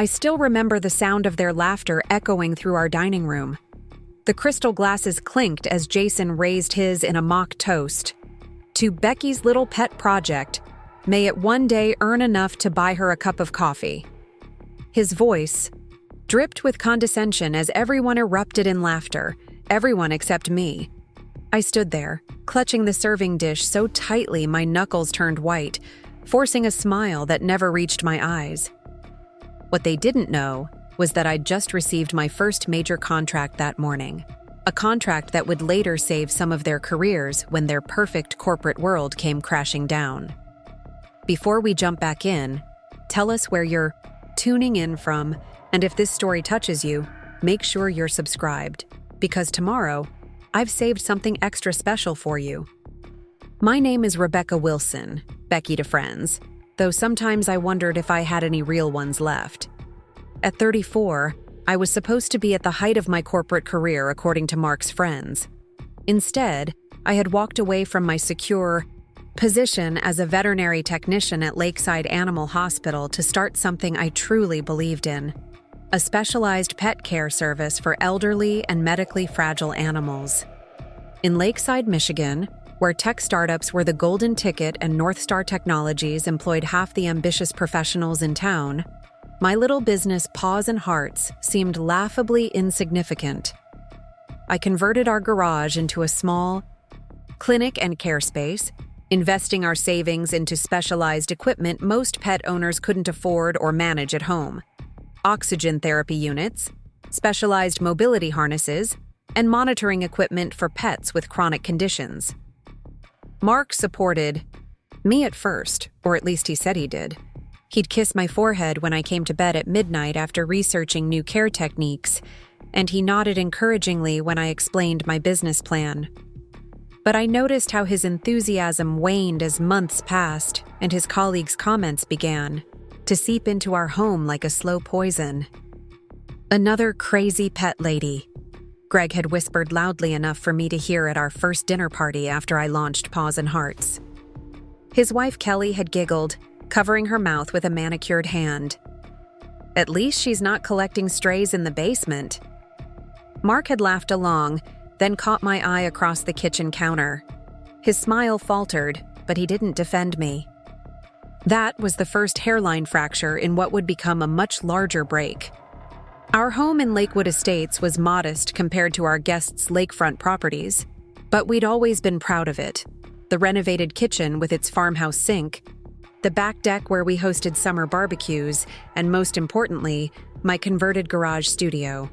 I still remember the sound of their laughter echoing through our dining room. The crystal glasses clinked as Jason raised his in a mock toast. To Becky's little pet project, may it one day earn enough to buy her a cup of coffee. His voice dripped with condescension as everyone erupted in laughter, everyone except me. I stood there, clutching the serving dish so tightly my knuckles turned white, forcing a smile that never reached my eyes. What they didn't know was that I'd just received my first major contract that morning, a contract that would later save some of their careers when their perfect corporate world came crashing down. Before we jump back in, tell us where you're tuning in from, and if this story touches you, make sure you're subscribed, because tomorrow, I've saved something extra special for you. My name is Rebecca Wilson, Becky to friends, though sometimes I wondered if I had any real ones left. At 34, I was supposed to be at the height of my corporate career according to Mark's friends. Instead, I had walked away from my secure position as a veterinary technician at Lakeside Animal Hospital to start something I truly believed in: a specialized pet care service for elderly and medically fragile animals. In Lakeside, Michigan, where tech startups were the golden ticket and North Star Technologies employed half the ambitious professionals in town, my little business Paws Hearts seemed laughably insignificant. I converted our garage into a small clinic and care space, investing our savings into specialized equipment most pet owners couldn't afford or manage at home: oxygen therapy units, specialized mobility harnesses, and monitoring equipment for pets with chronic conditions. Mark supported me at first, or at least he said he did. He'd kiss my forehead when I came to bed at midnight after researching new care techniques, and he nodded encouragingly when I explained my business plan. But I noticed how his enthusiasm waned as months passed and his colleagues' comments began to seep into our home like a slow poison. "Another crazy pet lady," Greg had whispered loudly enough for me to hear at our first dinner party after I launched Paws Hearts. His wife Kelly had giggled, covering her mouth with a manicured hand. "At least she's not collecting strays in the basement." Mark had laughed along, then caught my eye across the kitchen counter. His smile faltered, but he didn't defend me. That was the first hairline fracture in what would become a much larger break. Our home in Lakewood Estates was modest compared to our guests' lakefront properties, but we'd always been proud of it. The renovated kitchen with its farmhouse sink, the back deck where we hosted summer barbecues, and most importantly, my converted garage studio.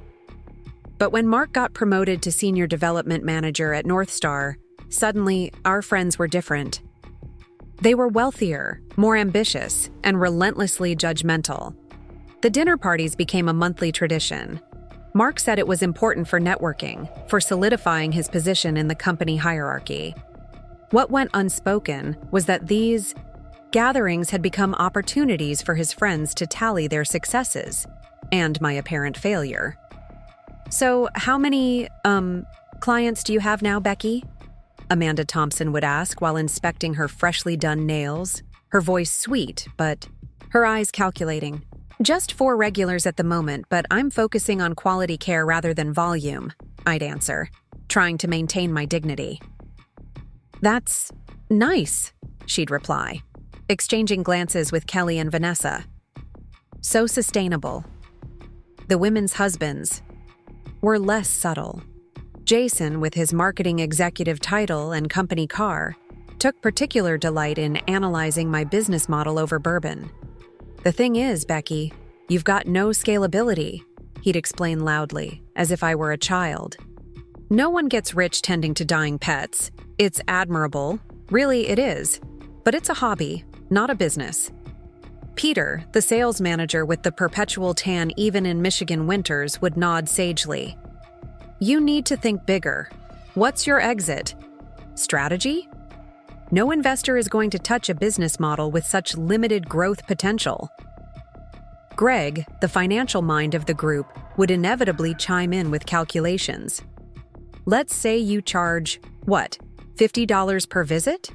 But when Mark got promoted to senior development manager at North Star, suddenly our friends were different. They were wealthier, more ambitious, and relentlessly judgmental. The dinner parties became a monthly tradition. Mark said it was important for networking, for solidifying his position in the company hierarchy. What went unspoken was that these gatherings had become opportunities for his friends to tally their successes and my apparent failure. "So, how many, clients do you have now, Becky?" Amanda Thompson would ask while inspecting her freshly done nails, her voice sweet, but her eyes calculating. "Just 4 regulars at the moment, but I'm focusing on quality care rather than volume," I'd answer, trying to maintain my dignity. "That's nice," she'd reply, exchanging glances with Kelly and Vanessa. So sustainable. The women's husbands were less subtle. Jason, with his marketing executive title and company car, took particular delight in analyzing my business model over bourbon. "The thing is, Becky, you've got no scalability," he'd explain loudly, as if I were a child. "No one gets rich tending to dying pets. It's admirable, really it is, but it's a hobby, not a business." Peter, the sales manager with the perpetual tan even in Michigan winters, would nod sagely. "You need to think bigger. What's your exit strategy? No investor is going to touch a business model with such limited growth potential." Greg, the financial mind of the group, would inevitably chime in with calculations. "Let's say you charge, $50 per visit?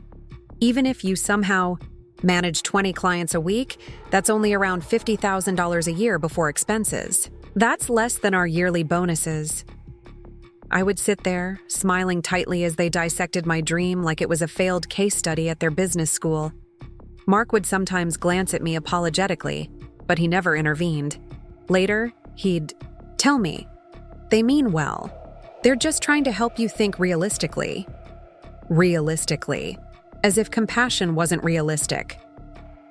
Even if you somehow Manage 20 clients a week, that's only around $50,000 a year before expenses. That's less than our yearly bonuses. I would sit there, smiling tightly as they dissected my dream like it was a failed case study at their business school. Mark would sometimes glance at me apologetically, but he never intervened. Later, he'd tell me, "They mean well. They're just trying to help you think realistically." Realistically. As if compassion wasn't realistic.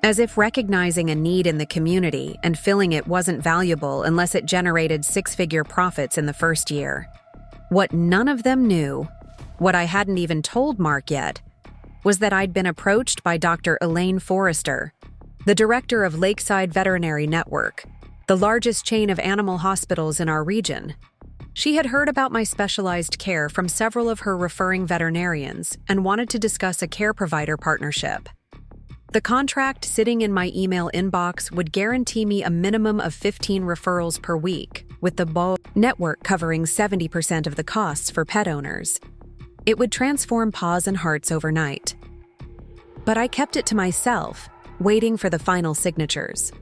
As if recognizing a need in the community and filling it wasn't valuable unless it generated six-figure profits in the first year. What none of them knew, what I hadn't even told Mark yet, was that I'd been approached by Dr. Elaine Forrester, the director of Lakeside Veterinary Network, the largest chain of animal hospitals in our region. She had heard about my specialized care from several of her referring veterinarians and wanted to discuss a care provider partnership. The contract sitting in my email inbox would guarantee me a minimum of 15 referrals per week, with the Paws network covering 70% of the costs for pet owners. It would transform Paws and Hearts overnight. But I kept it to myself, waiting for the final signatures.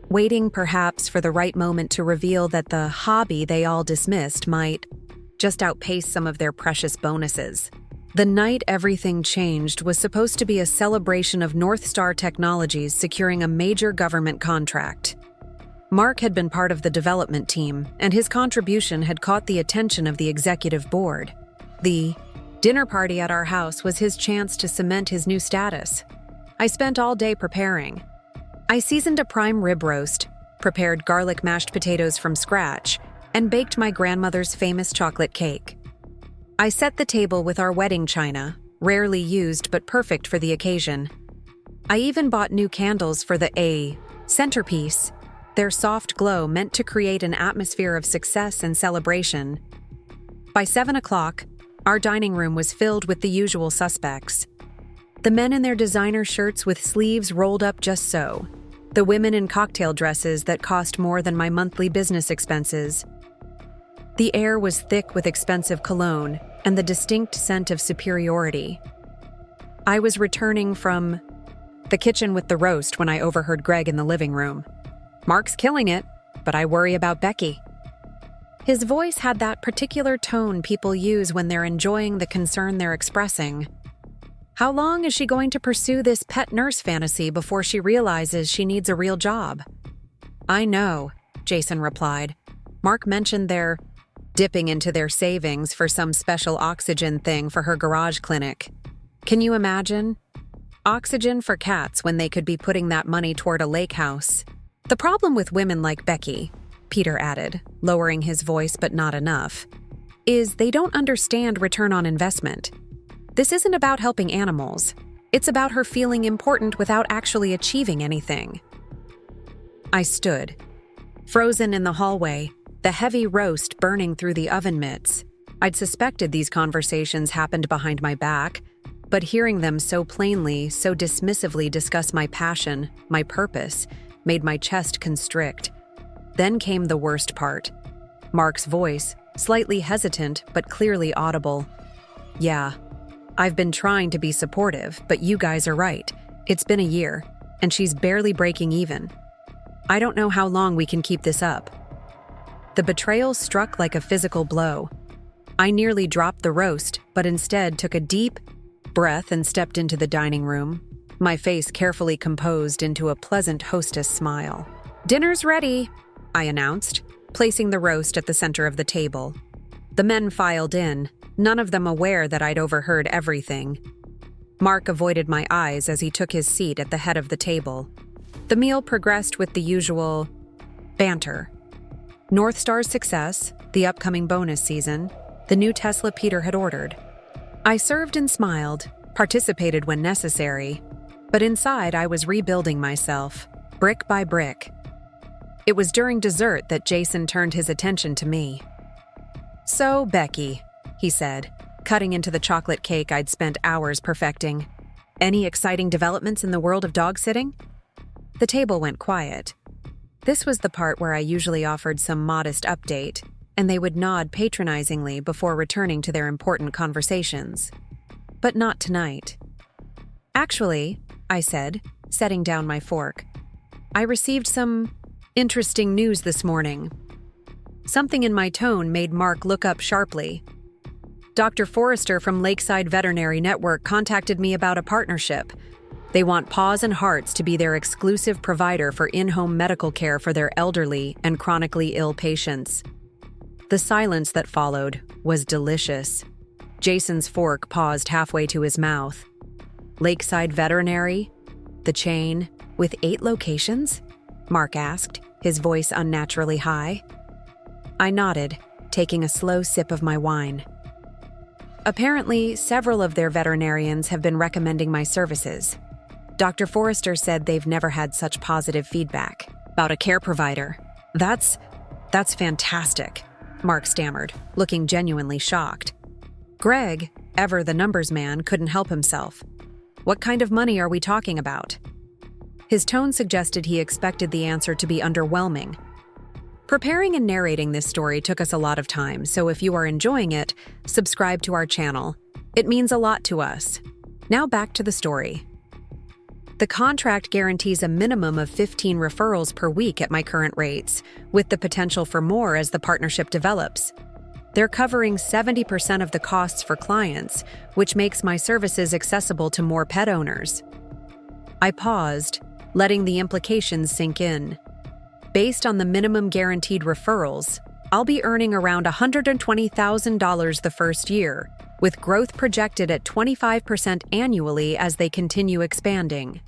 Waiting, perhaps, for the right moment to reveal that the hobby they all dismissed might just outpace some of their precious bonuses. The night everything changed was supposed to be a celebration of North Star Technologies securing a major government contract. Mark had been part of the development team, and his contribution had caught the attention of the executive board. The dinner party at our house was his chance to cement his new status. I spent all day preparing. I seasoned a prime rib roast, prepared garlic mashed potatoes from scratch, and baked my grandmother's famous chocolate cake. I set the table with our wedding china, rarely used but perfect for the occasion. I even bought new candles for the centerpiece, their soft glow meant to create an atmosphere of success and celebration. By 7 o'clock, our dining room was filled with the usual suspects. The men in their designer shirts with sleeves rolled up just so. The women in cocktail dresses that cost more than my monthly business expenses. The air was thick with expensive cologne and the distinct scent of superiority. I was returning from the kitchen with the roast when I overheard Greg in the living room. "Mark's killing it, but I worry about Becky." His voice had that particular tone people use when they're enjoying the concern they're expressing. How long is she going to pursue this pet nurse fantasy before she realizes she needs a real job? "I know," Jason replied. "Mark mentioned they're dipping into their savings for some special oxygen thing for her garage clinic. Can you imagine? Oxygen for cats when they could be putting that money toward a lake house. The problem with women like Becky," Peter added, lowering his voice but not enough, "is they don't understand return on investment. This isn't about helping animals. It's about her feeling important without actually achieving anything." I stood, frozen in the hallway, the heavy roast burning through the oven mitts. I'd suspected these conversations happened behind my back, but hearing them so plainly, so dismissively discuss my passion, my purpose, made my chest constrict. Then came the worst part. Mark's voice, slightly hesitant but clearly audible. "Yeah. I've been trying to be supportive, but you guys are right. It's been a year, and she's barely breaking even. I don't know how long we can keep this up." The betrayal struck like a physical blow. I nearly dropped the roast, but instead took a deep breath and stepped into the dining room, my face carefully composed into a pleasant hostess smile. "Dinner's ready," I announced, placing the roast at the center of the table. The men filed in, none of them aware that I'd overheard everything. Mark avoided my eyes as he took his seat at the head of the table. The meal progressed with the usual banter. North Star's success, the upcoming bonus season, the new Tesla Peter had ordered. I served and smiled, participated when necessary, but inside I was rebuilding myself, brick by brick. It was during dessert that Jason turned his attention to me. "So, Becky," he said, cutting into the chocolate cake I'd spent hours perfecting. "Any exciting developments in the world of dog sitting?" The table went quiet. This was the part where I usually offered some modest update, and they would nod patronizingly before returning to their important conversations. But not tonight. "Actually," I said, setting down my fork. I received some interesting news this morning. Something in my tone made Mark look up sharply. Dr. Forrester from Lakeside Veterinary Network contacted me about a partnership. They want Paws Hearts to be their exclusive provider for in-home medical care for their elderly and chronically ill patients. The silence that followed was delicious. Jason's fork paused halfway to his mouth. Lakeside Veterinary? The chain, with 8 locations? Mark asked, his voice unnaturally high. I nodded, taking a slow sip of my wine. Apparently, several of their veterinarians have been recommending my services. Dr. Forrester said they've never had such positive feedback about a care provider. That's fantastic, Mark stammered, looking genuinely shocked. Greg, ever the numbers man, couldn't help himself. What kind of money are we talking about? His tone suggested he expected the answer to be underwhelming. Preparing and narrating this story took us a lot of time, so if you are enjoying it, subscribe to our channel. It means a lot to us. Now back to the story. The contract guarantees a minimum of 15 referrals per week at my current rates, with the potential for more as the partnership develops. They're covering 70% of the costs for clients, which makes my services accessible to more pet owners. I paused, letting the implications sink in. Based on the minimum guaranteed referrals, I'll be earning around $120,000 the first year, with growth projected at 25% annually as they continue expanding.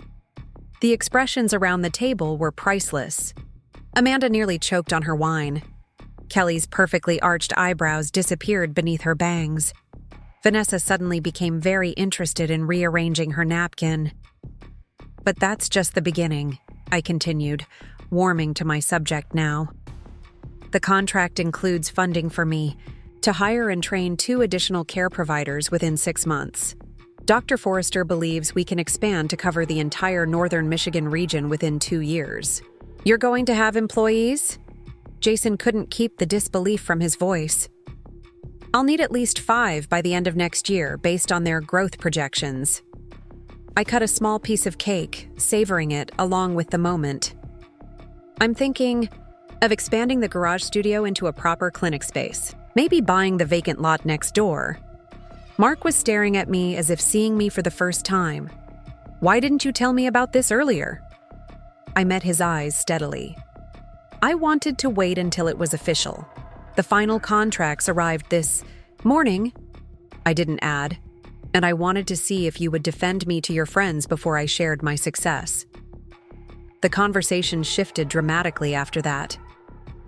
The expressions around the table were priceless. Amanda nearly choked on her wine. Kelly's perfectly arched eyebrows disappeared beneath her bangs. Vanessa suddenly became very interested in rearranging her napkin. But that's just the beginning, I continued, warming to my subject now. The contract includes funding for me to hire and train 2 additional care providers within 6 months. Dr. Forrester believes we can expand to cover the entire northern Michigan region within 2 years. You're going to have employees? Jason couldn't keep the disbelief from his voice. I'll need at least 5 by the end of next year, based on their growth projections. I cut a small piece of cake, savoring it along with the moment. I'm thinking of expanding the garage studio into a proper clinic space, maybe buying the vacant lot next door. Mark was staring at me as if seeing me for the first time. Why didn't you tell me about this earlier? I met his eyes steadily. I wanted to wait until it was official. The final contracts arrived this morning, I didn't add, and I wanted to see if you would defend me to your friends before I shared my success. The conversation shifted dramatically after that.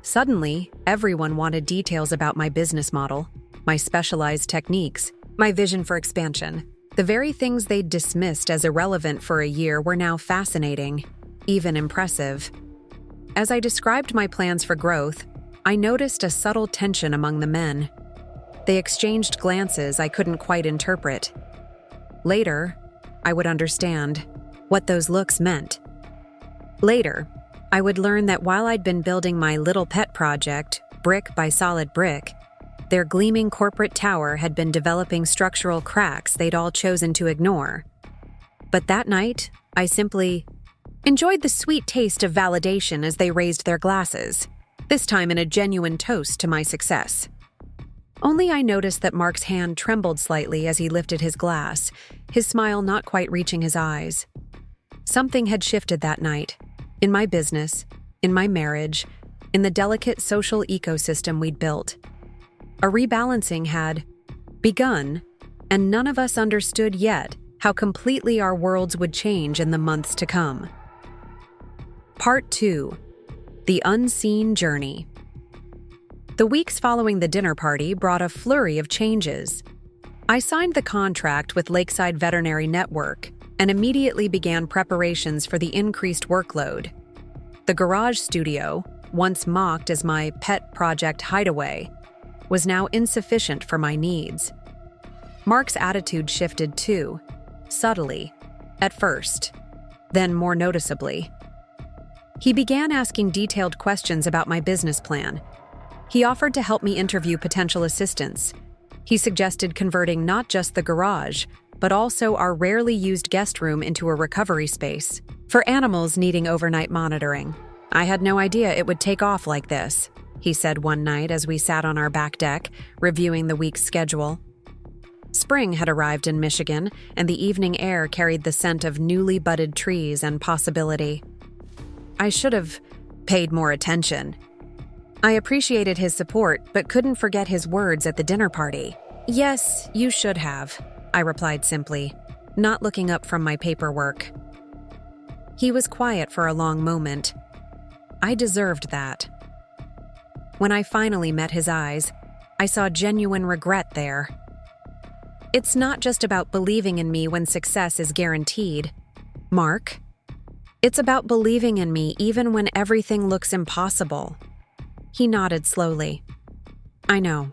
Suddenly, everyone wanted details about my business model, my specialized techniques, my vision for expansion. The very things they'd dismissed as irrelevant for a year were now fascinating, even impressive. As I described my plans for growth, I noticed a subtle tension among the men. They exchanged glances I couldn't quite interpret. Later, I would understand what those looks meant. Later, I would learn that while I'd been building my little pet project, brick by solid brick, their gleaming corporate tower had been developing structural cracks they'd all chosen to ignore. But that night, I simply enjoyed the sweet taste of validation as they raised their glasses, this time in a genuine toast to my success. Only I noticed that Mark's hand trembled slightly as he lifted his glass, his smile not quite reaching his eyes. Something had shifted that night. In my business, in my marriage, in the delicate social ecosystem we'd built. A rebalancing had begun, and none of us understood yet how completely our worlds would change in the months to come. Part 2. The Unseen Journey. The weeks following the dinner party brought a flurry of changes. I signed the contract with Lakeside Veterinary Network and immediately began preparations for the increased workload. The garage studio, once mocked as my pet project hideaway, was now insufficient for my needs. Mark's attitude shifted too, subtly, at first, then more noticeably. He began asking detailed questions about my business plan. He offered to help me interview potential assistants. He suggested converting not just the garage, but also our rarely used guest room into a recovery space for animals needing overnight monitoring. "I had no idea it would take off like this," he said one night as we sat on our back deck, reviewing the week's schedule. Spring had arrived in Michigan, and the evening air carried the scent of newly budded trees and possibility. I should have paid more attention. I appreciated his support, but couldn't forget his words at the dinner party. "Yes, you should have," I replied simply, not looking up from my paperwork. He was quiet for a long moment. I deserved that. When I finally met his eyes, I saw genuine regret there. "It's not just about believing in me when success is guaranteed, Mark. It's about believing in me even when everything looks impossible." He nodded slowly. "I know.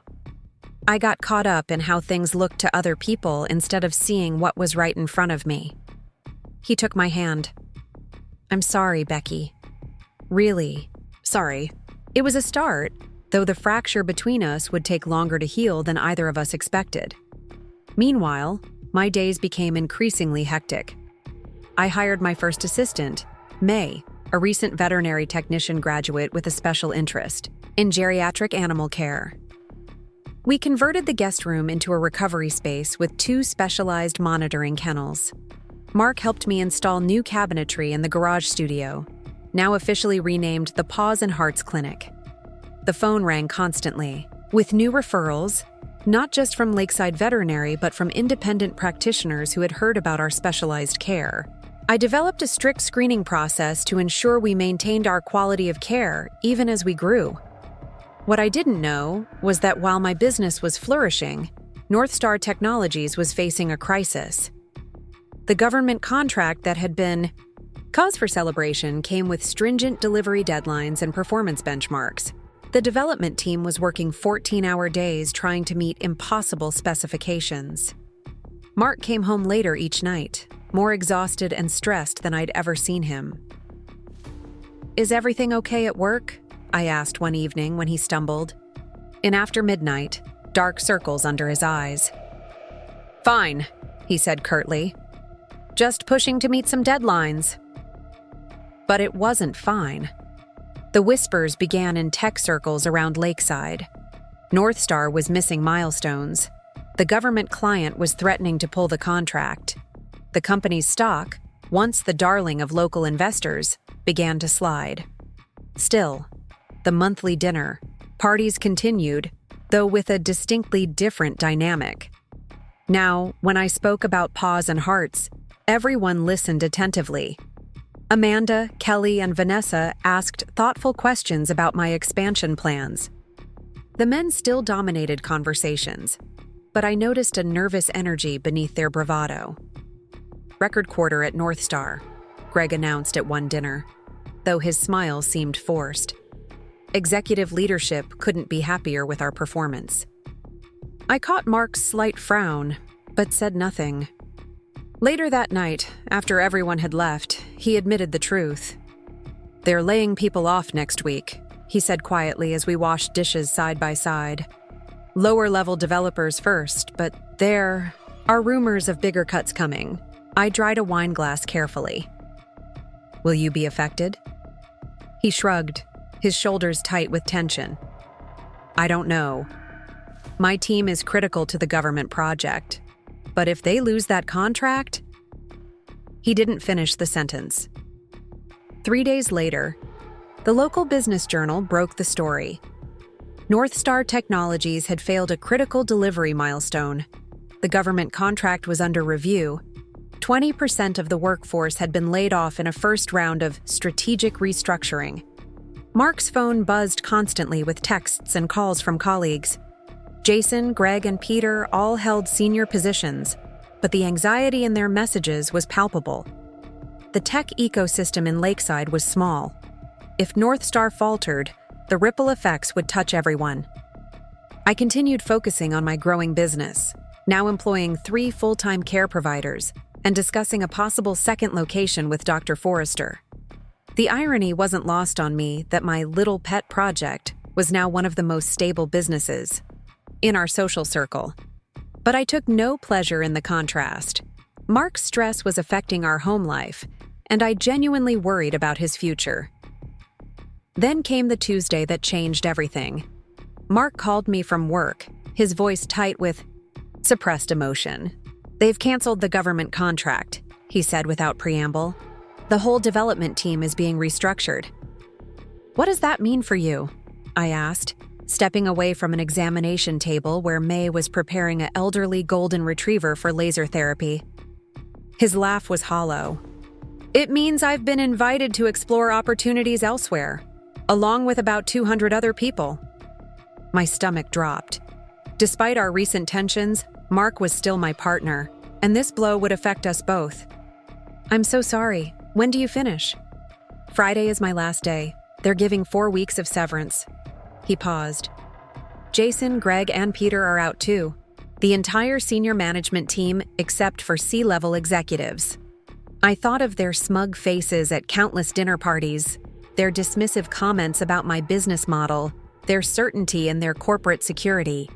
I got caught up in how things looked to other people instead of seeing what was right in front of me." He took my hand. "I'm sorry, Becky. Really, sorry. It was a start, though the fracture between us would take longer to heal than either of us expected." Meanwhile, my days became increasingly hectic. I hired my first assistant, May, a recent veterinary technician graduate with a special interest in geriatric animal care. We converted the guest room into a recovery space with 2 specialized monitoring kennels. Mark helped me install new cabinetry in the garage studio, now officially renamed the Paws Hearts Clinic. The phone rang constantly, with new referrals, not just from Lakeside Veterinary but from independent practitioners who had heard about our specialized care. I developed a strict screening process to ensure we maintained our quality of care even as we grew. What I didn't know was that while my business was flourishing, North Star Technologies was facing a crisis. The government contract that had been cause for celebration came with stringent delivery deadlines and performance benchmarks. The development team was working 14-hour days trying to meet impossible specifications. Mark came home later each night, more exhausted and stressed than I'd ever seen him. "Is everything okay at work?" I asked one evening when he stumbled. In after midnight, dark circles under his eyes. "Fine," he said curtly. "Just pushing to meet some deadlines." But it wasn't fine. The whispers began in tech circles around Lakeside. North Star was missing milestones. The government client was threatening to pull the contract. The company's stock, once the darling of local investors, began to slide. Still, the monthly dinner, parties continued, though with a distinctly different dynamic. Now, when I spoke about Paws and Hearts, everyone listened attentively. Amanda, Kelly, and Vanessa asked thoughtful questions about my expansion plans. The men still dominated conversations, but I noticed a nervous energy beneath their bravado. "Record quarter at North Star," Greg announced at one dinner, though his smile seemed forced. Executive leadership couldn't be happier with our performance. I caught Mark's slight frown, but said nothing. Later that night, after everyone had left, he admitted the truth. "They're laying people off next week," he said quietly as we washed dishes side by side. "Lower-level developers first, but there are rumors of bigger cuts coming." I dried a wine glass carefully. "Will you be affected?" He shrugged, his shoulders tight with tension. "I don't know. My team is critical to the government project. But if they lose that contract..." He didn't finish the sentence. 3 days later, the local business journal broke the story. North Star Technologies had failed a critical delivery milestone. The government contract was under review. 20% of the workforce had been laid off in a first round of strategic restructuring. Mark's phone buzzed constantly with texts and calls from colleagues. Jason, Greg, and Peter all held senior positions, but the anxiety in their messages was palpable. The tech ecosystem in Lakeside was small. If North Star faltered, the ripple effects would touch everyone. I continued focusing on my growing business, now employing 3 full-time care providers and discussing a possible second location with Dr. Forrester. The irony wasn't lost on me that my little pet project was now one of the most stable businesses in our social circle. But I took no pleasure in the contrast. Mark's stress was affecting our home life, and I genuinely worried about his future. Then came the Tuesday that changed everything. Mark called me from work, his voice tight with suppressed emotion. "They've canceled the government contract," he said without preamble. "The whole development team is being restructured." "What does that mean for you?" I asked, stepping away from an examination table where May was preparing an elderly golden retriever for laser therapy. His laugh was hollow. "It means I've been invited to explore opportunities elsewhere, along with about 200 other people." My stomach dropped. Despite our recent tensions, Mark was still my partner, and this blow would affect us both. "I'm so sorry. When do you finish?" "Friday is my last day. They're giving 4 weeks of severance." He paused. "Jason, Greg, and Peter are out too. The entire senior management team except for C-level executives." I thought of their smug faces at countless dinner parties, their dismissive comments about my business model, their certainty in their corporate security.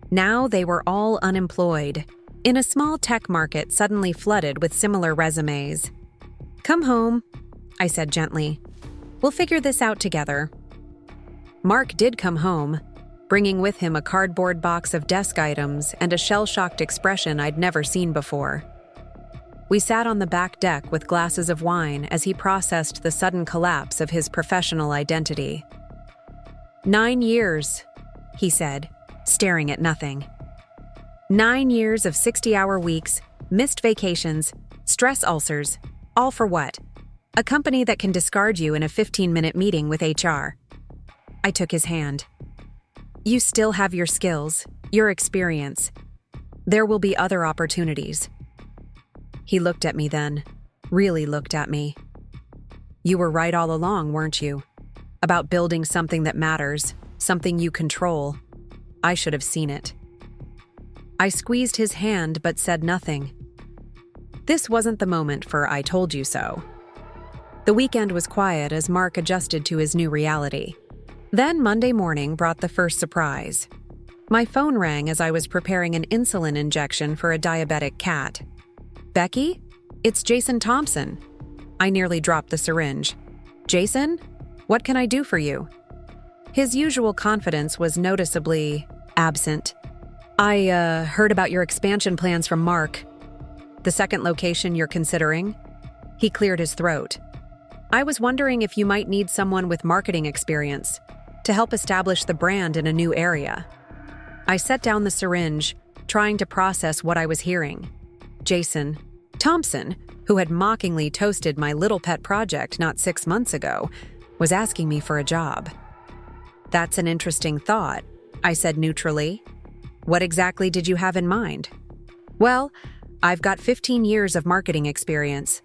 Now they were all unemployed, in a small tech market suddenly flooded with similar resumes. "Come home," I said gently. "We'll figure this out together." Mark did come home, bringing with him a cardboard box of desk items and a shell-shocked expression I'd never seen before. We sat on the back deck with glasses of wine as he processed the sudden collapse of his professional identity. 9 years, he said, staring at nothing. 9 years of 60-hour weeks, missed vacations, stress ulcers, all for what? A company that can discard you in a 15-minute meeting with HR. I took his hand. "You still have your skills, your experience. There will be other opportunities." He looked at me then, really looked at me. "You were right all along, weren't you? About building something that matters, something you control. I should have seen it." I squeezed his hand but said nothing. This wasn't the moment for "I told you so." The weekend was quiet as Mark adjusted to his new reality. Then Monday morning brought the first surprise. My phone rang as I was preparing an insulin injection for a diabetic cat. "Becky? It's Jason Thompson." I nearly dropped the syringe. "Jason? What can I do for you?" His usual confidence was noticeably absent. "I heard about your expansion plans from Mark." "The second location you're considering?" He cleared his throat. "I was wondering if you might need someone with marketing experience to help establish the brand in a new area." I set down the syringe, trying to process what I was hearing. Jason Thompson, who had mockingly toasted my little pet project not 6 months ago, was asking me for a job. "That's an interesting thought," I said neutrally. "What exactly did you have in mind?" "Well, I've got 15 years of marketing experience.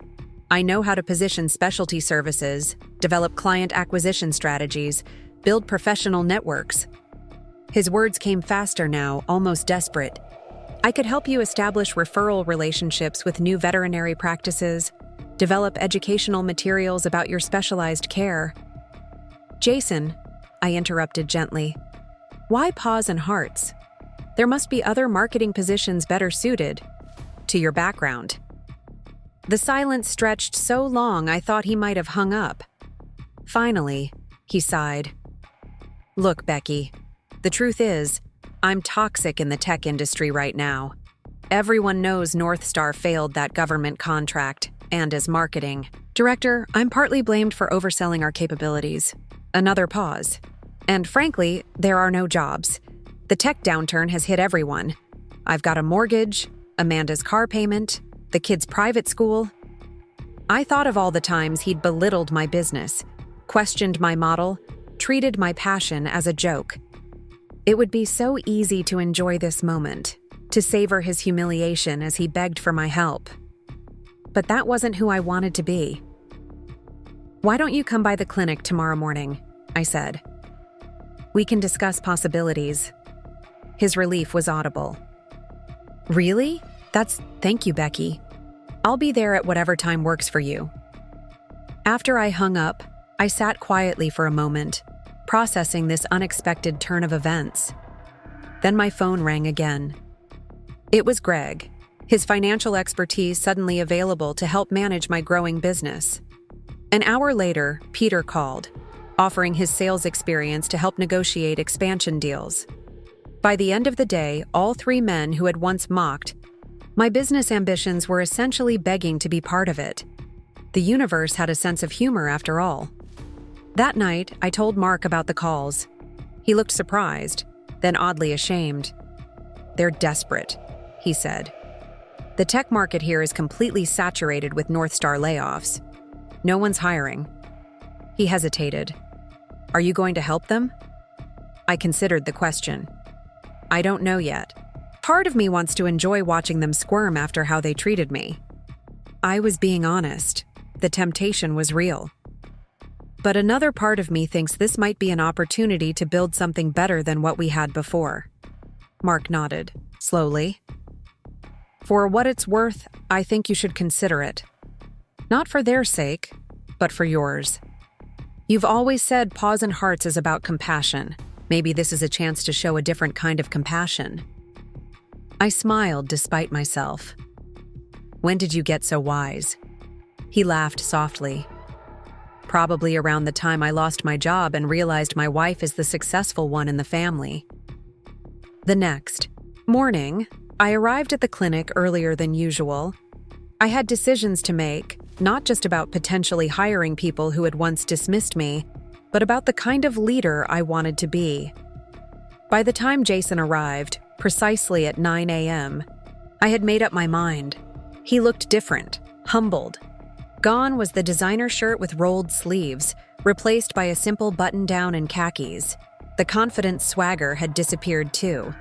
I know how to position specialty services, develop client acquisition strategies, build professional networks." His words came faster now, almost desperate. "I could help you establish referral relationships with new veterinary practices, develop educational materials about your specialized care." "Jason," I interrupted gently, "why Paws Hearts? There must be other marketing positions better suited to your background." The silence stretched so long I thought he might have hung up. Finally, he sighed. "Look, Becky, the truth is, I'm toxic in the tech industry right now. Everyone knows North Star failed that government contract, and as marketing director, I'm partly blamed for overselling our capabilities." Another pause. "And frankly, there are no jobs. The tech downturn has hit everyone. I've got a mortgage, Amanda's car payment, the kids' private school." I thought of all the times he'd belittled my business, questioned my model, treated my passion as a joke. It would be so easy to enjoy this moment, to savor his humiliation as he begged for my help. But that wasn't who I wanted to be. "Why don't you come by the clinic tomorrow morning?" I said. "We can discuss possibilities." His relief was audible. "Really? Thank you, Becky. I'll be there at whatever time works for you." After I hung up, I sat quietly for a moment, processing this unexpected turn of events. Then my phone rang again. It was Greg, his financial expertise suddenly available to help manage my growing business. An hour later, Peter called, offering his sales experience to help negotiate expansion deals. By the end of the day, all three men who had once mocked my business ambitions were essentially begging to be part of it. The universe had a sense of humor after all. That night, I told Mark about the calls. He looked surprised, then oddly ashamed. "They're desperate," he said. "The tech market here is completely saturated with North Star layoffs. No one's hiring." He hesitated. "Are you going to help them?" I considered the question. "I don't know yet. Part of me wants to enjoy watching them squirm after how they treated me." I was being honest. The temptation was real. But another part of me thinks this might be an opportunity to build something better than what we had before. Mark nodded, slowly. "For what it's worth, I think you should consider it. Not for their sake, but for yours. You've always said Paws Hearts is about compassion. Maybe this is a chance to show a different kind of compassion." I smiled despite myself. "When did you get so wise?" He laughed softly. "Probably around the time I lost my job and realized my wife is the successful one in the family." The next morning, I arrived at the clinic earlier than usual. I had decisions to make, not just about potentially hiring people who had once dismissed me, but about the kind of leader I wanted to be. By the time Jason arrived, precisely at 9 a.m., I had made up my mind. He looked different, humbled. Gone was the designer shirt with rolled sleeves, replaced by a simple button-down and khakis. The confident swagger had disappeared too.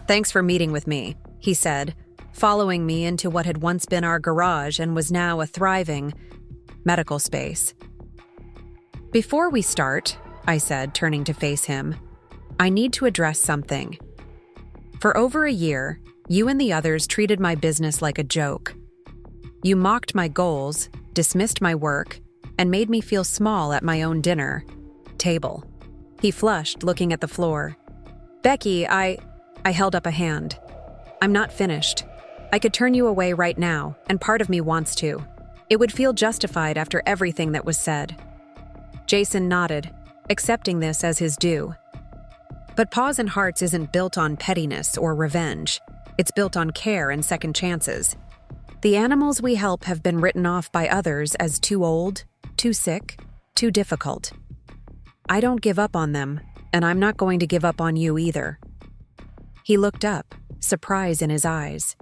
"Thanks for meeting with me," he said, following me into what had once been our garage and was now a thriving medical space. "Before we start," I said, turning to face him, "I need to address something. For over a year, you and the others treated my business like a joke. You mocked my goals, dismissed my work, and made me feel small at my own dinner table." He flushed, looking at the floor. "Becky, I held up a hand. "I'm not finished. I could turn you away right now, and part of me wants to. It would feel justified after everything that was said." Jason nodded, accepting this as his due. "But Paws Hearts isn't built on pettiness or revenge. It's built on care and second chances. The animals we help have been written off by others as too old, too sick, too difficult. I don't give up on them, and I'm not going to give up on you either." He looked up, surprise in his eyes.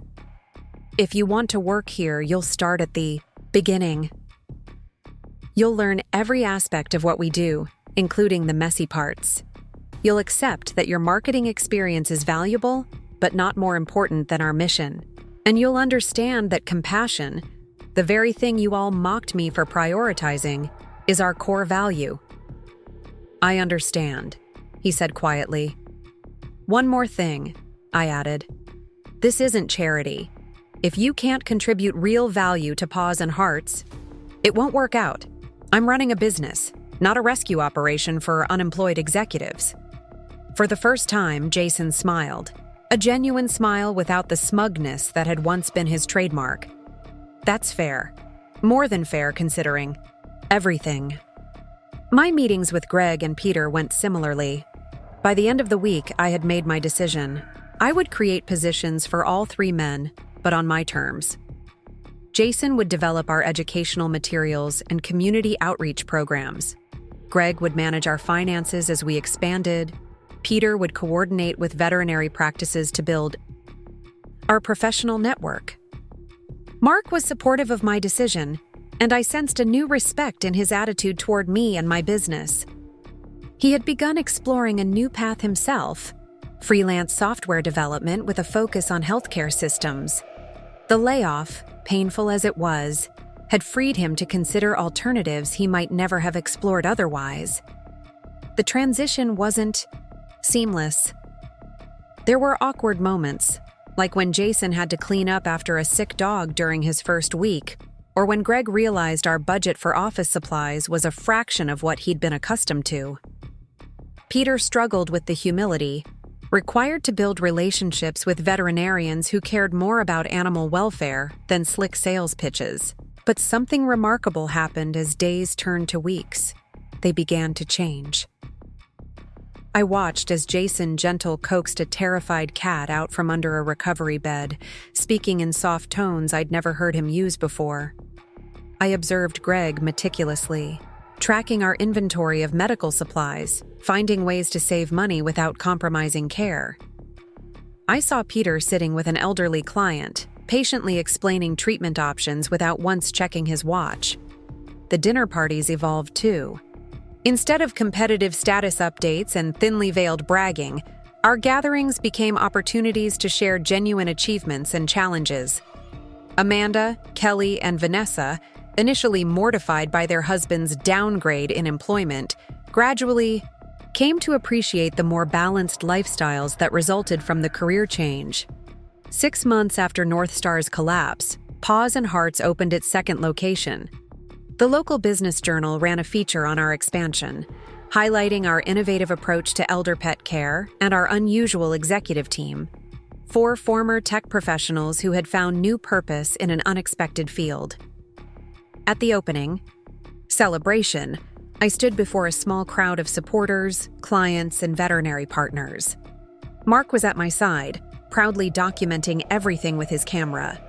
"If you want to work here, you'll start at the beginning. You'll learn every aspect of what we do, including the messy parts. You'll accept that your marketing experience is valuable, but not more important than our mission. And you'll understand that compassion, the very thing you all mocked me for prioritizing, is our core value." "I understand," he said quietly. "One more thing," I added. "This isn't charity. If you can't contribute real value to Paws Hearts, it won't work out. I'm running a business, not a rescue operation for unemployed executives." For the first time, Jason smiled. A genuine smile without the smugness that had once been his trademark. "That's fair. More than fair, considering everything." My meetings with Greg and Peter went similarly. By the end of the week, I had made my decision. I would create positions for all three men, but on my terms. Jason would develop our educational materials and community outreach programs. Greg would manage our finances as we expanded. Peter would coordinate with veterinary practices to build our professional network. Mark was supportive of my decision, and I sensed a new respect in his attitude toward me and my business. He had begun exploring a new path himself, freelance software development with a focus on healthcare systems. The layoff, painful as it was, had freed him to consider alternatives he might never have explored otherwise. The transition wasn't seamless. There were awkward moments, like when Jason had to clean up after a sick dog during his first week, or when Greg realized our budget for office supplies was a fraction of what he'd been accustomed to. Peter struggled with the humility, required to build relationships with veterinarians who cared more about animal welfare than slick sales pitches. But something remarkable happened as days turned to weeks. They began to change. I watched as Jason gentle coaxed a terrified cat out from under a recovery bed, speaking in soft tones I'd never heard him use before. I observed Greg meticulously, tracking our inventory of medical supplies, finding ways to save money without compromising care. I saw Peter sitting with an elderly client, patiently explaining treatment options without once checking his watch. The dinner parties evolved too. Instead of competitive status updates and thinly veiled bragging, our gatherings became opportunities to share genuine achievements and challenges. Amanda, Kelly, and Vanessa, initially mortified by their husband's downgrade in employment, gradually came to appreciate the more balanced lifestyles that resulted from the career change. 6 months after North Star's collapse, Paws Hearts opened its second location. The local business journal ran a feature on our expansion, highlighting our innovative approach to elder pet care and our unusual executive team. 4 former tech professionals who had found new purpose in an unexpected field. At the opening celebration, I stood before a small crowd of supporters, clients, and veterinary partners. Mark was at my side, proudly documenting everything with his camera.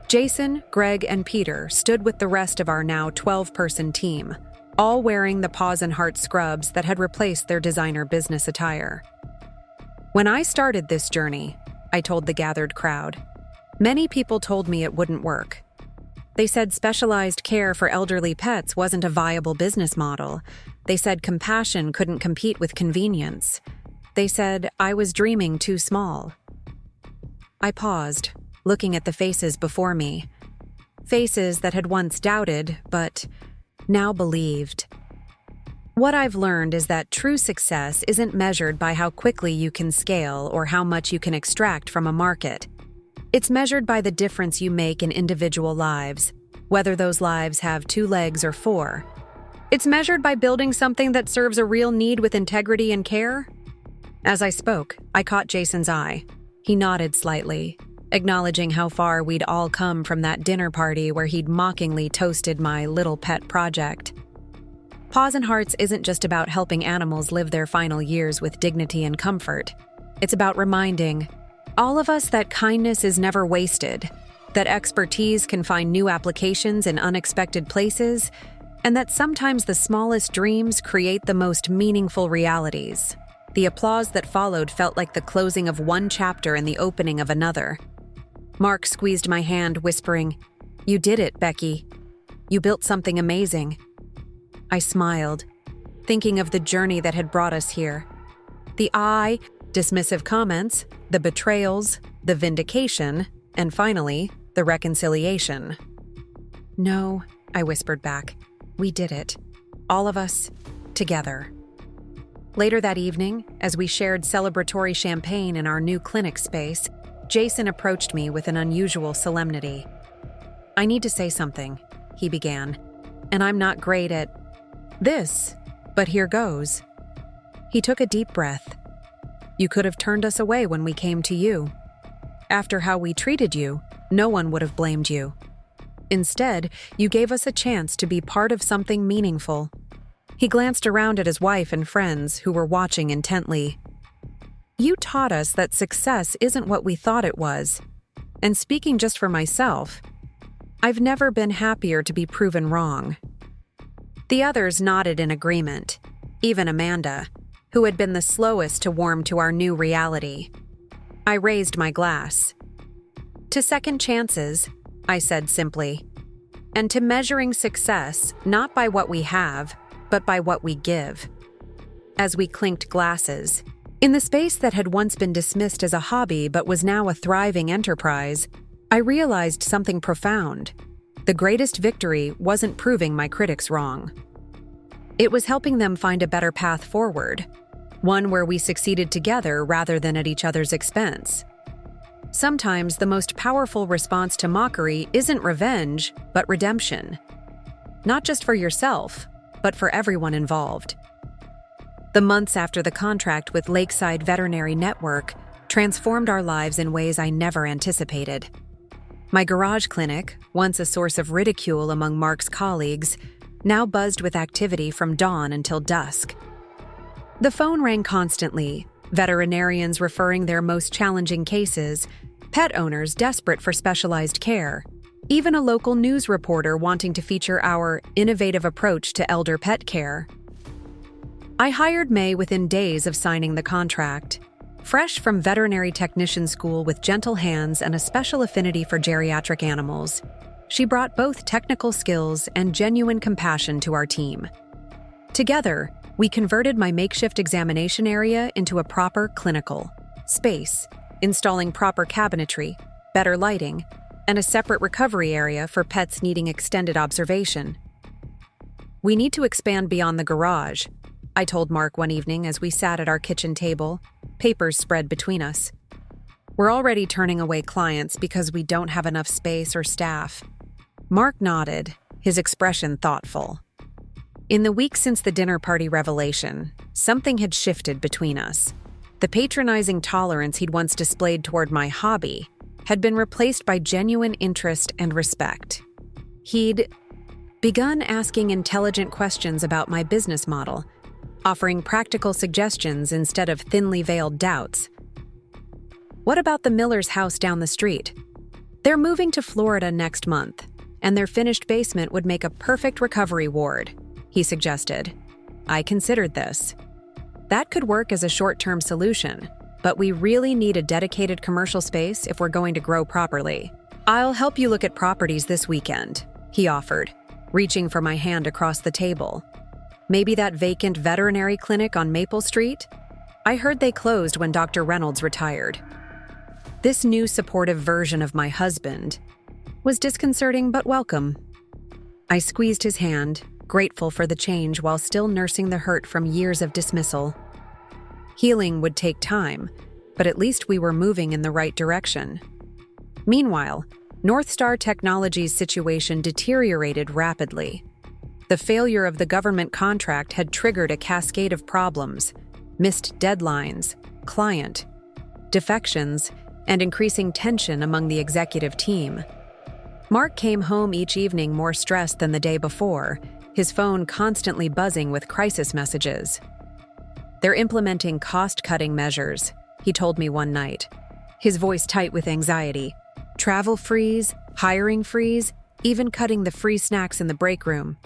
Jason, Greg, and Peter stood with the rest of our now 12-person team, all wearing the Paws Hearts scrubs that had replaced their designer business attire. When I started this journey, I told the gathered crowd, many people told me it wouldn't work. They said specialized care for elderly pets wasn't a viable business model. They said compassion couldn't compete with convenience. They said I was dreaming too small. I paused, looking at the faces before me. Faces that had once doubted, but now believed. What I've learned is that true success isn't measured by how quickly you can scale or how much you can extract from a market. It's measured by the difference you make in individual lives, whether those lives have 2 legs or 4. It's measured by building something that serves a real need with integrity and care. As I spoke, I caught Jason's eye. He nodded slightly, acknowledging how far we'd all come from that dinner party where he'd mockingly toasted my little pet project. Paws Hearts isn't just about helping animals live their final years with dignity and comfort. It's about reminding all of us that kindness is never wasted, that expertise can find new applications in unexpected places, and that sometimes the smallest dreams create the most meaningful realities. The applause that followed felt like the closing of one chapter and the opening of another. Mark squeezed my hand, whispering, "You did it, Becky. You built something amazing." I smiled, thinking of the journey that had brought us here. The dismissive comments, the betrayals, the vindication, and finally, the reconciliation. "No," I whispered back. "We did it. All of us, together." Later that evening, as we shared celebratory champagne in our new clinic space, Jason approached me with an unusual solemnity. "I need to say something," he began, "and I'm not great at this, but here goes." He took a deep breath. "You could have turned us away when we came to you. After how we treated you, no one would have blamed you. Instead, you gave us a chance to be part of something meaningful." He glanced around at his wife and friends who were watching intently. "You taught us that success isn't what we thought it was. And speaking just for myself, I've never been happier to be proven wrong." The others nodded in agreement, even Amanda, who had been the slowest to warm to our new reality. I raised my glass. "To second chances," I said simply, "and to measuring success not by what we have, but by what we give." As we clinked glasses, in the space that had once been dismissed as a hobby but was now a thriving enterprise, I realized something profound. The greatest victory wasn't proving my critics wrong. It was helping them find a better path forward, one where we succeeded together rather than at each other's expense. Sometimes the most powerful response to mockery isn't revenge, but redemption. Not just for yourself, but for everyone involved. The months after the contract with Lakeside Veterinary Network transformed our lives in ways I never anticipated. My garage clinic, once a source of ridicule among Mark's colleagues, now buzzed with activity from dawn until dusk. The phone rang constantly, veterinarians referring their most challenging cases, pet owners desperate for specialized care, even a local news reporter wanting to feature our innovative approach to elder pet care. I hired May within days of signing the contract. Fresh from veterinary technician school with gentle hands and a special affinity for geriatric animals, she brought both technical skills and genuine compassion to our team. Together, we converted my makeshift examination area into a proper clinical space, installing proper cabinetry, better lighting, and a separate recovery area for pets needing extended observation. "We need to expand beyond the garage," I told Mark one evening as we sat at our kitchen table, papers spread between us. "We're already turning away clients because we don't have enough space or staff." Mark nodded, his expression thoughtful. In the weeks since the dinner party revelation, something had shifted between us. The patronizing tolerance he'd once displayed toward my hobby had been replaced by genuine interest and respect. He'd begun asking intelligent questions about my business model, offering practical suggestions instead of thinly veiled doubts. "What about the Miller's house down the street? They're moving to Florida next month, and their finished basement would make a perfect recovery ward," he suggested. I considered this. That could work as a short-term solution, but we really need a dedicated commercial space if we're going to grow properly. "I'll help you look at properties this weekend," he offered, reaching for my hand across the table. "Maybe that vacant veterinary clinic on Maple Street? I heard they closed when Dr. Reynolds retired." This new supportive version of my husband was disconcerting but welcome. I squeezed his hand, grateful for the change while still nursing the hurt from years of dismissal. Healing would take time, but at least we were moving in the right direction. Meanwhile, North Star Technologies' situation deteriorated rapidly. The failure of the government contract had triggered a cascade of problems: missed deadlines, client defections, and increasing tension among the executive team. Mark came home each evening more stressed than the day before, his phone constantly buzzing with crisis messages. "They're implementing cost-cutting measures," he told me one night, his voice tight with anxiety. "Travel freeze, hiring freeze, even cutting the free snacks in the break room."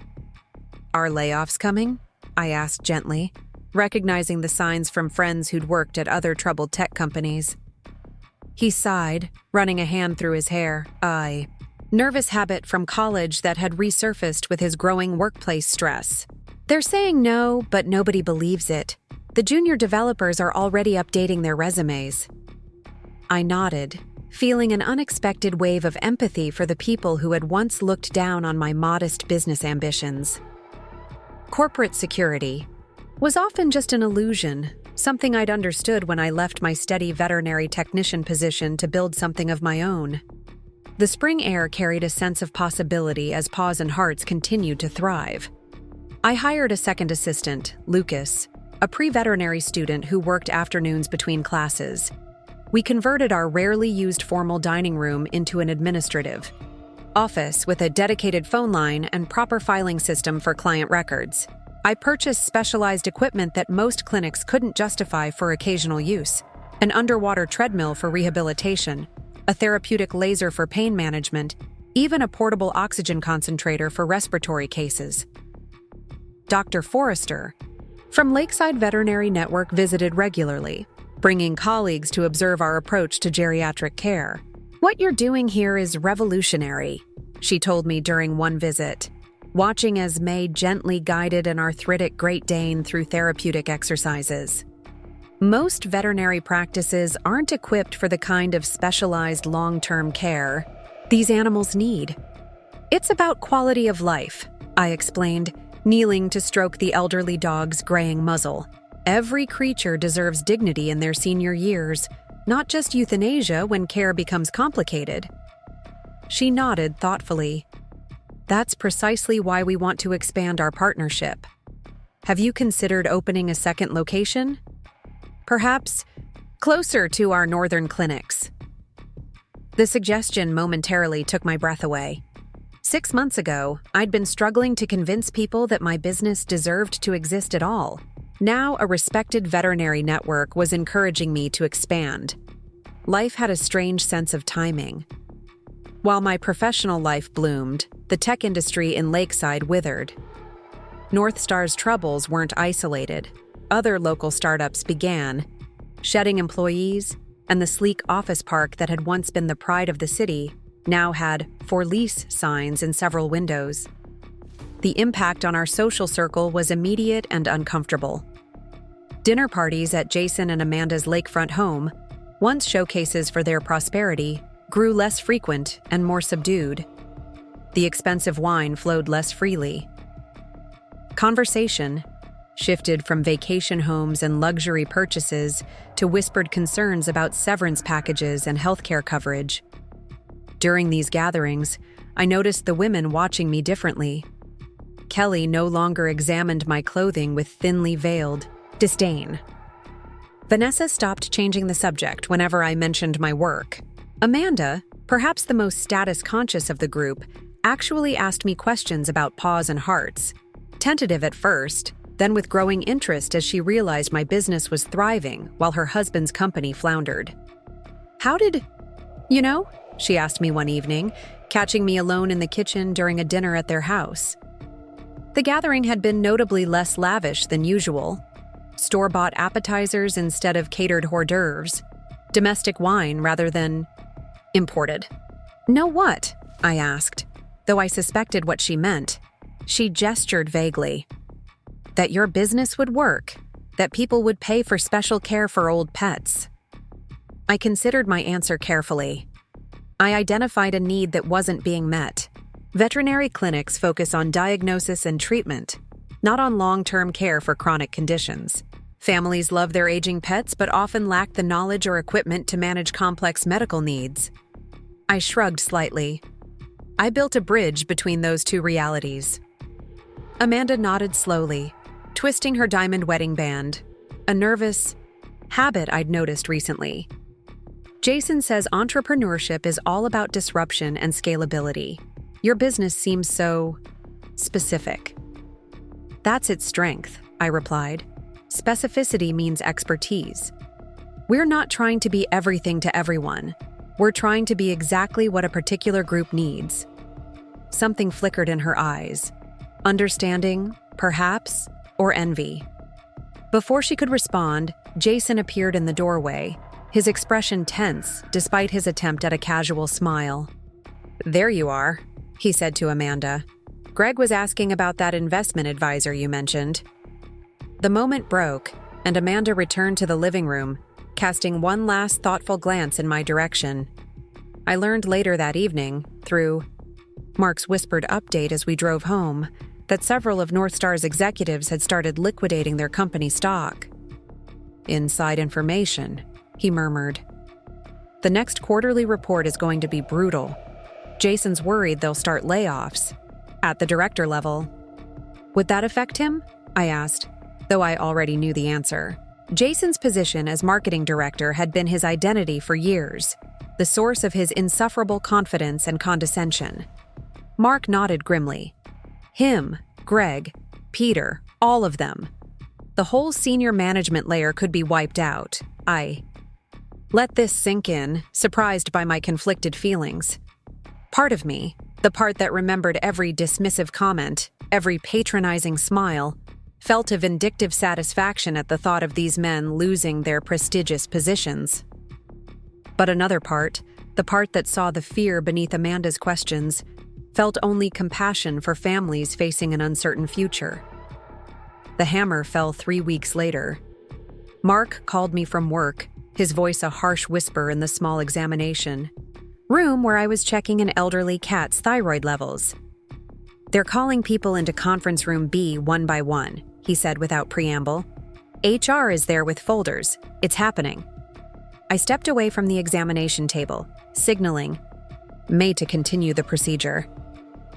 "Are layoffs coming?" I asked gently, recognizing the signs from friends who'd worked at other troubled tech companies. He sighed, running a hand through his hair. Nervous habit from college that had resurfaced with his growing workplace stress. "They're saying no, but nobody believes it. The junior developers are already updating their resumes." I nodded, feeling an unexpected wave of empathy for the people who had once looked down on my modest business ambitions. Corporate security was often just an illusion, something I'd understood when I left my steady veterinary technician position to build something of my own. The spring air carried a sense of possibility as Paws Hearts continued to thrive. I hired a second assistant, Lucas, a pre-veterinary student who worked afternoons between classes. We converted our rarely used formal dining room into an administrative office with a dedicated phone line and proper filing system for client records. I purchased specialized equipment that most clinics couldn't justify for occasional use: an underwater treadmill for rehabilitation, a therapeutic laser for pain management, even a portable oxygen concentrator for respiratory cases. Dr. Forrester from Lakeside Veterinary Network visited regularly, bringing colleagues to observe our approach to geriatric care. "What you're doing here is revolutionary," she told me during one visit, watching as May gently guided an arthritic Great Dane through therapeutic exercises. "Most veterinary practices aren't equipped for the kind of specialized long-term care these animals need. It's about quality of life," I explained, kneeling to stroke the elderly dog's graying muzzle. "Every creature deserves dignity in their senior years, not just euthanasia when care becomes complicated." She nodded thoughtfully. "That's precisely why we want to expand our partnership." Have you considered opening a second location? Perhaps closer to our northern clinics. The suggestion momentarily took my breath away. 6 months ago, I'd been struggling to convince people that my business deserved to exist at all. Now, a respected veterinary network was encouraging me to expand. Life had a strange sense of timing. While my professional life bloomed, the tech industry in Lakeside withered. North Star's troubles weren't isolated. Other local startups began, shedding employees, and the sleek office park that had once been the pride of the city now had "for lease" signs in several windows. The impact on our social circle was immediate and uncomfortable. Dinner parties at Jason and Amanda's lakefront home, once showcases for their prosperity, grew less frequent and more subdued. The expensive wine flowed less freely. Conversation shifted from vacation homes and luxury purchases to whispered concerns about severance packages and healthcare coverage. During these gatherings, I noticed the women watching me differently. Kelly no longer examined my clothing with thinly veiled disdain. Vanessa stopped changing the subject whenever I mentioned my work. Amanda, perhaps the most status-conscious of the group, actually asked me questions about Paws and Hearts. Tentative at first, then with growing interest as she realized my business was thriving while her husband's company floundered. "How did you know?" she asked me one evening, catching me alone in the kitchen during a dinner at their house. The gathering had been notably less lavish than usual. Store-bought appetizers instead of catered hors d'oeuvres. Domestic wine rather than imported. "Know what?" I asked, though I suspected what she meant. She gestured vaguely. "That your business would work, that people would pay for special care for old pets." I considered my answer carefully. I identified a need that wasn't being met. Veterinary clinics focus on diagnosis and treatment, not on long-term care for chronic conditions. Families love their aging pets but often lack the knowledge or equipment to manage complex medical needs. I shrugged slightly. I built a bridge between those two realities. Amanda nodded slowly, twisting her diamond wedding band, a nervous habit I'd noticed recently. Jason says entrepreneurship is all about disruption and scalability. Your business seems so specific. That's its strength, I replied. Specificity means expertise. We're not trying to be everything to everyone. We're trying to be exactly what a particular group needs. Something flickered in her eyes. Understanding, perhaps, or envy. Before she could respond, Jason appeared in the doorway, his expression tense despite his attempt at a casual smile. "There you are," he said to Amanda. "Greg was asking about that investment advisor you mentioned." The moment broke, and Amanda returned to the living room, casting one last thoughtful glance in my direction. I learned later that evening, through Mark's whispered update as we drove home, that several of North Star's executives had started liquidating their company stock. "Inside information," he murmured. "The next quarterly report is going to be brutal. Jason's worried they'll start layoffs. At the director level." "Would that affect him?" I asked, though I already knew the answer. Jason's position as marketing director had been his identity for years, the source of his insufferable confidence and condescension. Mark nodded grimly. Him, Greg, Peter, all of them. The whole senior management layer could be wiped out. I let this sink in, surprised by my conflicted feelings. Part of me, the part that remembered every dismissive comment, every patronizing smile, felt a vindictive satisfaction at the thought of these men losing their prestigious positions. But another part, the part that saw the fear beneath Amanda's questions, felt only compassion for families facing an uncertain future. The hammer fell 3 weeks later. Mark called me from work, his voice a harsh whisper in the small examination room where I was checking an elderly cat's thyroid levels. "They're calling people into conference room B one by one," he said without preamble. "HR is there with folders. It's happening." I stepped away from the examination table, signaling May to continue the procedure.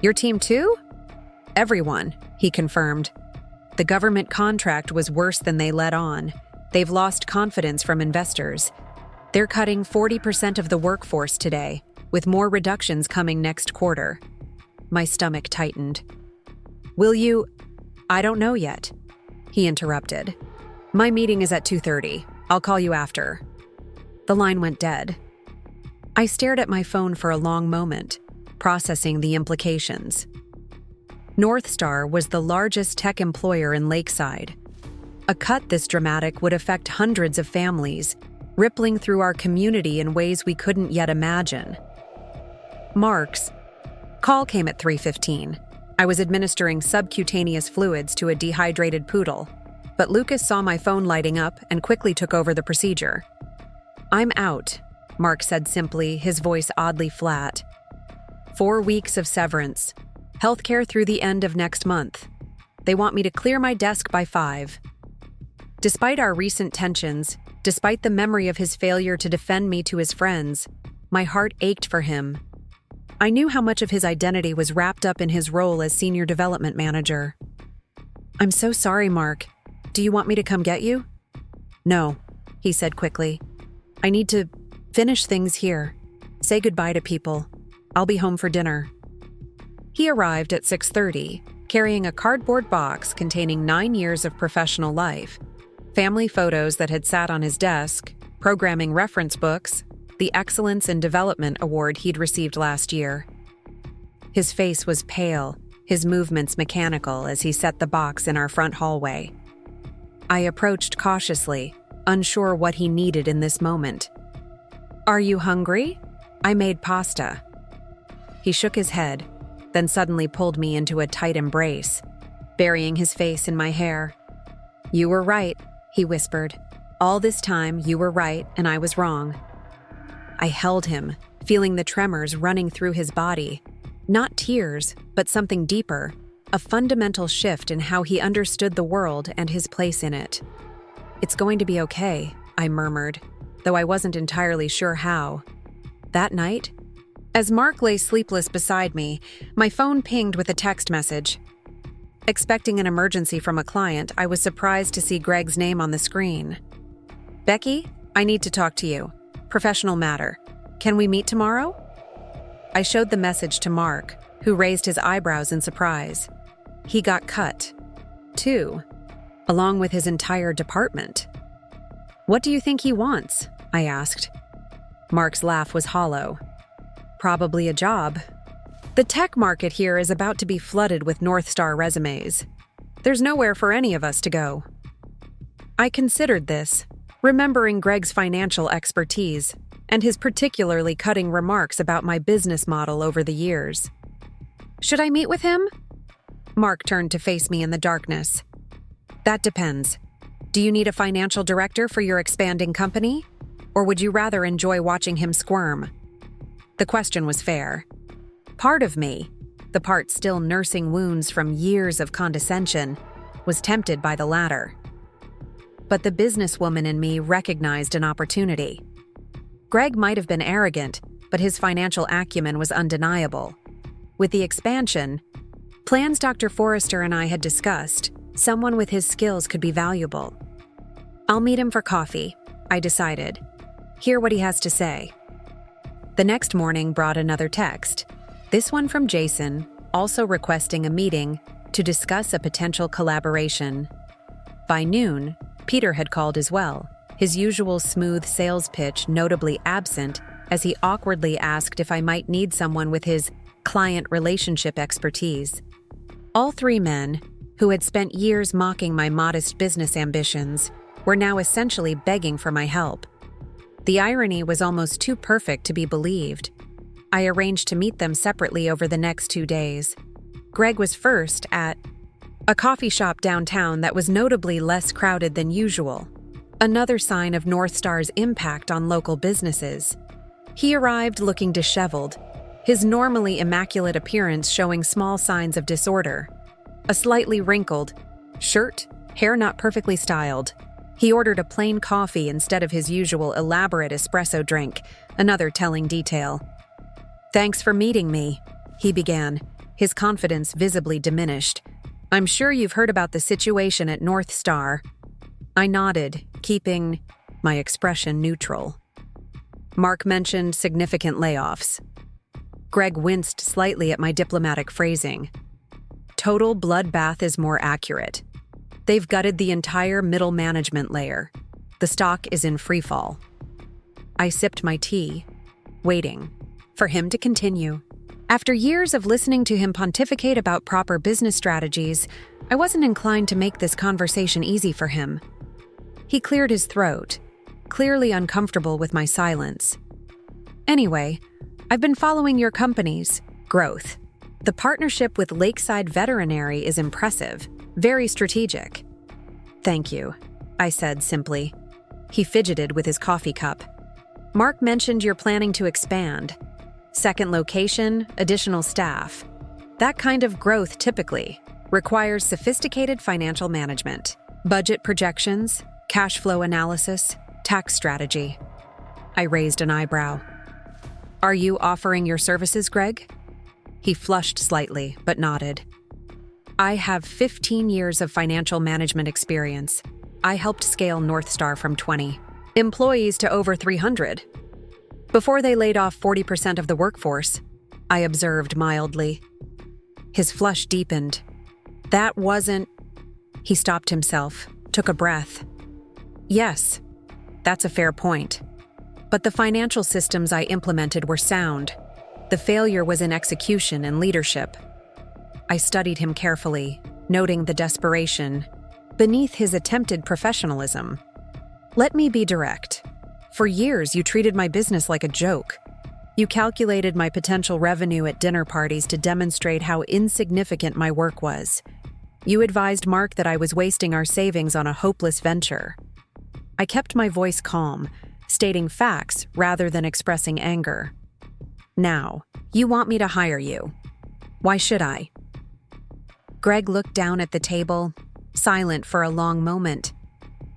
"Your team too?" "Everyone," he confirmed. The government contract was worse than they let on. They've lost confidence from investors. They're cutting 40% of the workforce today, with more reductions coming next quarter. My stomach tightened. Will you? I don't know yet. He interrupted. My meeting is at 2:30. I'll call you after. The line went dead. I stared at my phone for a long moment, processing the implications. North Star was the largest tech employer in Lakeside. A cut this dramatic would affect hundreds of families, rippling through our community in ways we couldn't yet imagine. Mark's call came at 3:15. I was administering subcutaneous fluids to a dehydrated poodle, but Lucas saw my phone lighting up and quickly took over the procedure. I'm out, Mark said simply, his voice oddly flat. 4 weeks of severance. Healthcare through the end of next month. They want me to clear my desk by 5. Despite our recent tensions, despite the memory of his failure to defend me to his friends, my heart ached for him. I knew how much of his identity was wrapped up in his role as senior development manager. I'm so sorry, Mark. Do you want me to come get you? No, he said quickly. I need to finish things here. Say goodbye to people. I'll be home for dinner. He arrived at 6:30, carrying a cardboard box containing 9 years of professional life, family photos that had sat on his desk, programming reference books, the Excellence in Development Award he'd received last year. His face was pale, his movements mechanical as he set the box in our front hallway. I approached cautiously, unsure what he needed in this moment. Are you hungry? I made pasta. He shook his head, then suddenly pulled me into a tight embrace, burying his face in my hair. You were right, he whispered. All this time, you were right and I was wrong. I held him, feeling the tremors running through his body. Not tears, but something deeper, a fundamental shift in how he understood the world and his place in it. It's going to be okay, I murmured, though I wasn't entirely sure how. That night, as Mark lay sleepless beside me, my phone pinged with a text message. Expecting an emergency from a client, I was surprised to see Greg's name on the screen. Becky, I need to talk to you. Professional matter. Can we meet tomorrow? I showed the message to Mark, who raised his eyebrows in surprise. He got cut, too, along with his entire department. What do you think he wants? I asked. Mark's laugh was hollow. Probably a job. The tech market here is about to be flooded with North Star resumes. There's nowhere for any of us to go. I considered this, remembering Greg's financial expertise and his particularly cutting remarks about my business model over the years. Should I meet with him? Mark turned to face me in the darkness. That depends. Do you need a financial director for your expanding company? Or would you rather enjoy watching him squirm? The question was fair. Part of me, the part still nursing wounds from years of condescension, was tempted by the latter. But the businesswoman in me recognized an opportunity. Greg might have been arrogant, but his financial acumen was undeniable. With the expansion, plans Dr. Forrester and I had discussed, someone with his skills could be valuable. I'll meet him for coffee, I decided. Hear what he has to say. The next morning brought another text, this one from Jason, also requesting a meeting to discuss a potential collaboration. By noon, Peter had called as well, his usual smooth sales pitch notably absent as he awkwardly asked if I might need someone with his client relationship expertise. All three men, who had spent years mocking my modest business ambitions, were now essentially begging for my help. The irony was almost too perfect to be believed. I arranged to meet them separately over the next 2 days. Greg was first at a coffee shop downtown that was notably less crowded than usual, another sign of North Star's impact on local businesses. He arrived looking disheveled, his normally immaculate appearance showing small signs of disorder. A slightly wrinkled shirt, hair not perfectly styled. He ordered a plain coffee instead of his usual elaborate espresso drink, another telling detail. Thanks for meeting me, he began, his confidence visibly diminished. I'm sure you've heard about the situation at North Star. I nodded, keeping my expression neutral. Mark mentioned significant layoffs. Greg winced slightly at my diplomatic phrasing. Total bloodbath is more accurate. They've gutted the entire middle management layer. The stock is in freefall. I sipped my tea, waiting for him to continue. After years of listening to him pontificate about proper business strategies, I wasn't inclined to make this conversation easy for him. He cleared his throat, clearly uncomfortable with my silence. Anyway, I've been following your company's growth. The partnership with Lakeside Veterinary is impressive, very strategic. Thank you, I said simply. He fidgeted with his coffee cup. Mark mentioned you're planning to expand. Second location, additional staff. That kind of growth typically requires sophisticated financial management, budget projections, cash flow analysis, tax strategy. I raised an eyebrow. Are you offering your services, Greg? He flushed slightly, but nodded. I have 15 years of financial management experience. I helped scale North Star from 20 employees to over 300. Before they laid off 40% of the workforce, I observed mildly. His flush deepened. That wasn't... He stopped himself, took a breath. Yes, that's a fair point. But the financial systems I implemented were sound. The failure was in execution and leadership. I studied him carefully, noting the desperation beneath his attempted professionalism. Let me be direct. For years, you treated my business like a joke. You calculated my potential revenue at dinner parties to demonstrate how insignificant my work was. You advised Mark that I was wasting our savings on a hopeless venture. I kept my voice calm, stating facts rather than expressing anger. Now, you want me to hire you. Why should I? Greg looked down at the table, silent for a long moment.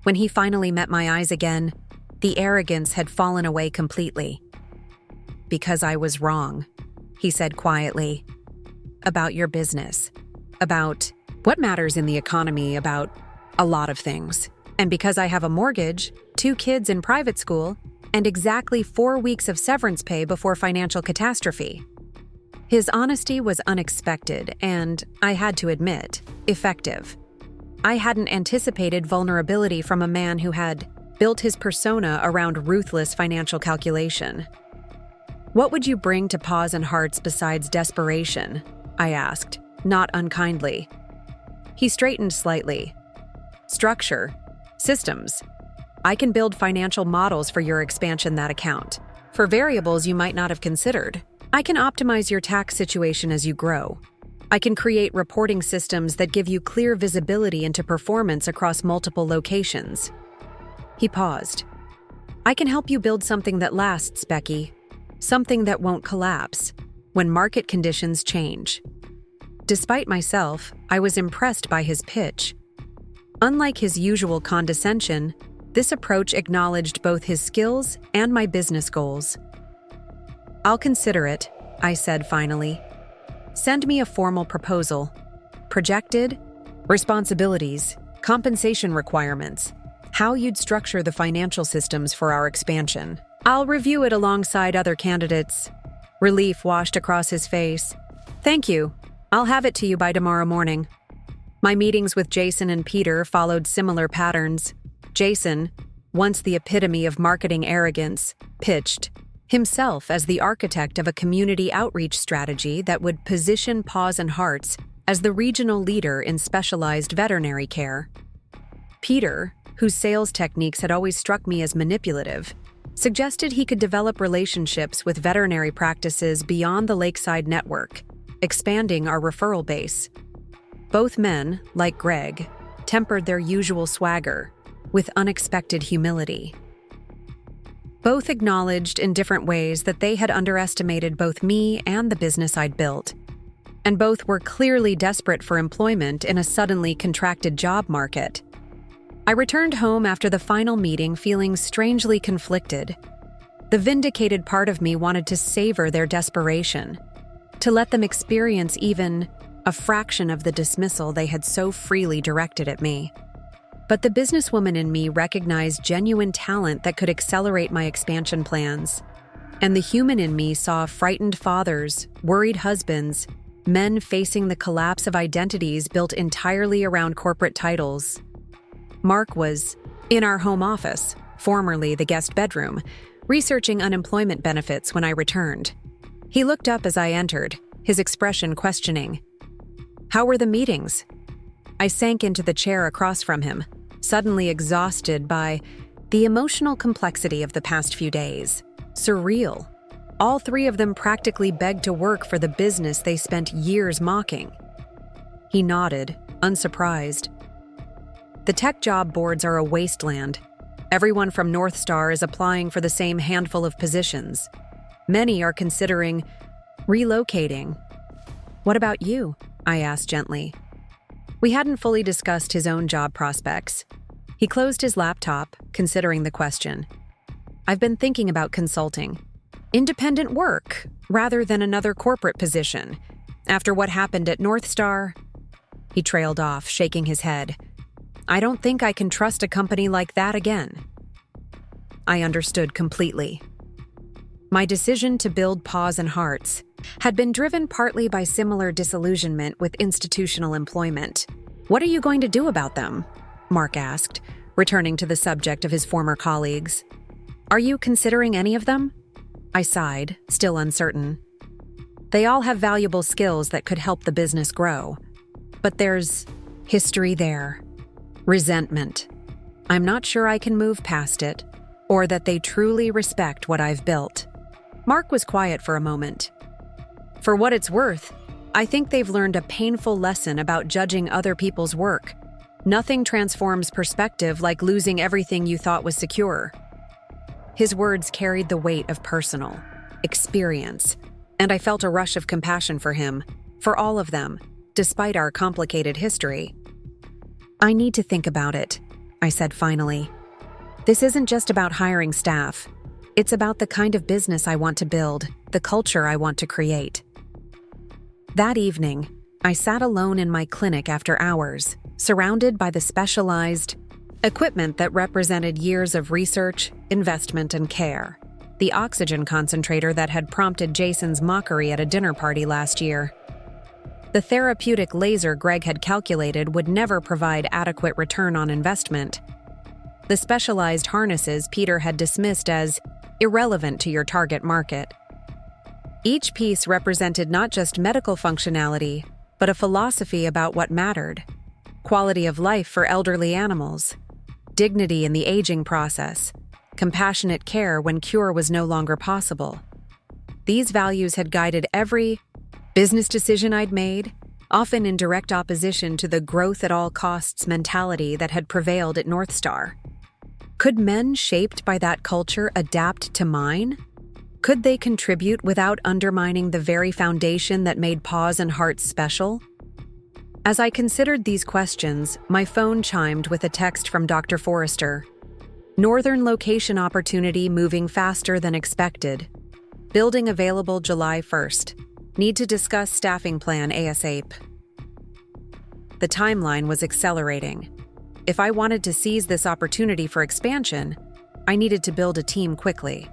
When he finally met my eyes again, the arrogance had fallen away completely. Because I was wrong, he said quietly. About your business. About what matters in the economy, about a lot of things. And because I have a mortgage, 2 kids in private school, and exactly 4 weeks of severance pay before financial catastrophe. His honesty was unexpected and, I had to admit, effective. I hadn't anticipated vulnerability from a man who had built his persona around ruthless financial calculation. What would you bring to Paws Hearts besides desperation? I asked, not unkindly. He straightened slightly. Structure. Systems. I can build financial models for your expansion that account. For variables you might not have considered. I can optimize your tax situation as you grow. I can create reporting systems that give you clear visibility into performance across multiple locations. He paused. I can help you build something that lasts, Becky. Something that won't collapse when market conditions change. Despite myself, I was impressed by his pitch. Unlike his usual condescension, this approach acknowledged both his skills and my business goals. I'll consider it, I said finally. Send me a formal proposal. Projected, responsibilities, compensation requirements, how you'd structure the financial systems for our expansion. I'll review it alongside other candidates. Relief washed across his face. Thank you. I'll have it to you by tomorrow morning. My meetings with Jason and Peter followed similar patterns. Jason, once the epitome of marketing arrogance, pitched himself as the architect of a community outreach strategy that would position Paws Hearts as the regional leader in specialized veterinary care. Peter, whose sales techniques had always struck me as manipulative, suggested he could develop relationships with veterinary practices beyond the Lakeside network, expanding our referral base. Both men, like Greg, tempered their usual swagger with unexpected humility. Both acknowledged in different ways that they had underestimated both me and the business I'd built, and both were clearly desperate for employment in a suddenly contracted job market. I returned home after the final meeting feeling strangely conflicted. The vindicated part of me wanted to savor their desperation, to let them experience even a fraction of the dismissal they had so freely directed at me. But the businesswoman in me recognized genuine talent that could accelerate my expansion plans. And the human in me saw frightened fathers, worried husbands, men facing the collapse of identities built entirely around corporate titles. Mark was in our home office, formerly the guest bedroom, researching unemployment benefits when I returned. He looked up as I entered, his expression questioning. "How were the meetings?" I sank into the chair across from him, suddenly exhausted by the emotional complexity of the past few days. Surreal. All three of them practically begged to work for the business they spent years mocking. He nodded, unsurprised. The tech job boards are a wasteland. Everyone from North Star is applying for the same handful of positions. Many are considering relocating. "What about you?" I asked gently. We hadn't fully discussed his own job prospects. He closed his laptop, considering the question. "I've been thinking about consulting. Independent work, rather than another corporate position. After what happened at North Star..." He trailed off, shaking his head. "I don't think I can trust a company like that again." I understood completely. My decision to build Paws Hearts had been driven partly by similar disillusionment with institutional employment. "What are you going to do about them?" Mark asked, returning to the subject of his former colleagues. "Are you considering any of them?" I sighed, still uncertain. "They all have valuable skills that could help the business grow. But there's history there. Resentment. I'm not sure I can move past it, or that they truly respect what I've built." Mark was quiet for a moment. "For what it's worth, I think they've learned a painful lesson about judging other people's work. Nothing transforms perspective like losing everything you thought was secure." His words carried the weight of personal experience, and I felt a rush of compassion for him, for all of them, despite our complicated history. "I need to think about it," I said finally. "This isn't just about hiring staff. It's about the kind of business I want to build, the culture I want to create." That evening, I sat alone in my clinic after hours, surrounded by the specialized equipment that represented years of research, investment, and care. The oxygen concentrator that had prompted Jason's mockery at a dinner party last year. The therapeutic laser Greg had calculated would never provide adequate return on investment. The specialized harnesses Peter had dismissed as irrelevant to your target market. Each piece represented not just medical functionality, but a philosophy about what mattered. Quality of life for elderly animals, dignity in the aging process, compassionate care when cure was no longer possible. These values had guided every business decision I'd made, often in direct opposition to the growth at all costs mentality that had prevailed at North Star. Could men shaped by that culture adapt to mine? Could they contribute without undermining the very foundation that made Paws Hearts special? As I considered these questions, my phone chimed with a text from Dr. Forrester. "Northern location opportunity moving faster than expected. Building available July 1st. Need to discuss staffing plan ASAP." The timeline was accelerating. If I wanted to seize this opportunity for expansion, I needed to build a team quickly.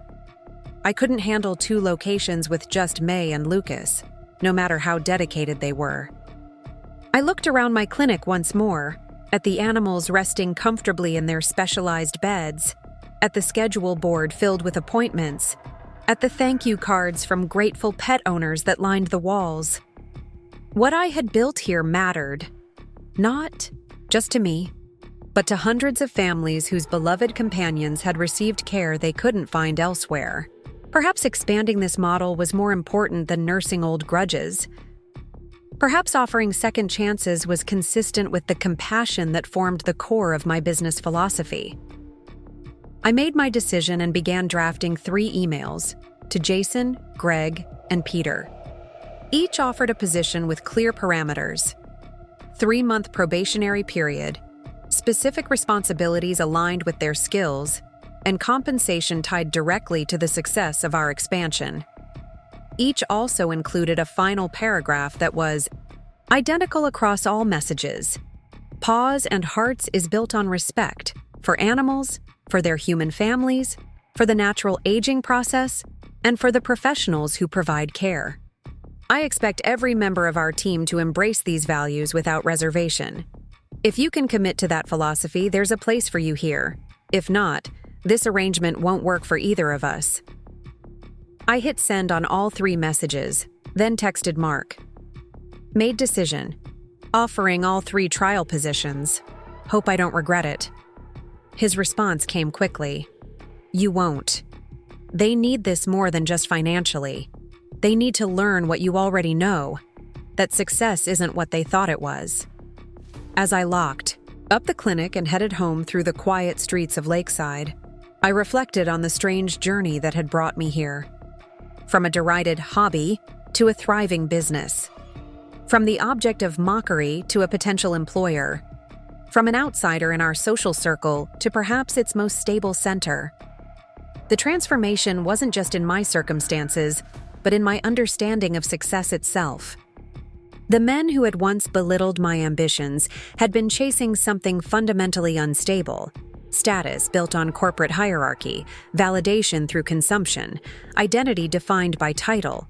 I couldn't handle 2 locations with just May and Lucas, no matter how dedicated they were. I looked around my clinic once more, at the animals resting comfortably in their specialized beds, at the schedule board filled with appointments, at the thank you cards from grateful pet owners that lined the walls. What I had built here mattered, not just to me, but to hundreds of families whose beloved companions had received care they couldn't find elsewhere. Perhaps expanding this model was more important than nursing old grudges. Perhaps offering second chances was consistent with the compassion that formed the core of my business philosophy. I made my decision and began drafting 3 emails to Jason, Greg, and Peter. Each offered a position with clear parameters: 3-month probationary period, specific responsibilities aligned with their skills, and compensation tied directly to the success of our expansion. Each also included a final paragraph that was Identical across all messages. Paws and Hearts is built on respect for animals, for their human families, for the natural aging process, and for the professionals who provide care. I expect every member of our team to embrace these values without reservation. If you can commit to that philosophy, there's a place for you here. If not, this arrangement won't work for either of us. I hit send on all 3 messages, then texted Mark. Made decision. Offering all 3 trial positions. Hope I don't regret it. His response came quickly. You won't. They need this more than just financially. They need to learn what you already know, that success isn't what they thought it was. As I locked up the clinic and headed home through the quiet streets of Lakeside, I reflected on the strange journey that had brought me here. From a derided hobby to a thriving business. From the object of mockery to a potential employer. From an outsider in our social circle to perhaps its most stable center. The transformation wasn't just in my circumstances, but in my understanding of success itself. The men who had once belittled my ambitions had been chasing something fundamentally unstable. Status built on corporate hierarchy, validation through consumption, identity defined by title.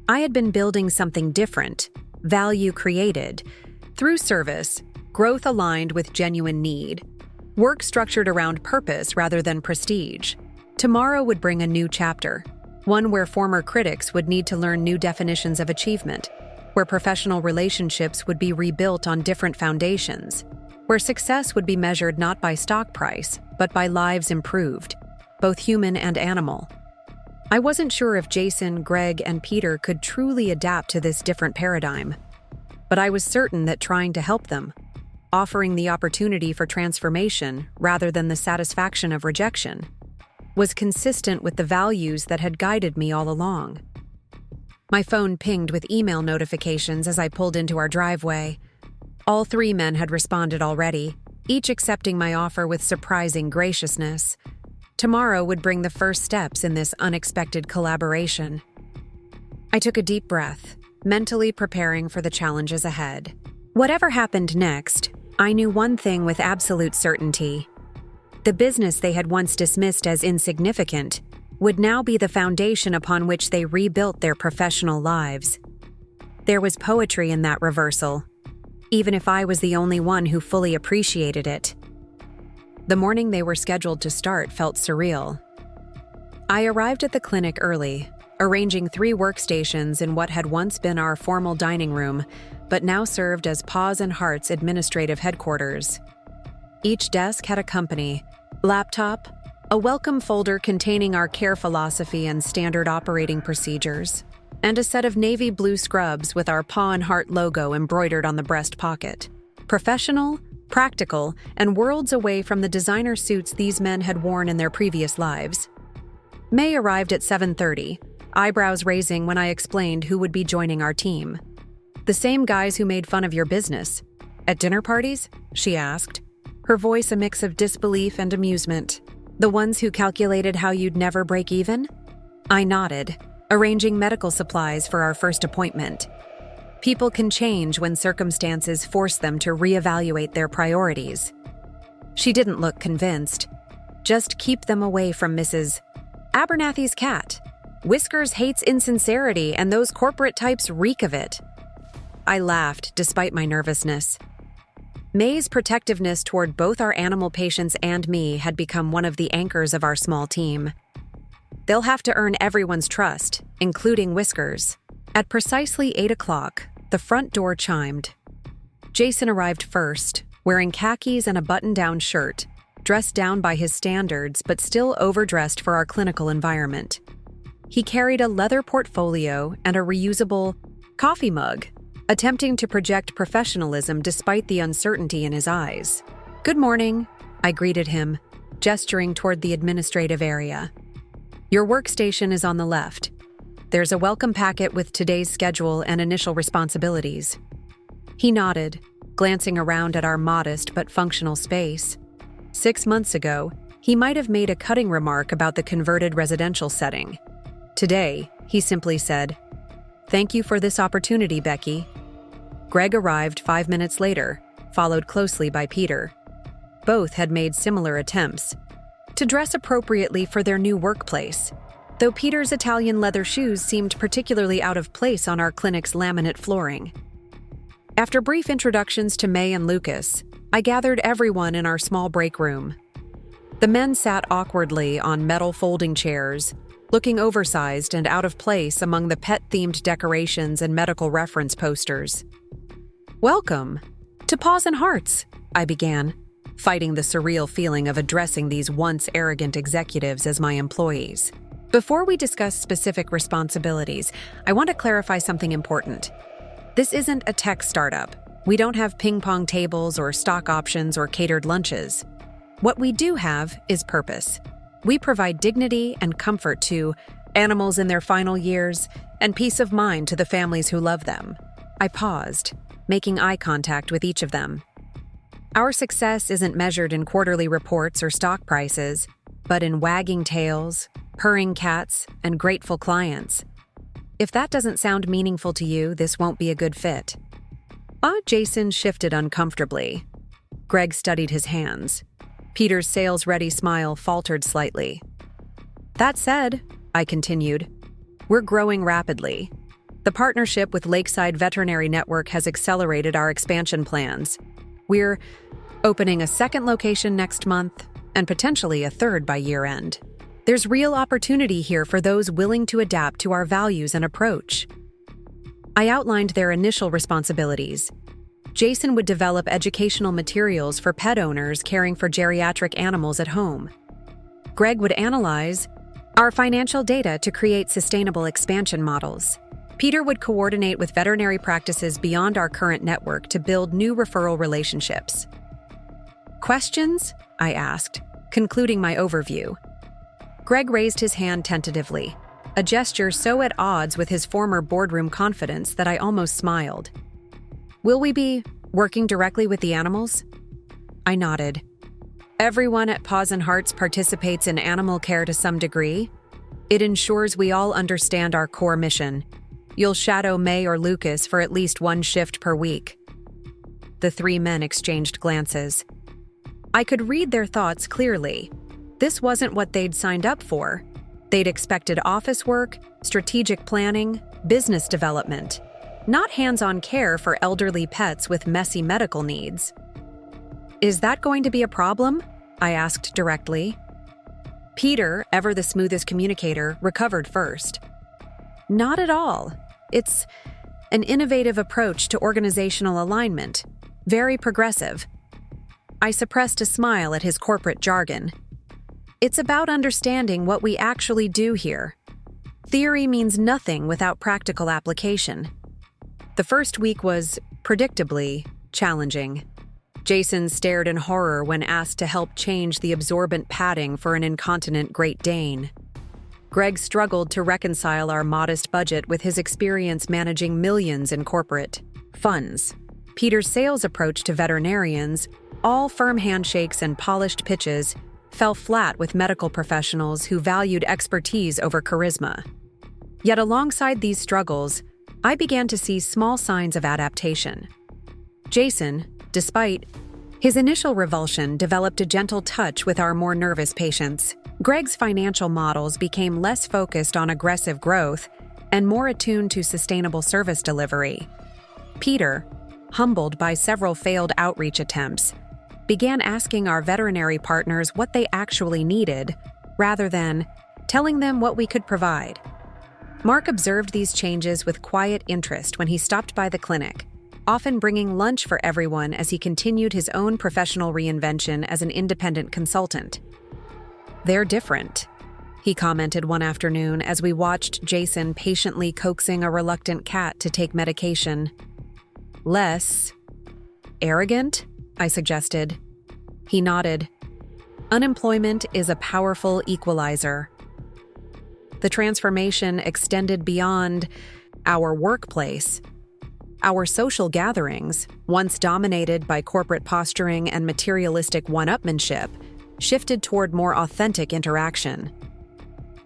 I had been building something different, value created, through service, growth aligned with genuine need, work structured around purpose rather than prestige. Tomorrow would bring a new chapter, one where former critics would need to learn new definitions of achievement, where professional relationships would be rebuilt on different foundations, where success would be measured not by stock price, but by lives improved, both human and animal. I wasn't sure if Jason, Greg, and Peter could truly adapt to this different paradigm, but I was certain that trying to help them, offering the opportunity for transformation rather than the satisfaction of rejection, was consistent with the values that had guided me all along. My phone pinged with email notifications as I pulled into our driveway. All 3 men had responded already, each accepting my offer with surprising graciousness. Tomorrow would bring the first steps in this unexpected collaboration. I took a deep breath, mentally preparing for the challenges ahead. Whatever happened next, I knew one thing with absolute certainty. The business they had once dismissed as insignificant would now be the foundation upon which they rebuilt their professional lives. There was poetry in that reversal, even if I was the only one who fully appreciated it. The morning they were scheduled to start felt surreal. I arrived at the clinic early, arranging 3 workstations in what had once been our formal dining room, but now served as Paws and Hearts administrative headquarters. Each desk had a company, laptop, a welcome folder containing our care philosophy and standard operating procedures, and a set of navy blue scrubs with our Paw and Heart logo embroidered on the breast pocket. Professional, practical, and worlds away from the designer suits these men had worn in their previous lives. May arrived at 7:30, eyebrows raising when I explained who would be joining our team. The same guys who made fun of your business. At dinner parties? She asked, her voice a mix of disbelief and amusement. The ones who calculated how you'd never break even? I nodded, arranging medical supplies for our first appointment. People can change when circumstances force them to reevaluate their priorities. She didn't look convinced. Just keep them away from Mrs. Abernathy's cat. Whiskers hates insincerity, and those corporate types reek of it. I laughed, despite my nervousness. May's protectiveness toward both our animal patients and me had become one of the anchors of our small team. They'll have to earn everyone's trust, including Whiskers. At precisely 8 o'clock, the front door chimed. Jason arrived first, wearing khakis and a button-down shirt, dressed down by his standards but still overdressed for our clinical environment. He carried a leather portfolio and a reusable coffee mug, attempting to project professionalism despite the uncertainty in his eyes. "Good morning," I greeted him, gesturing toward the administrative area. "Your workstation is on the left. There's a welcome packet with today's schedule and initial responsibilities." He nodded, glancing around at our modest but functional space. 6 months ago, he might have made a cutting remark about the converted residential setting. Today, he simply said, "Thank you for this opportunity, Becky." Greg arrived 5 minutes later, followed closely by Peter. Both had made similar attempts to dress appropriately for their new workplace, though Peter's Italian leather shoes seemed particularly out of place on our clinic's laminate flooring. After brief introductions to May and Lucas, I gathered everyone in our small break room. The men sat awkwardly on metal folding chairs, looking oversized and out of place among the pet-themed decorations and medical reference posters. "Welcome to Paws Hearts," I began, fighting the surreal feeling of addressing these once arrogant executives as my employees. Before we discuss specific responsibilities, I want to clarify something important. This isn't a tech startup. We don't have ping-pong tables or stock options or catered lunches. What we do have is purpose. We provide dignity and comfort to animals in their final years and peace of mind to the families who love them. I paused, making eye contact with each of them. Our success isn't measured in quarterly reports or stock prices, but in wagging tails, purring cats, and grateful clients. If that doesn't sound meaningful to you, this won't be a good fit. Jason shifted uncomfortably. Greg studied his hands. Peter's sales-ready smile faltered slightly. "That said," I continued, "we're growing rapidly. The partnership with Lakeside Veterinary Network has accelerated our expansion plans. We're opening a second location next month and potentially a third by year-end. There's real opportunity here for those willing to adapt to our values and approach." I outlined their initial responsibilities. Jason would develop educational materials for pet owners caring for geriatric animals at home. Greg would analyze our financial data to create sustainable expansion models. Peter would coordinate with veterinary practices beyond our current network to build new referral relationships. "Questions?" I asked, concluding my overview. Greg raised his hand tentatively, a gesture so at odds with his former boardroom confidence that I almost smiled. "Will we be working directly with the animals?" I nodded. "Everyone at Paws Hearts participates in animal care to some degree. It ensures we all understand our core mission. You'll shadow May or Lucas for at least one shift per week." The three men exchanged glances. I could read their thoughts clearly. This wasn't what they'd signed up for. They'd expected office work, strategic planning, business development, not hands-on care for elderly pets with messy medical needs. "Is that going to be a problem?" I asked directly. Peter, ever the smoothest communicator, recovered first. "Not at all. It's an innovative approach to organizational alignment, very progressive." I suppressed a smile at his corporate jargon. "It's about understanding what we actually do here. Theory means nothing without practical application." The first week was, predictably, challenging. Jason stared in horror when asked to help change the absorbent padding for an incontinent Great Dane. Greg struggled to reconcile our modest budget with his experience managing millions in corporate funds. Peter's sales approach to veterinarians, all firm handshakes and polished pitches, fell flat with medical professionals who valued expertise over charisma. Yet alongside these struggles, I began to see small signs of adaptation. Jason, despite his initial revulsion, developed a gentle touch with our more nervous patients. Greg's financial models became less focused on aggressive growth and more attuned to sustainable service delivery. Peter, humbled by several failed outreach attempts, began asking our veterinary partners what they actually needed, rather than telling them what we could provide. Mark observed these changes with quiet interest when he stopped by the clinic, often bringing lunch for everyone as he continued his own professional reinvention as an independent consultant. "They're different," he commented one afternoon as we watched Jason patiently coaxing a reluctant cat to take medication. "Less arrogant?" I suggested. He nodded. "Unemployment is a powerful equalizer." The transformation extended beyond our workplace. Our social gatherings, once dominated by corporate posturing and materialistic one-upmanship, shifted toward more authentic interaction.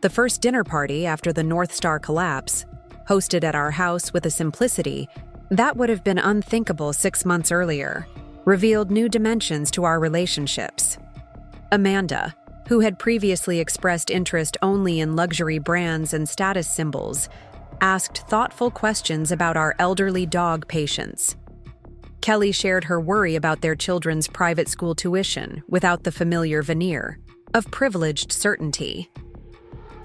The first dinner party after the North Star collapse, hosted at our house with a simplicity That would have been unthinkable 6 months earlier, revealed new dimensions to our relationships. Amanda, who had previously expressed interest only in luxury brands and status symbols, asked thoughtful questions about our elderly dog patients. Kelly shared her worry about their children's private school tuition without the familiar veneer of privileged certainty.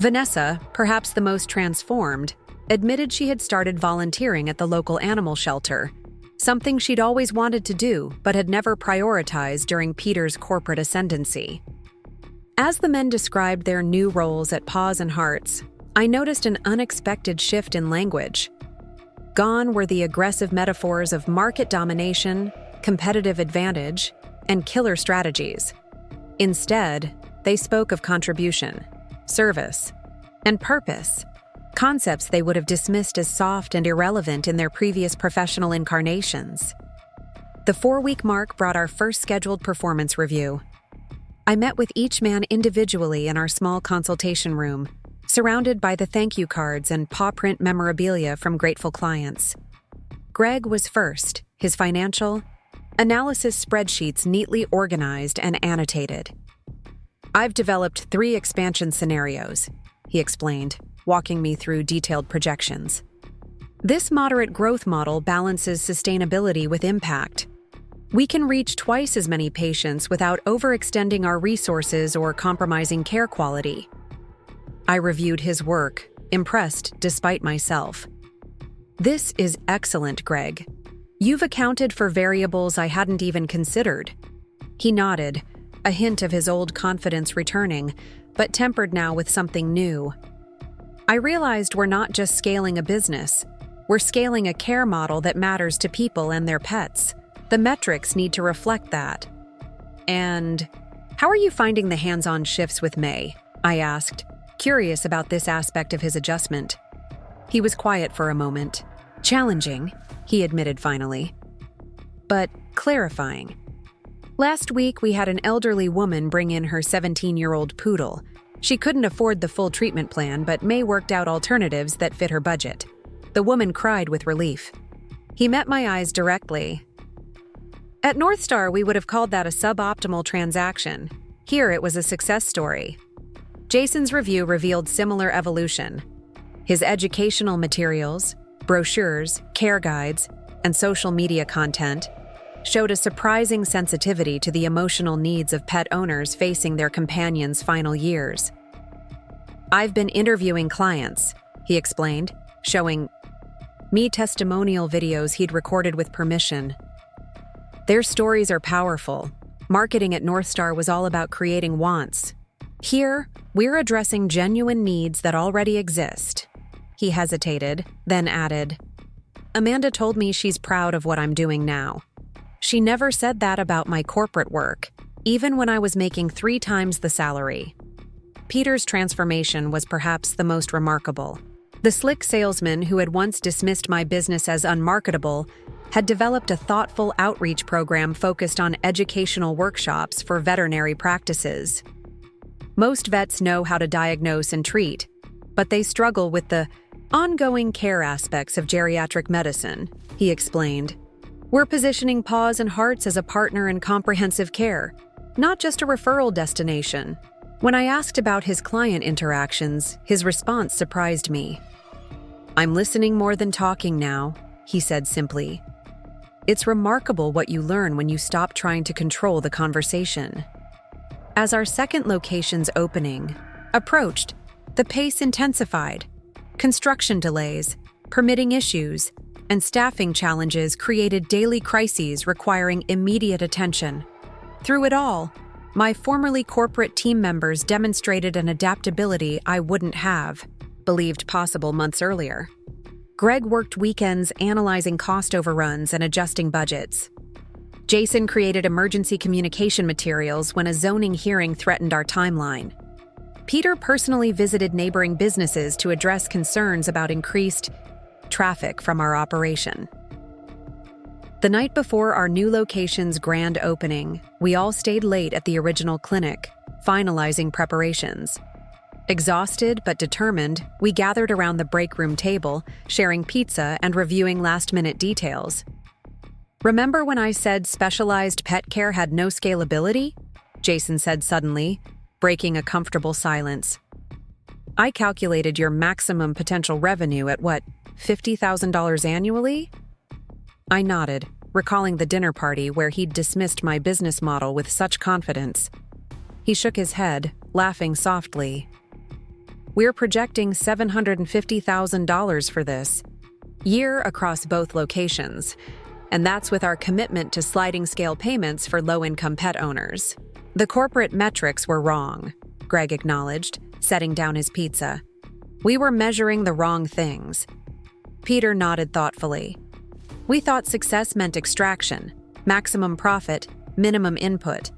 Vanessa, perhaps the most transformed, admitted she had started volunteering at the local animal shelter, something she'd always wanted to do but had never prioritized during Peter's corporate ascendancy. As the men described their new roles at Paws Hearts, I noticed an unexpected shift in language. Gone were the aggressive metaphors of market domination, competitive advantage, and killer strategies. Instead, they spoke of contribution, service, and purpose, concepts they would have dismissed as soft and irrelevant in their previous professional incarnations. The 4-week mark brought our first scheduled performance review. I met with each man individually in our small consultation room, surrounded by the thank you cards and paw print memorabilia from grateful clients. Greg was first, his financial analysis spreadsheets neatly organized and annotated. "I've developed 3 expansion scenarios," he explained, walking me through detailed projections. "This moderate growth model balances sustainability with impact. We can reach twice as many patients without overextending our resources or compromising care quality." I reviewed his work, impressed despite myself. "This is excellent, Greg. You've accounted for variables I hadn't even considered." He nodded, a hint of his old confidence returning, but tempered now with something new. "I realized we're not just scaling a business. We're scaling a care model that matters to people and their pets. The metrics need to reflect that." "And how are you finding the hands-on shifts with May?" I asked, curious about this aspect of his adjustment. He was quiet for a moment. "Challenging," he admitted finally, "but clarifying. Last week, we had an elderly woman bring in her 17-year-old poodle. She couldn't afford the full treatment plan, but May worked out alternatives that fit her budget. The woman cried with relief." He met my eyes directly. "At North Star, we would have called that a suboptimal transaction. Here, it was a success story." Jason's review revealed similar evolution. His educational materials, brochures, care guides, and social media content showed a surprising sensitivity to the emotional needs of pet owners facing their companions' final years. "I've been interviewing clients," he explained, showing me testimonial videos he'd recorded with permission. "Their stories are powerful. Marketing at North Star was all about creating wants. Here, we're addressing genuine needs that already exist." He hesitated, then added, "Amanda told me she's proud of what I'm doing now. She never said that about my corporate work, even when I was making 3 times the salary." Peter's transformation was perhaps the most remarkable. The slick salesman who had once dismissed my business as unmarketable had developed a thoughtful outreach program focused on educational workshops for veterinary practices. "Most vets know how to diagnose and treat, but they struggle with the ongoing care aspects of geriatric medicine," he explained. "We're positioning Paws Hearts as a partner in comprehensive care, not just a referral destination." When I asked about his client interactions, his response surprised me. "I'm listening more than talking now," he said simply. "It's remarkable what you learn when you stop trying to control the conversation." As our second location's opening approached, the pace intensified. Construction delays, permitting issues, and staffing challenges created daily crises requiring immediate attention. Through it all, my formerly corporate team members demonstrated an adaptability I wouldn't have believed possible months earlier. Greg worked weekends analyzing cost overruns and adjusting budgets. Jason created emergency communication materials when a zoning hearing threatened our timeline. Peter personally visited neighboring businesses to address concerns about increased traffic from our operation. The night before our new location's grand opening, we all stayed late at the original clinic, finalizing preparations. Exhausted but determined, we gathered around the break room table, sharing pizza and reviewing last-minute details. "Remember when I said specialized pet care had no scalability?" Jason said suddenly, breaking a comfortable silence. "I calculated your maximum potential revenue at what, $50,000 annually?" I nodded, recalling the dinner party where he'd dismissed my business model with such confidence. He shook his head, laughing softly. "We're projecting $750,000 for this year across both locations, and that's with our commitment to sliding scale payments for low-income pet owners." "The corporate metrics were wrong," Greg acknowledged, setting down his pizza. "We were measuring the wrong things." Peter nodded thoughtfully. "We thought success meant extraction, maximum profit, minimum input.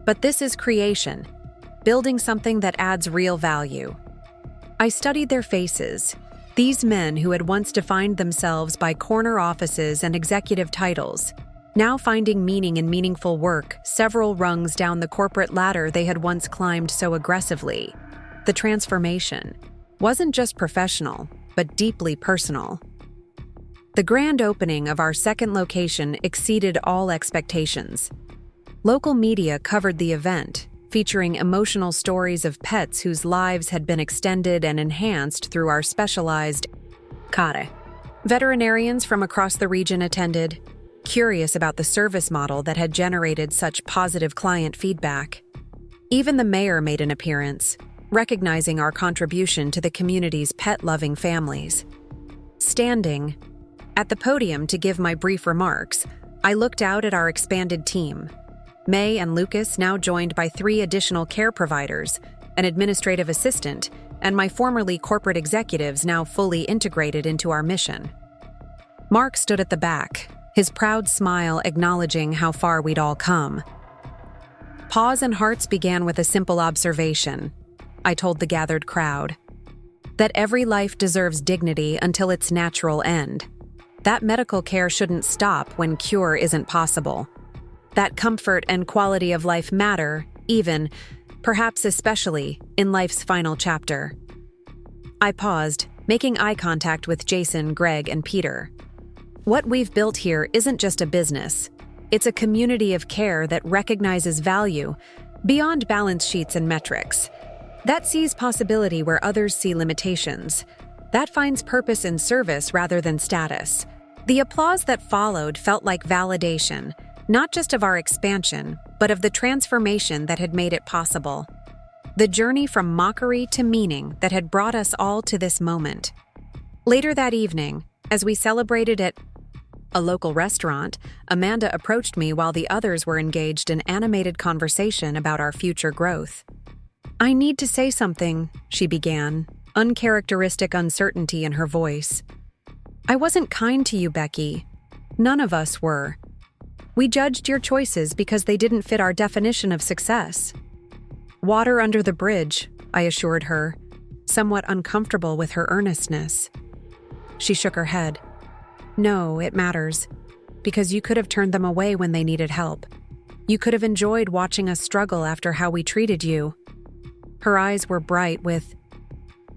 But this is creation, building something that adds real value." I studied their faces. These men who had once defined themselves by corner offices and executive titles, now finding meaning in meaningful work several rungs down the corporate ladder they had once climbed so aggressively. The transformation wasn't just professional, but deeply personal. The grand opening of our second location exceeded all expectations. Local media covered the event, featuring emotional stories of pets whose lives had been extended and enhanced through our specialized care. Veterinarians from across the region attended, curious about the service model that had generated such positive client feedback. Even the mayor made an appearance, recognizing our contribution to the community's pet-loving families. Standing at the podium to give my brief remarks, I looked out at our expanded team. May and Lucas, now joined by 3 additional care providers, an administrative assistant, and my formerly corporate executives now fully integrated into our mission. Mark stood at the back, his proud smile acknowledging how far we'd all come. Paws Hearts began with a simple observation, I told the gathered crowd. That every life deserves dignity until its natural end. That medical care shouldn't stop when cure isn't possible. That comfort and quality of life matter, even, perhaps especially, in life's final chapter. I paused, making eye contact with Jason, Greg, and Peter. What we've built here isn't just a business. It's a community of care that recognizes value beyond balance sheets and metrics. That sees possibility where others see limitations. That finds purpose in service rather than status. The applause that followed felt like validation, not just of our expansion, but of the transformation that had made it possible. The journey from mockery to meaning that had brought us all to this moment. Later that evening, as we celebrated at a local restaurant, Amanda approached me while the others were engaged in animated conversation about our future growth. "I need to say something," she began, uncharacteristic uncertainty in her voice. "I wasn't kind to you, Becky. None of us were. We judged your choices because they didn't fit our definition of success." "Water under the bridge," I assured her, somewhat uncomfortable with her earnestness. She shook her head. "No, it matters. Because you could have turned them away when they needed help. You could have enjoyed watching us struggle after how we treated you." Her eyes were bright with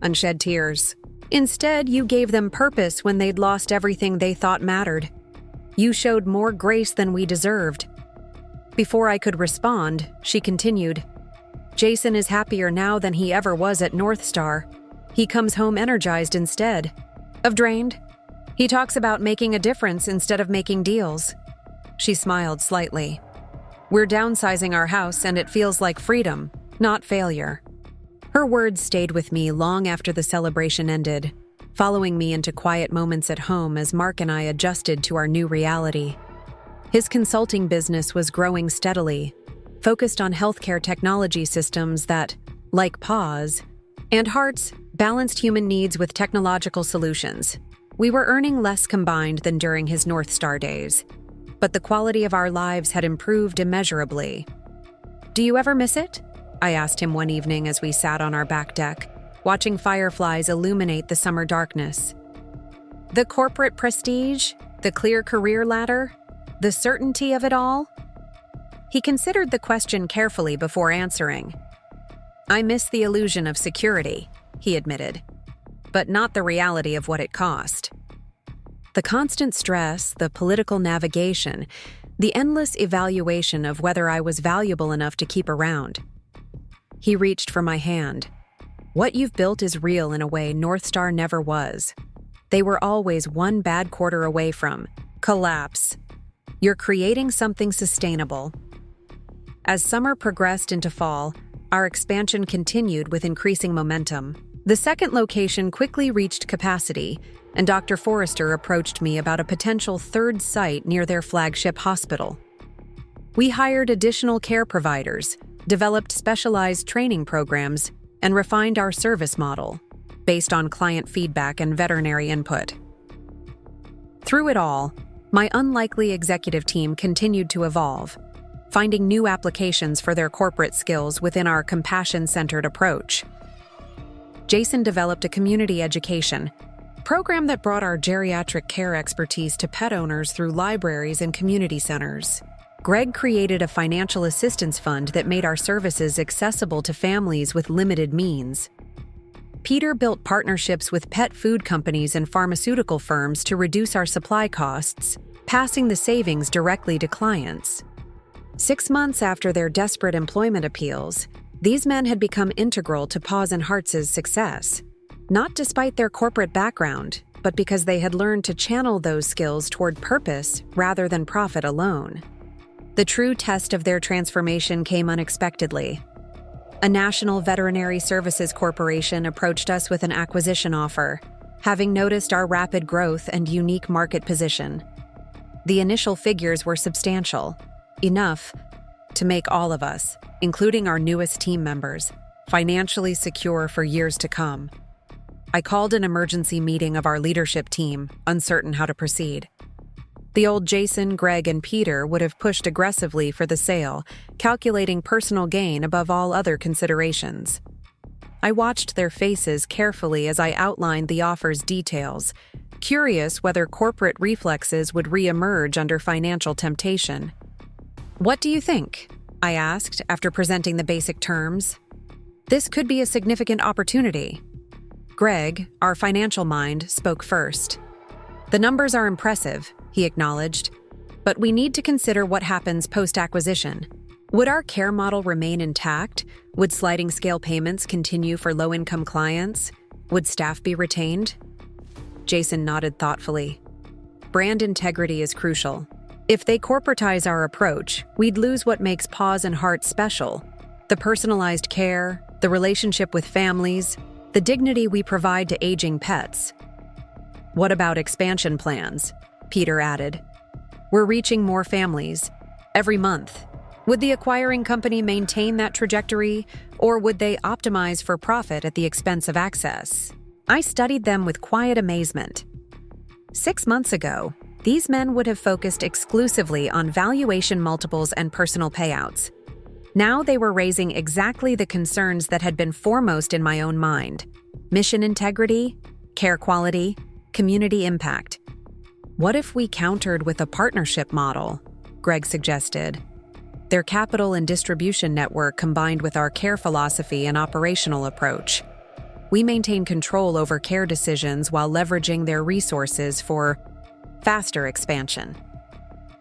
unshed tears. "Instead, you gave them purpose when they'd lost everything they thought mattered. You showed more grace than we deserved." Before I could respond, she continued, "Jason is happier now than he ever was at North Star. He comes home energized instead of drained. He talks about making a difference instead of making deals." She smiled slightly. "We're downsizing our house and it feels like freedom, not failure." Her words stayed with me long after the celebration ended, following me into quiet moments at home as Mark and I adjusted to our new reality. His consulting business was growing steadily, focused on healthcare technology systems that, like Paws Hearts, balanced human needs with technological solutions. We were earning less combined than during his North Star days, but the quality of our lives had improved immeasurably. "Do you ever miss it?" I asked him one evening as we sat on our back deck, watching fireflies illuminate the summer darkness. "The corporate prestige, the clear career ladder, the certainty of it all?" He considered the question carefully before answering. I miss the illusion of security, he admitted, but not the reality of what it cost. The constant stress, the political navigation, the endless evaluation of whether I was valuable enough to keep around. He reached for my hand. What you've built is real in a way North Star never was. They were always one bad quarter away from collapse. You're creating something sustainable. As summer progressed into fall, our expansion continued with increasing momentum. The second location quickly reached capacity, and Dr. Forrester approached me about a potential third site near their flagship hospital. We hired additional care providers, developed specialized training programs, and refined our service model, based on client feedback and veterinary input. Through it all, my unlikely executive team continued to evolve, finding new applications for their corporate skills within our compassion-centered approach. Jason developed a community education program that brought our geriatric care expertise to pet owners through libraries and community centers. Greg created a financial assistance fund that made our services accessible to families with limited means. Peter built partnerships with pet food companies and pharmaceutical firms to reduce our supply costs, passing the savings directly to clients. 6 months after their desperate employment appeals, these men had become integral to Paws Hearts' success, not despite their corporate background, but because they had learned to channel those skills toward purpose rather than profit alone. The true test of their transformation came unexpectedly. A national veterinary services corporation approached us with an acquisition offer, having noticed our rapid growth and unique market position. The initial figures were substantial, enough to make all of us, including our newest team members, financially secure for years to come. I called an emergency meeting of our leadership team, uncertain how to proceed. The old Jason, Greg, and Peter would have pushed aggressively for the sale, calculating personal gain above all other considerations. I watched their faces carefully as I outlined the offer's details, curious whether corporate reflexes would re-emerge under financial temptation. "What do you think?" I asked after presenting the basic terms. "This could be a significant opportunity." Greg, our financial mind, spoke first. "The numbers are impressive," he acknowledged, "but we need to consider what happens post-acquisition. Would our care model remain intact? Would sliding scale payments continue for low-income clients? Would staff be retained?" Jason nodded thoughtfully. "Brand integrity is crucial. If they corporatize our approach, we'd lose what makes Paws Hearts special: the personalized care, the relationship with families, the dignity we provide to aging pets." "What about expansion plans?" Peter added. "We're reaching more families every month. Would the acquiring company maintain that trajectory, or would they optimize for profit at the expense of access?" I studied them with quiet amazement. 6 months ago, these men would have focused exclusively on valuation multiples and personal payouts. Now they were raising exactly the concerns that had been foremost in my own mind: mission integrity, care quality, community impact. "What if we countered with a partnership model?" Greg suggested. "Their capital and distribution network combined with our care philosophy and operational approach. We maintain control over care decisions while leveraging their resources for faster expansion."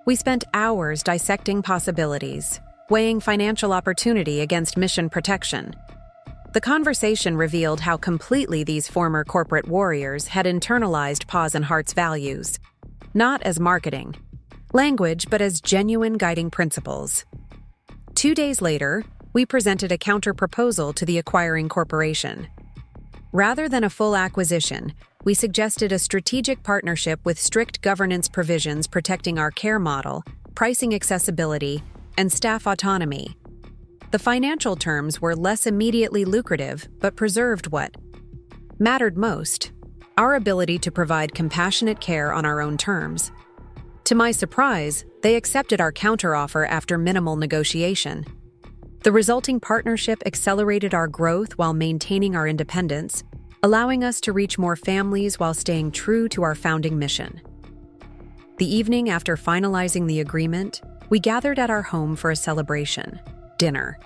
We spent hours dissecting possibilities, weighing financial opportunity against mission protection. The conversation revealed how completely these former corporate warriors had internalized Paws Hearts values, not as marketing language, but as genuine guiding principles. 2 days later, we presented a counter-proposal to the acquiring corporation. Rather than a full acquisition, we suggested a strategic partnership with strict governance provisions protecting our care model, pricing accessibility, and staff autonomy. The financial terms were less immediately lucrative, but preserved what mattered most: our ability to provide compassionate care on our own terms. To my surprise, they accepted our counteroffer after minimal negotiation. The resulting partnership accelerated our growth while maintaining our independence, allowing us to reach more families while staying true to our founding mission. The evening after finalizing the agreement, we gathered at our home for a celebration: dinner.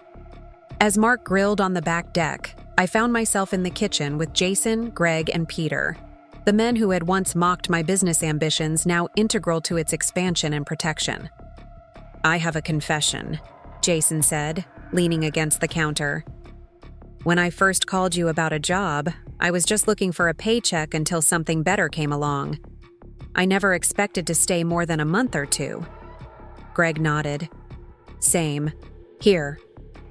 As Mark grilled on the back deck, I found myself in the kitchen with Jason, Greg, and Peter, the men who had once mocked my business ambitions, now integral to its expansion and protection. "I have a confession," Jason said, leaning against the counter. "When I first called you about a job, I was just looking for a paycheck until something better came along. I never expected to stay more than a month or two." Greg nodded. "Same. Here.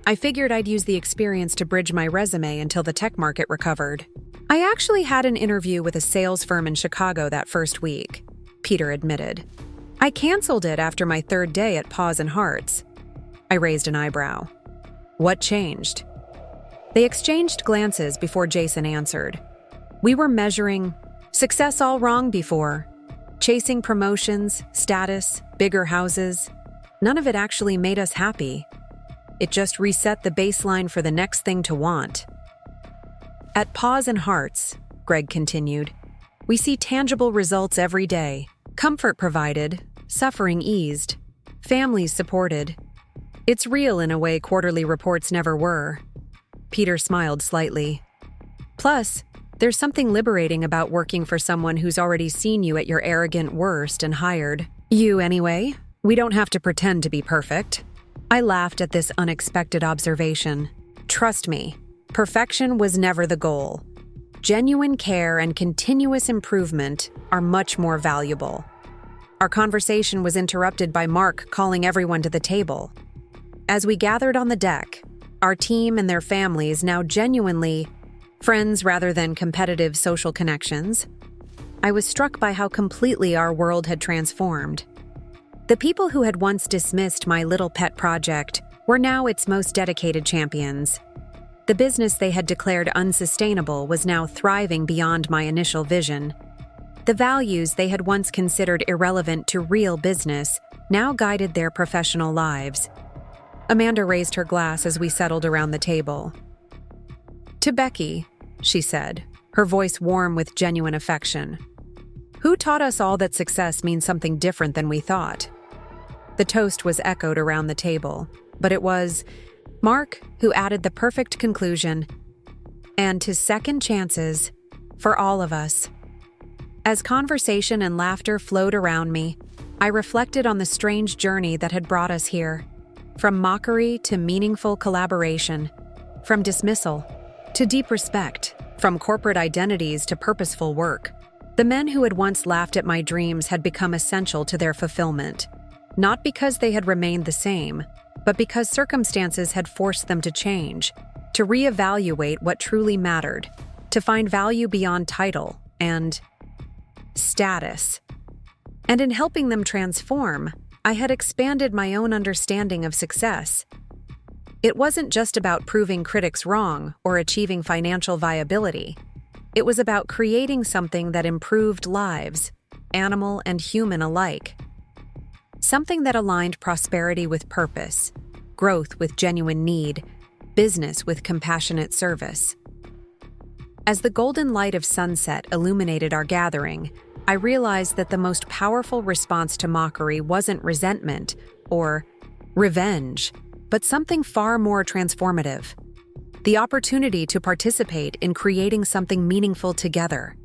I figured I'd use the experience to bridge my resume until the tech market recovered." "I actually had an interview with a sales firm in Chicago that first week," Peter admitted. "I canceled it after my third day at Paws Hearts." I raised an eyebrow. "What changed?" They exchanged glances before Jason answered. "We were measuring success all wrong before. Chasing promotions, status, bigger houses. None of it actually made us happy. It just reset the baseline for the next thing to want." "At Paws Hearts," Greg continued, "we see tangible results every day. Comfort provided, suffering eased, families supported. It's real in a way quarterly reports never were." Peter smiled slightly. "Plus, there's something liberating about working for someone who's already seen you at your arrogant worst and hired you anyway. We don't have to pretend to be perfect." I laughed at this unexpected observation. "Trust me, perfection was never the goal. Genuine care and continuous improvement are much more valuable." Our conversation was interrupted by Mark calling everyone to the table. As we gathered on the deck, our team and their families, now genuinely friends rather than competitive social connections, I was struck by how completely our world had transformed. The people who had once dismissed my little pet project were now its most dedicated champions. The business they had declared unsustainable was now thriving beyond my initial vision. The values they had once considered irrelevant to real business now guided their professional lives. Amanda raised her glass as we settled around the table. "To Becky," she said, her voice warm with genuine affection, "who taught us all that success means something different than we thought?" The toast was echoed around the table, but it was Mark who added the perfect conclusion, "and to second chances for all of us." As conversation and laughter flowed around me, I reflected on the strange journey that had brought us here. From mockery to meaningful collaboration, from dismissal to deep respect, from corporate identities to purposeful work. The men who had once laughed at my dreams had become essential to their fulfillment, not because they had remained the same, but because circumstances had forced them to change, to reevaluate what truly mattered, to find value beyond title and status. And in helping them transform, I had expanded my own understanding of success. It wasn't just about proving critics wrong or achieving financial viability. It was about creating something that improved lives, animal and human alike. Something that aligned prosperity with purpose, growth with genuine need, business with compassionate service. As the golden light of sunset illuminated our gathering, I realized that the most powerful response to mockery wasn't resentment or revenge, but something far more transformative. The opportunity to participate in creating something meaningful together.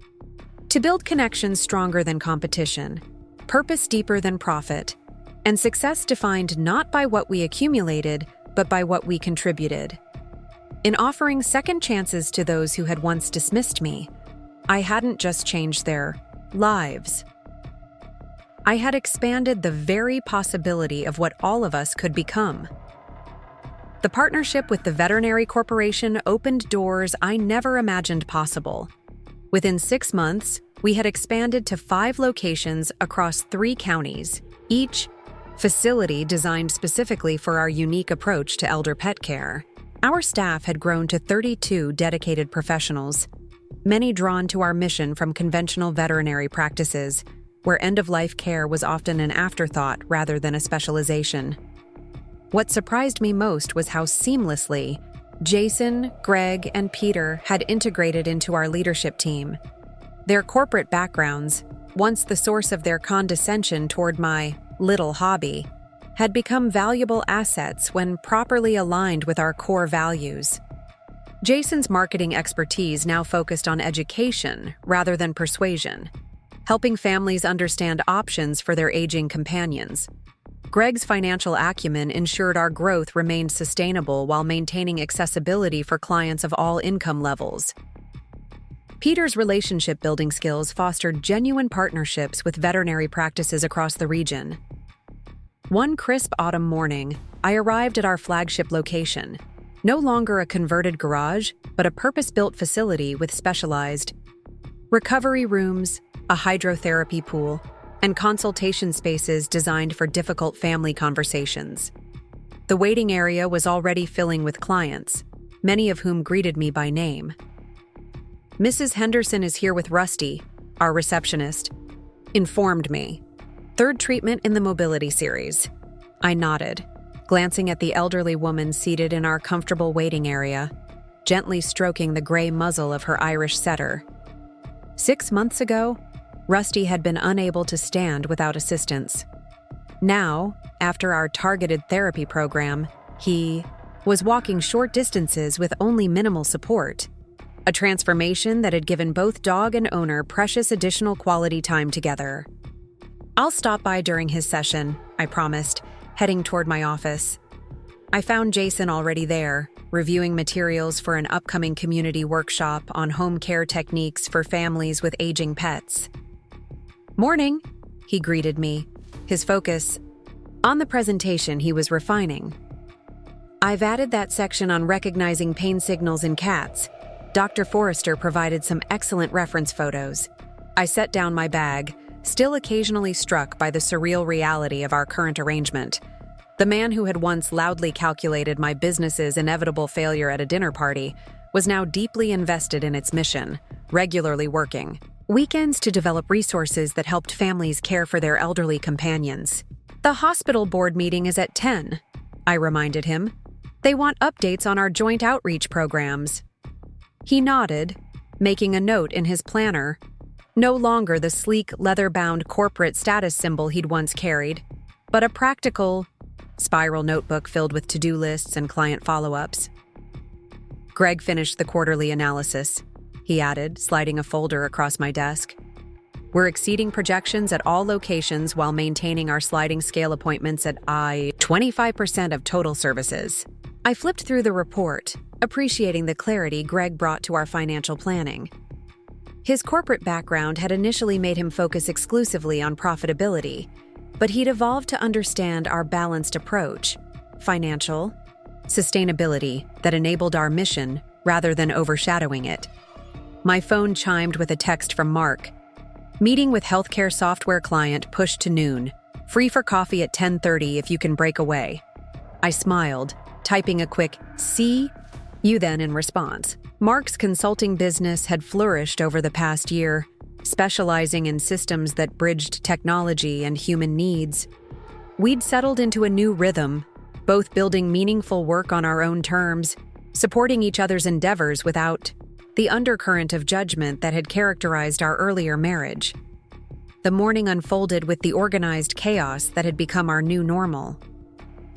To build connections stronger than competition, purpose deeper than profit, and success defined not by what we accumulated, but by what we contributed. In offering second chances to those who had once dismissed me, I hadn't just changed their lives. I had expanded the very possibility of what all of us could become. The partnership with the Veterinary Corporation opened doors I never imagined possible. Within 6 months, we had expanded to 5 locations across 3 counties, each facility designed specifically for our unique approach to elder pet care. Our staff had grown to 32 dedicated professionals, many drawn to our mission from conventional veterinary practices, where end-of-life care was often an afterthought rather than a specialization. What surprised me most was how seamlessly Jason, Greg, and Peter had integrated into our leadership team. Their corporate backgrounds, once the source of their condescension toward my little hobby, had become valuable assets when properly aligned with our core values. Jason's marketing expertise now focused on education rather than persuasion, helping families understand options for their aging companions. Greg's financial acumen ensured our growth remained sustainable while maintaining accessibility for clients of all income levels. Peter's relationship-building skills fostered genuine partnerships with veterinary practices across the region. One crisp autumn morning, I arrived at our flagship location, no longer a converted garage, but a purpose-built facility with specialized recovery rooms, a hydrotherapy pool, and consultation spaces designed for difficult family conversations. The waiting area was already filling with clients, many of whom greeted me by name. "Mrs. Henderson is here with Rusty," our receptionist informed me. "Third treatment in the mobility series." I nodded, glancing at the elderly woman seated in our comfortable waiting area, gently stroking the gray muzzle of her Irish setter. 6 months ago, Rusty had been unable to stand without assistance. Now, after our targeted therapy program, he was walking short distances with only minimal support, a transformation that had given both dog and owner precious additional quality time together. "I'll stop by during his session," I promised, heading toward my office. I found Jason already there, reviewing materials for an upcoming community workshop on home care techniques for families with aging pets. "Morning," he greeted me, his focus on the presentation he was refining. "I've added that section on recognizing pain signals in cats. Dr. Forrester provided some excellent reference photos." I set down my bag, still occasionally struck by the surreal reality of our current arrangement. The man who had once loudly calculated my business's inevitable failure at a dinner party was now deeply invested in its mission, regularly working weekends to develop resources that helped families care for their elderly companions. "The hospital board meeting is at 10, I reminded him. "They want updates on our joint outreach programs." He nodded, making a note in his planner, no longer the sleek, leather-bound corporate status symbol he'd once carried, but a practical, spiral notebook filled with to-do lists and client follow-ups. "Greg finished the quarterly analysis," he added, sliding a folder across my desk. "We're exceeding projections at all locations while maintaining our sliding scale appointments at 25% of total services." I flipped through the report, appreciating the clarity Greg brought to our financial planning. His corporate background had initially made him focus exclusively on profitability, but he'd evolved to understand our balanced approach, financial sustainability that enabled our mission rather than overshadowing it. My phone chimed with a text from Mark. "Meeting with healthcare software client pushed to noon. Free for coffee at 10:30 if you can break away." I smiled, typing a quick "see you then" in response. Mark's consulting business had flourished over the past year, specializing in systems that bridged technology and human needs. We'd settled into a new rhythm, both building meaningful work on our own terms, supporting each other's endeavors without the undercurrent of judgment that had characterized our earlier marriage. The morning unfolded with the organized chaos that had become our new normal.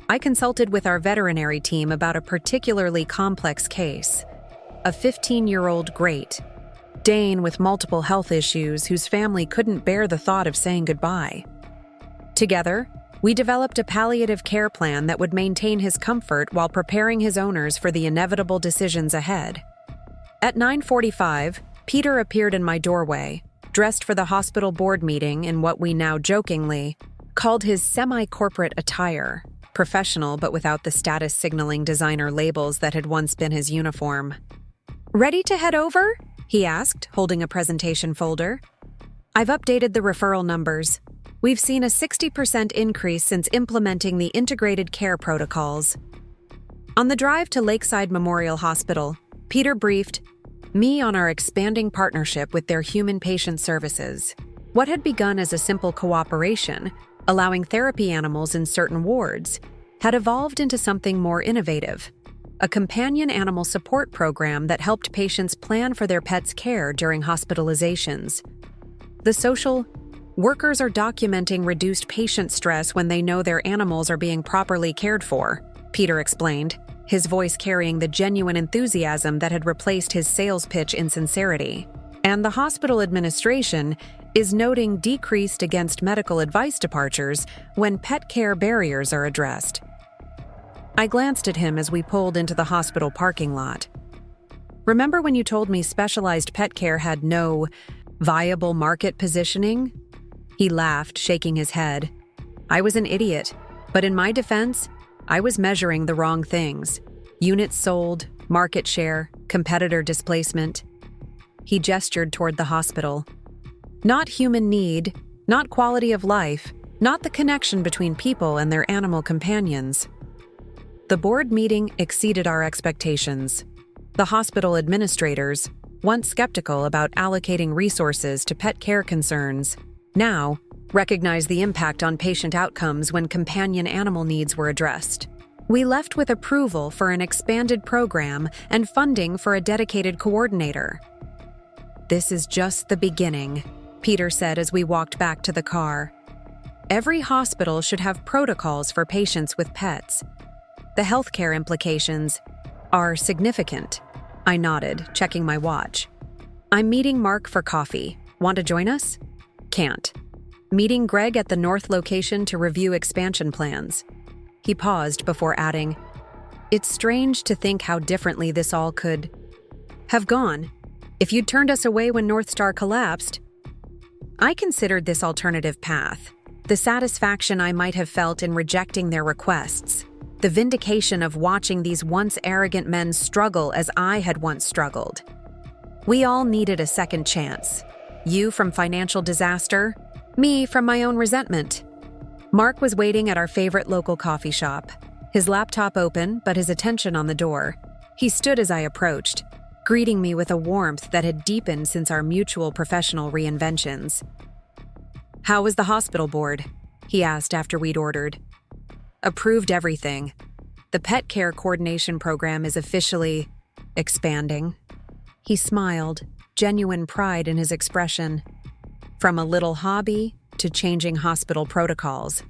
I consulted with our veterinary team about a particularly complex case, a 15-year-old Great Dane with multiple health issues whose family couldn't bear the thought of saying goodbye. Together, we developed a palliative care plan that would maintain his comfort while preparing his owners for the inevitable decisions ahead. At 9:45, Peter appeared in my doorway, dressed for the hospital board meeting in what we now jokingly called his semi-corporate attire, professional but without the status-signaling designer labels that had once been his uniform. "Ready to head over?" he asked, holding a presentation folder. "I've updated the referral numbers. We've seen a 60% increase since implementing the integrated care protocols." On the drive to Lakeside Memorial Hospital, Peter briefed me on our expanding partnership with their human patient services. What had begun as a simple cooperation, allowing therapy animals in certain wards, had evolved into something more innovative, a companion animal support program that helped patients plan for their pets' care during hospitalizations. The social Workers are documenting reduced patient stress when they know their animals are being properly cared for, Peter explained, his voice carrying the genuine enthusiasm that had replaced his sales pitch insincerity. And the hospital administration is noting decreased against medical advice departures when pet care barriers are addressed. I glanced at him as we pulled into the hospital parking lot. Remember when you told me specialized pet care had no viable market positioning? He laughed, shaking his head. I was an idiot, but in my defense, I was measuring the wrong things. Units sold, market share, competitor displacement. He gestured toward the hospital. Not human need, not quality of life, not the connection between people and their animal companions. The board meeting exceeded our expectations. The hospital administrators, once skeptical about allocating resources to pet care concerns, now recognize the impact on patient outcomes when companion animal needs were addressed. We left with approval for an expanded program and funding for a dedicated coordinator. This is just the beginning, Peter said as we walked back to the car. Every hospital should have protocols for patients with pets. The healthcare implications are significant. I nodded, checking my watch. I'm meeting Mark for coffee. Want to join us? Can't. Meeting Greg at the north location to review expansion plans. He paused before adding, It's strange to think how differently this all could have gone. If you'd turned us away when North Star collapsed, I considered this alternative path, the satisfaction I might have felt in rejecting their requests, the vindication of watching these once arrogant men struggle as I had once struggled. We all needed a second chance. You from financial disaster, me from my own resentment. Mark was waiting at our favorite local coffee shop, his laptop open but his attention on the door. He stood as I approached, greeting me with a warmth that had deepened since our mutual professional reinventions. How was the hospital board? He asked after we'd ordered. Approved everything. The pet care coordination program is officially expanding. He smiled, genuine pride in his expression. From a little hobby to changing hospital protocols.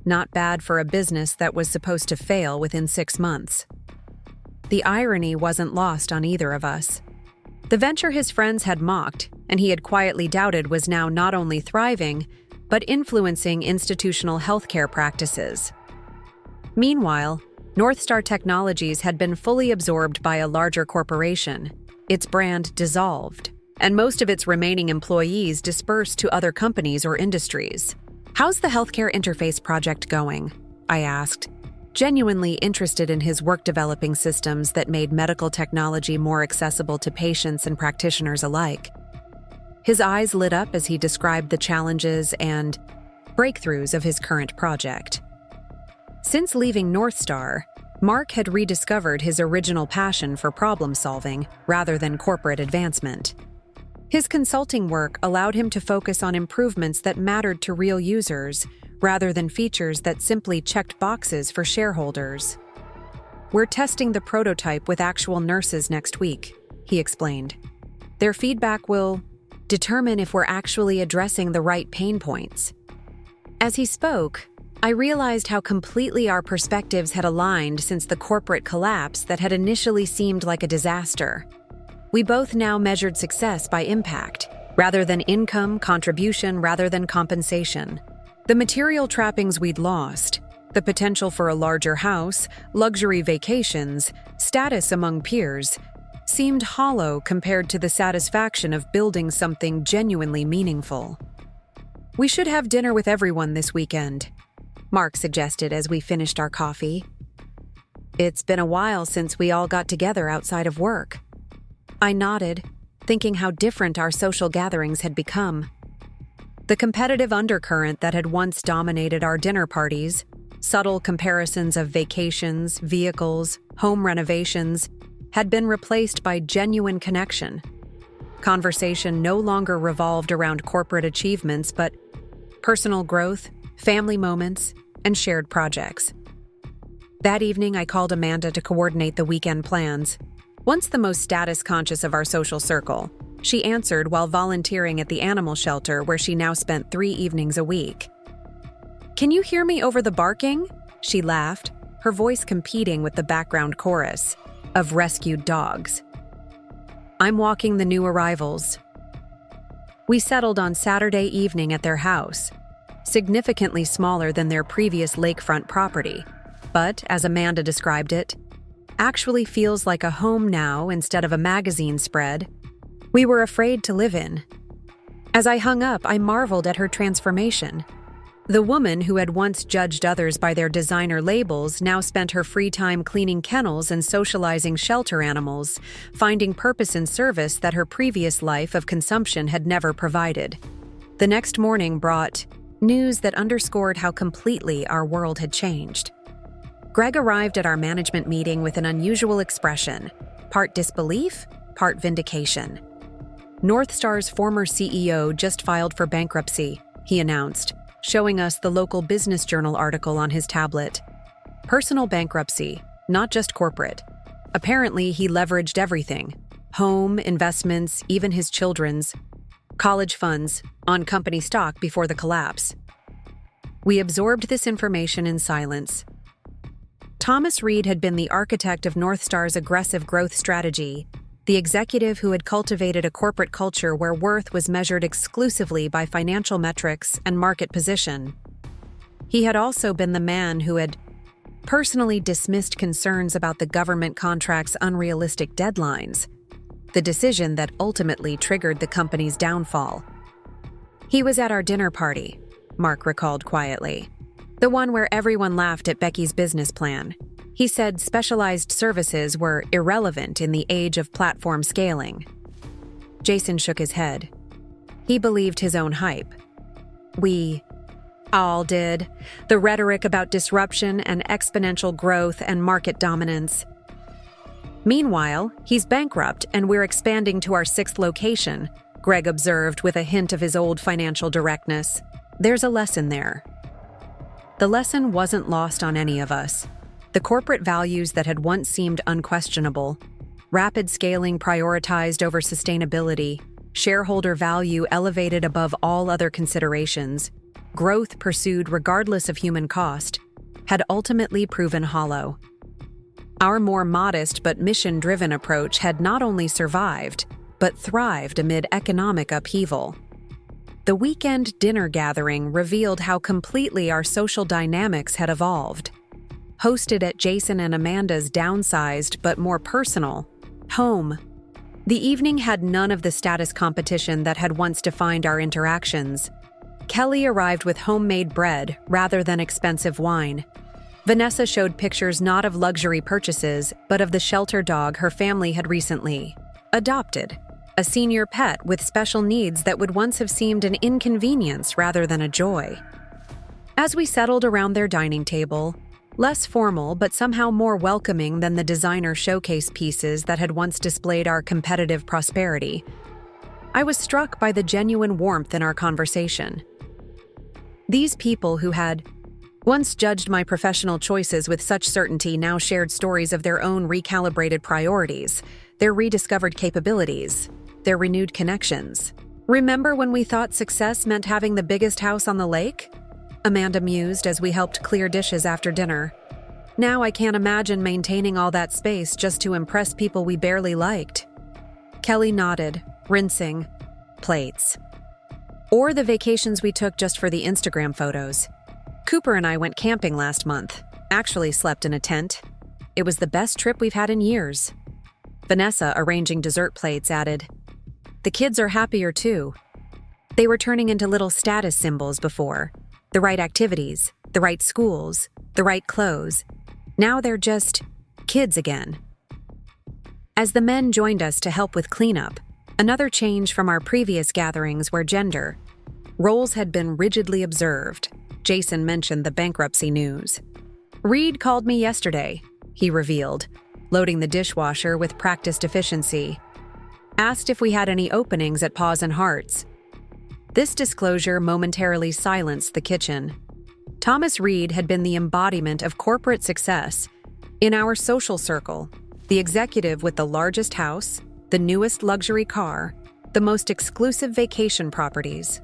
Not bad for a business that was supposed to fail within 6 months. The irony wasn't lost on either of us. The venture his friends had mocked, and he had quietly doubted was now not only thriving, but influencing institutional healthcare practices. Meanwhile, North Star Technologies had been fully absorbed by a larger corporation, its brand dissolved, and most of its remaining employees dispersed to other companies or industries. How's the healthcare interface project going? I asked, genuinely interested in his work developing systems that made medical technology more accessible to patients and practitioners alike. His eyes lit up as he described the challenges and breakthroughs of his current project. Since leaving North Star, Mark had rediscovered his original passion for problem solving rather than corporate advancement. His consulting work allowed him to focus on improvements that mattered to real users, rather than features that simply checked boxes for shareholders. We're testing the prototype with actual nurses next week, he explained. Their feedback will determine if we're actually addressing the right pain points. As he spoke, I realized how completely our perspectives had aligned since the corporate collapse that had initially seemed like a disaster. We both now measured success by impact, rather than income, contribution rather than compensation. The material trappings we'd lost, the potential for a larger house, luxury vacations, status among peers, seemed hollow compared to the satisfaction of building something genuinely meaningful. We should have dinner with everyone this weekend, Mark suggested as we finished our coffee. It's been a while since we all got together outside of work. I nodded, thinking how different our social gatherings had become. The competitive undercurrent that had once dominated our dinner parties, subtle comparisons of vacations, vehicles, home renovations, had been replaced by genuine connection. Conversation no longer revolved around corporate achievements, but personal growth, family moments, and shared projects. That evening, I called Amanda to coordinate the weekend plans. Once the most status-conscious of our social circle, she answered while volunteering at the animal shelter where she now spent 3 evenings a week. "Can you hear me over the barking?" she laughed, her voice competing with the background chorus of rescued dogs. "I'm walking the new arrivals." We settled on Saturday evening at their house, significantly smaller than their previous lakefront property, but, as Amanda described it, actually feels like a home now instead of a magazine spread we were afraid to live in. As I hung up, I marveled at her transformation. The woman who had once judged others by their designer labels now spent her free time cleaning kennels and socializing shelter animals, finding purpose in service that her previous life of consumption had never provided. The next morning brought news that underscored how completely our world had changed. Greg arrived at our management meeting with an unusual expression, part disbelief, part vindication. Northstar's former CEO just filed for bankruptcy, he announced, showing us the local Business Journal article on his tablet. Personal bankruptcy, not just corporate. Apparently, he leveraged everything: home, investments, even his children's, college funds, on company stock before the collapse. We absorbed this information in silence. Thomas Reed had been the architect of Northstar's aggressive growth strategy, the executive who had cultivated a corporate culture where worth was measured exclusively by financial metrics and market position. He had also been the man who had personally dismissed concerns about the government contract's unrealistic deadlines, the decision that ultimately triggered the company's downfall. "He was at our dinner party," Mark recalled quietly, "the one where everyone laughed at Becky's business plan. He said specialized services were irrelevant in the age of platform scaling." Jason shook his head. He believed his own hype. We all did. The rhetoric about disruption and exponential growth and market dominance. "Meanwhile, he's bankrupt and we're expanding to our 6th location," Greg observed with a hint of his old financial directness. "There's a lesson there." The lesson wasn't lost on any of us. The corporate values that had once seemed unquestionable, rapid scaling prioritized over sustainability, shareholder value elevated above all other considerations, growth pursued regardless of human cost, had ultimately proven hollow. Our more modest but mission-driven approach had not only survived, but thrived amid economic upheaval. The weekend dinner gathering revealed how completely our social dynamics had evolved. Hosted at Jason and Amanda's downsized but more personal home, the evening had none of the status competition that had once defined our interactions. Kelly arrived with homemade bread rather than expensive wine. Vanessa showed pictures not of luxury purchases, but of the shelter dog her family had recently adopted, a senior pet with special needs that would once have seemed an inconvenience rather than a joy. As we settled around their dining table, less formal but somehow more welcoming than the designer showcase pieces that had once displayed our competitive prosperity, I was struck by the genuine warmth in our conversation. These people who had once judged my professional choices with such certainty now shared stories of their own recalibrated priorities, their rediscovered capabilities, their renewed connections. "Remember when we thought success meant having the biggest house on the lake?" Amanda mused as we helped clear dishes after dinner. "Now I can't imagine maintaining all that space just to impress people we barely liked." Kelly nodded, rinsing plates. "Or the vacations we took just for the Instagram photos. Cooper and I went camping last month, actually slept in a tent. It was the best trip we've had in years." Vanessa, arranging dessert plates, added, "The kids are happier too. They were turning into little status symbols before. The right activities, the right schools, the right clothes. Now they're just kids again." As the men joined us to help with cleanup, another change from our previous gatherings where gender roles had been rigidly observed, Jason mentioned the bankruptcy news. "Reed called me yesterday," he revealed, loading the dishwasher with practiced efficiency. "Asked if we had any openings at Paws Hearts." This disclosure momentarily silenced the kitchen. Thomas Reed had been the embodiment of corporate success. In our social circle, the executive with the largest house, the newest luxury car, the most exclusive vacation properties.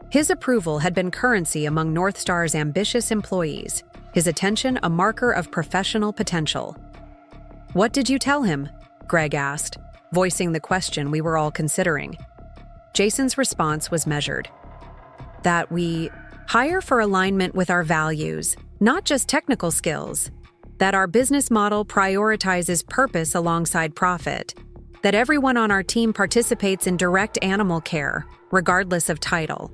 His approval had been currency among North Star's ambitious employees, his attention a marker of professional potential. "What did you tell him?" Greg asked, voicing the question we were all considering. Jason's response was measured. "That we hire for alignment with our values, not just technical skills. That our business model prioritizes purpose alongside profit. That everyone on our team participates in direct animal care, regardless of title."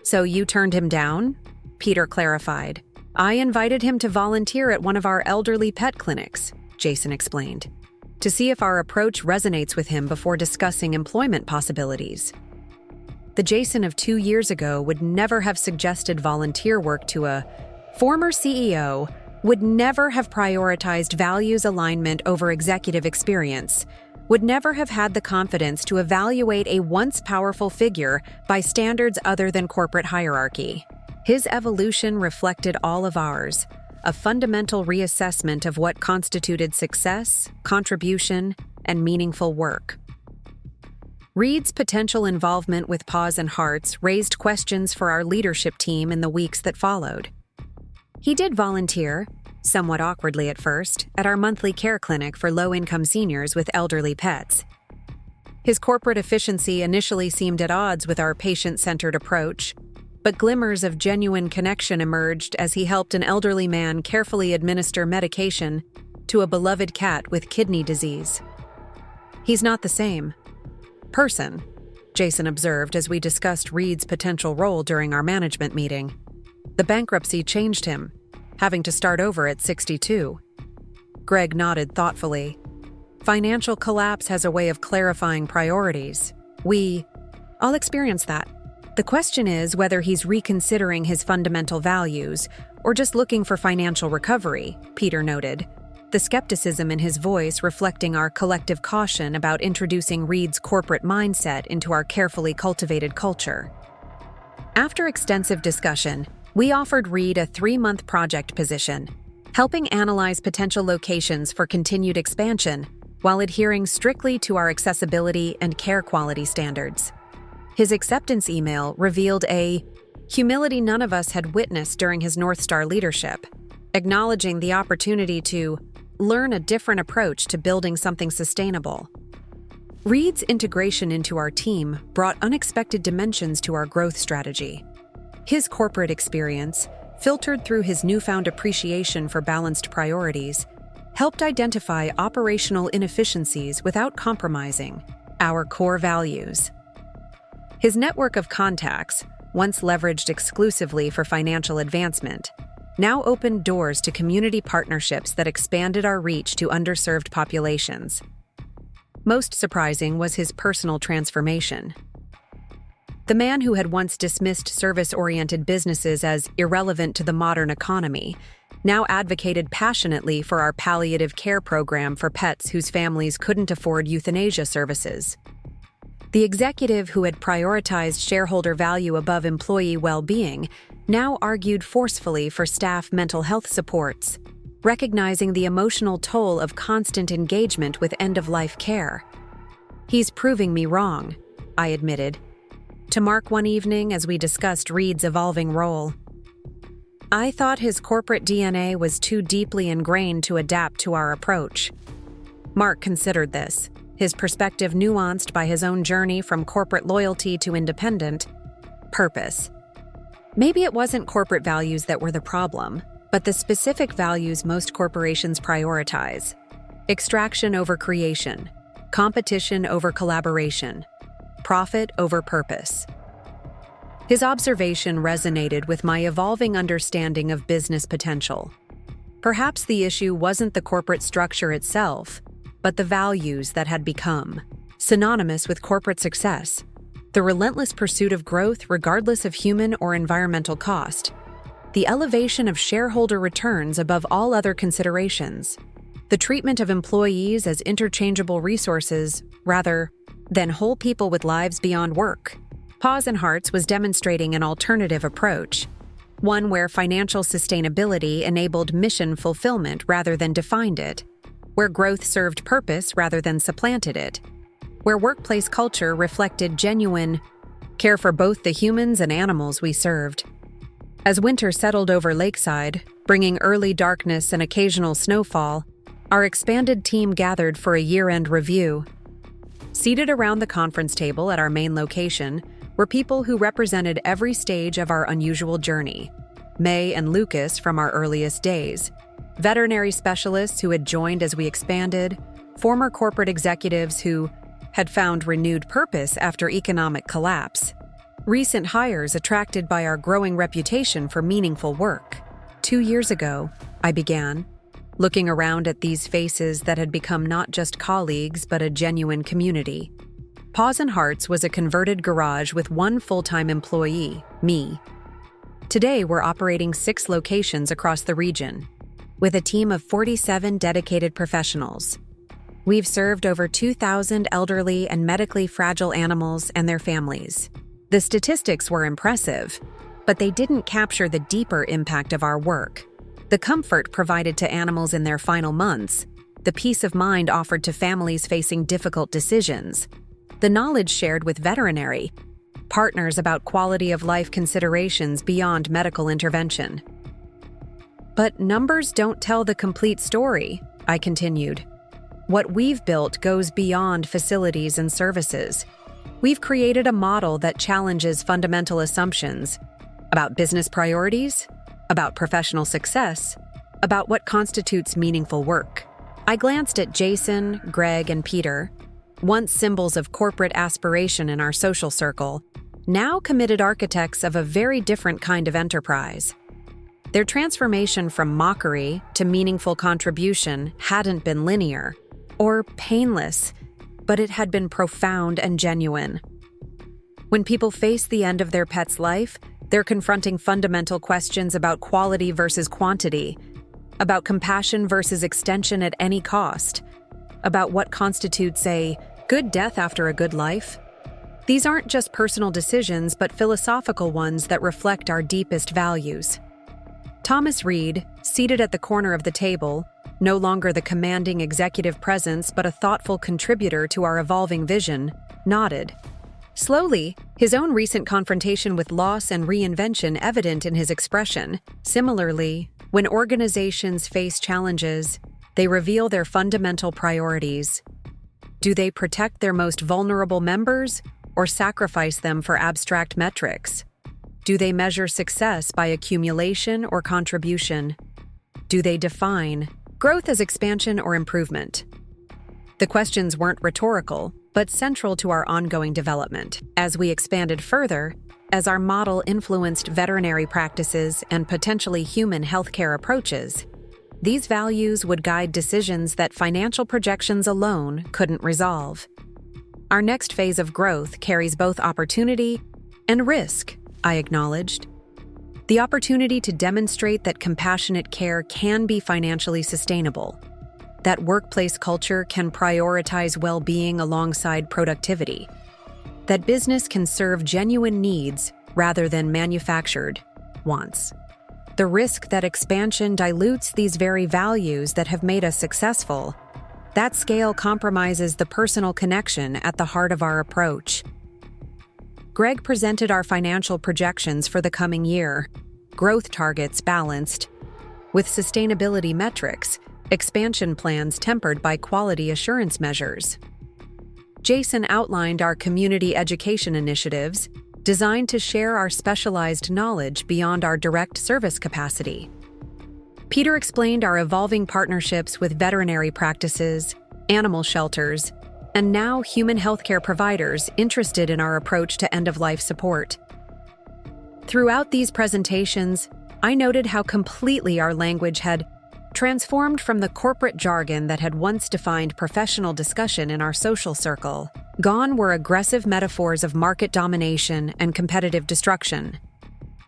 "So you turned him down?" Peter clarified. "I invited him to volunteer at one of our elderly pet clinics," Jason explained, "to see if our approach resonates with him before discussing employment possibilities." The Jason of 2 years ago would never have suggested volunteer work to a former CEO, would never have prioritized values alignment over executive experience, would never have had the confidence to evaluate a once powerful figure by standards other than corporate hierarchy. His evolution reflected all of ours, a fundamental reassessment of what constituted success, contribution, and meaningful work. Reed's potential involvement with Paws Hearts raised questions for our leadership team in the weeks that followed. He did volunteer, somewhat awkwardly at first, at our monthly care clinic for low-income seniors with elderly pets. His corporate efficiency initially seemed at odds with our patient-centered approach, but glimmers of genuine connection emerged as he helped an elderly man carefully administer medication to a beloved cat with kidney disease. "He's not the same person," Jason observed as we discussed Reed's potential role during our management meeting. "The bankruptcy changed him, having to start over at 62. Greg nodded thoughtfully. "Financial collapse has a way of clarifying priorities. I'll experience that. The question is whether he's reconsidering his fundamental values or just looking for financial recovery," Peter noted, the skepticism in his voice reflecting our collective caution about introducing Reed's corporate mindset into our carefully cultivated culture. After extensive discussion, we offered Reed a 3-month project position, helping analyze potential locations for continued expansion while adhering strictly to our accessibility and care quality standards. His acceptance email revealed a humility none of us had witnessed during his North Star leadership, acknowledging the opportunity to learn a different approach to building something sustainable. Reed's integration into our team brought unexpected dimensions to our growth strategy. His corporate experience, filtered through his newfound appreciation for balanced priorities, helped identify operational inefficiencies without compromising our core values. His network of contacts, once leveraged exclusively for financial advancement, now opened doors to community partnerships that expanded our reach to underserved populations. Most surprising was his personal transformation. The man who had once dismissed service-oriented businesses as irrelevant to the modern economy now advocated passionately for our palliative care program for pets whose families couldn't afford euthanasia services. The executive who had prioritized shareholder value above employee well-being now argued forcefully for staff mental health supports, recognizing the emotional toll of constant engagement with end-of-life care. "He's proving me wrong," I admitted, to Mark one evening as we discussed Reed's evolving role. "I thought his corporate DNA was too deeply ingrained to adapt to our approach." Mark considered this, his perspective nuanced by his own journey from corporate loyalty to independent purpose. "Maybe it wasn't corporate values that were the problem, but the specific values most corporations prioritize. Extraction over creation, competition over collaboration, profit over purpose." His observation resonated with my evolving understanding of business potential. Perhaps the issue wasn't the corporate structure itself, but the values that had become synonymous with corporate success. The relentless pursuit of growth regardless of human or environmental cost. The elevation of shareholder returns above all other considerations. The treatment of employees as interchangeable resources rather than whole people with lives beyond work. Paws Hearts was demonstrating an alternative approach, one where financial sustainability enabled mission fulfillment rather than defined it, where growth served purpose rather than supplanted it. where workplace culture reflected genuine care for both the humans and animals we served. As winter settled over Lakeside, bringing early darkness and occasional snowfall, our expanded team gathered for a year-end review. Seated around the conference table at our main location were people who represented every stage of our unusual journey. May and Lucas from our earliest days, veterinary specialists who had joined as we expanded, former corporate executives who had found renewed purpose after economic collapse, recent hires attracted by our growing reputation for meaningful work. 2 years ago, I began, looking around at these faces that had become not just colleagues but a genuine community. Paws Hearts was a converted garage with one full-time employee, me. Today, we're operating 6 locations across the region, with a team of 47 dedicated professionals. We've served over 2,000 elderly and medically fragile animals and their families. The statistics were impressive, but they didn't capture the deeper impact of our work. The comfort provided to animals in their final months, the peace of mind offered to families facing difficult decisions, the knowledge shared with veterinary partners about quality of life considerations beyond medical intervention. But numbers don't tell the complete story, I continued. What we've built goes beyond facilities and services. We've created a model that challenges fundamental assumptions about business priorities, about professional success, about what constitutes meaningful work. I glanced at Jason, Greg, and Peter, once symbols of corporate aspiration in our social circle, now committed architects of a very different kind of enterprise. Their transformation from mockery to meaningful contribution hadn't been linear or painless, but it had been profound and genuine. When people face the end of their pet's life, they're confronting fundamental questions about quality versus quantity, about compassion versus extension at any cost, about what constitutes a good death after a good life. These aren't just personal decisions, but philosophical ones that reflect our deepest values. Thomas Reed, seated at the corner of the table, no longer the commanding executive presence but a thoughtful contributor to our evolving vision, nodded. Slowly, his own recent confrontation with loss and reinvention evident in his expression. Similarly, when organizations face challenges, they reveal their fundamental priorities. Do they protect their most vulnerable members or sacrifice them for abstract metrics? Do they measure success by accumulation or contribution? Do they define growth as expansion or improvement? The questions weren't rhetorical, but central to our ongoing development. As we expanded further, as our model influenced veterinary practices and potentially human healthcare approaches, these values would guide decisions that financial projections alone couldn't resolve. Our next phase of growth carries both opportunity and risk, I acknowledged. The opportunity to demonstrate that compassionate care can be financially sustainable, that workplace culture can prioritize well-being alongside productivity, that business can serve genuine needs rather than manufactured wants. The risk that expansion dilutes these very values that have made us successful. That scale compromises the personal connection at the heart of our approach. Greg presented our financial projections for the coming year, growth targets balanced, with sustainability metrics, expansion plans tempered by quality assurance measures. Jason outlined our community education initiatives, designed to share our specialized knowledge beyond our direct service capacity. Peter explained our evolving partnerships with veterinary practices, animal shelters, and now human healthcare providers interested in our approach to end-of-life support. Throughout these presentations, I noted how completely our language had transformed from the corporate jargon that had once defined professional discussion in our social circle. Gone were aggressive metaphors of market domination and competitive destruction.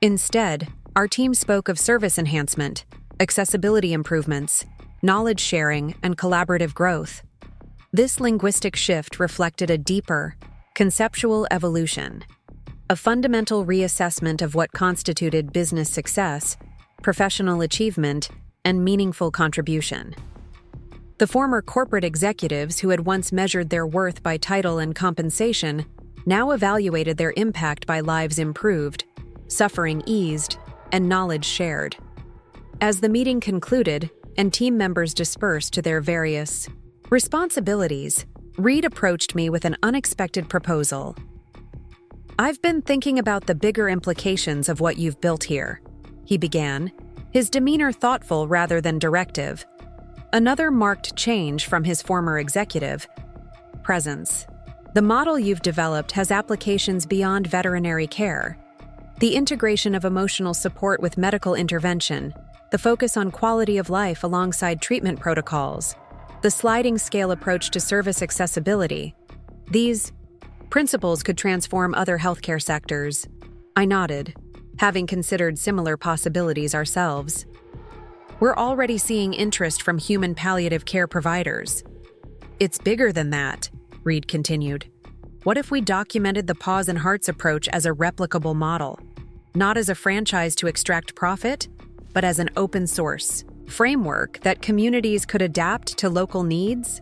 Instead, our team spoke of service enhancement, accessibility improvements, knowledge sharing, and collaborative growth. This linguistic shift reflected a deeper, conceptual evolution, a fundamental reassessment of what constituted business success, professional achievement, and meaningful contribution. The former corporate executives who had once measured their worth by title and compensation now evaluated their impact by lives improved, suffering eased, and knowledge shared. As the meeting concluded and team members dispersed to their various responsibilities, Reed approached me with an unexpected proposal. "I've been thinking about the bigger implications of what you've built here," he began, his demeanor thoughtful rather than directive. Another marked change from his former executive presence. "The model you've developed has applications beyond veterinary care. The integration of emotional support with medical intervention, the focus on quality of life alongside treatment protocols, the sliding scale approach to service accessibility. These principles could transform other healthcare sectors." I nodded, having considered similar possibilities ourselves. "We're already seeing interest from human palliative care providers." "It's bigger than that," Reed continued. "What if we documented the Paws Hearts approach as a replicable model, not as a franchise to extract profit, but as an open source framework that communities could adapt to local needs?"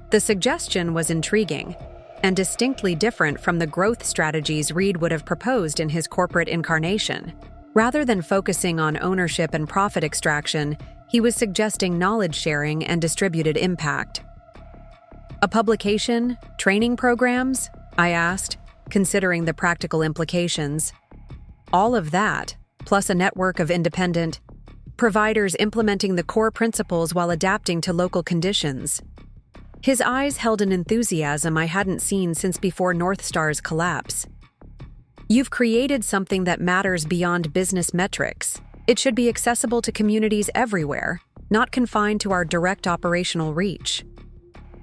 The suggestion was intriguing and distinctly different from the growth strategies Reed would have proposed in his corporate incarnation. Rather than focusing on ownership and profit extraction, he was suggesting knowledge sharing and distributed impact. "A publication? Training programs?" I asked, considering the practical implications. "All of that, plus a network of independent providers implementing the core principles while adapting to local conditions." His eyes held an enthusiasm I hadn't seen since before North Star's collapse. "You've created something that matters beyond business metrics. It should be accessible to communities everywhere, not confined to our direct operational reach."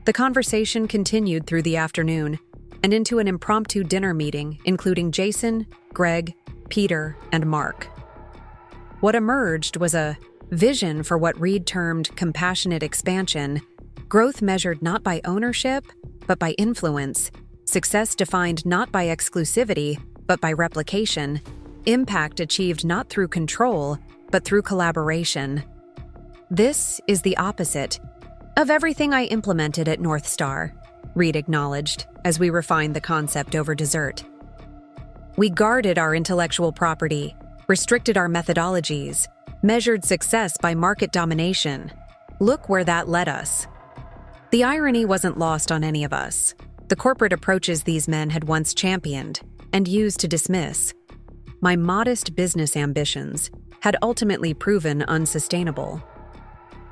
The conversation continued through the afternoon and into an impromptu dinner meeting, including Jason, Greg, Peter, and Mark. What emerged was a vision for what Reed termed compassionate expansion, growth measured not by ownership, but by influence, success defined not by exclusivity, but by replication, impact achieved not through control, but through collaboration. "This is the opposite of everything I implemented at North Star," Reed acknowledged as we refined the concept over dessert. "We guarded our intellectual property, restricted our methodologies, measured success by market domination. Look where that led us." The irony wasn't lost on any of us. The corporate approaches these men had once championed and used to dismiss my modest business ambitions had ultimately proven unsustainable.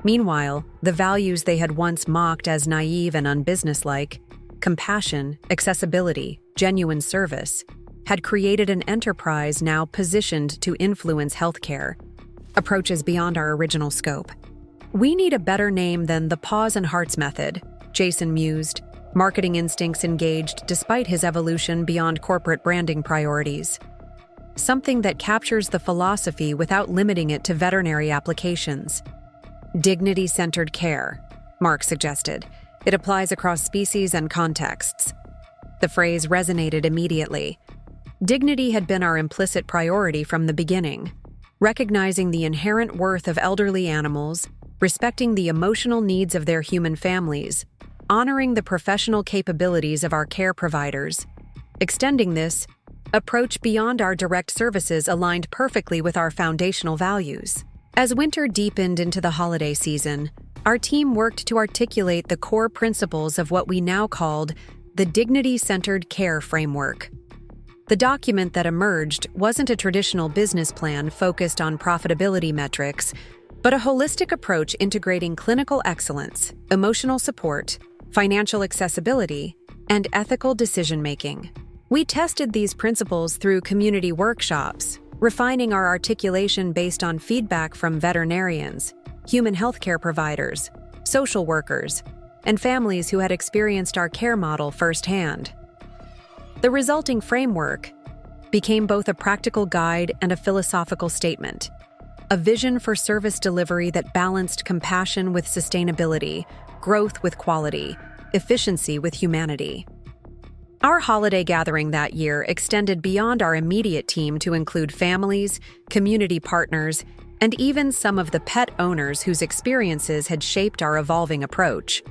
Meanwhile, the values they had once mocked as naive and unbusinesslike, compassion, accessibility, genuine service, had created an enterprise now positioned to influence healthcare, approaches beyond our original scope. "We need a better name than the Paws Hearts method," Jason mused, marketing instincts engaged despite his evolution beyond corporate branding priorities. "Something that captures the philosophy without limiting it to veterinary applications." "Dignity-centered care," Mark suggested. "It applies across species and contexts." The phrase resonated immediately. Dignity had been our implicit priority from the beginning, recognizing the inherent worth of elderly animals, respecting the emotional needs of their human families, honoring the professional capabilities of our care providers. Extending this approach beyond our direct services aligned perfectly with our foundational values. As winter deepened into the holiday season, our team worked to articulate the core principles of what we now called the Dignity-Centered Care Framework. The document that emerged wasn't a traditional business plan focused on profitability metrics, but a holistic approach integrating clinical excellence, emotional support, financial accessibility, and ethical decision-making. We tested these principles through community workshops, refining our articulation based on feedback from veterinarians, human healthcare providers, social workers, and families who had experienced our care model firsthand. The resulting framework became both a practical guide and a philosophical statement, a vision for service delivery that balanced compassion with sustainability, growth with quality, efficiency with humanity. Our holiday gathering that year extended beyond our immediate team to include families, community partners, and even some of the pet owners whose experiences had shaped our evolving approach.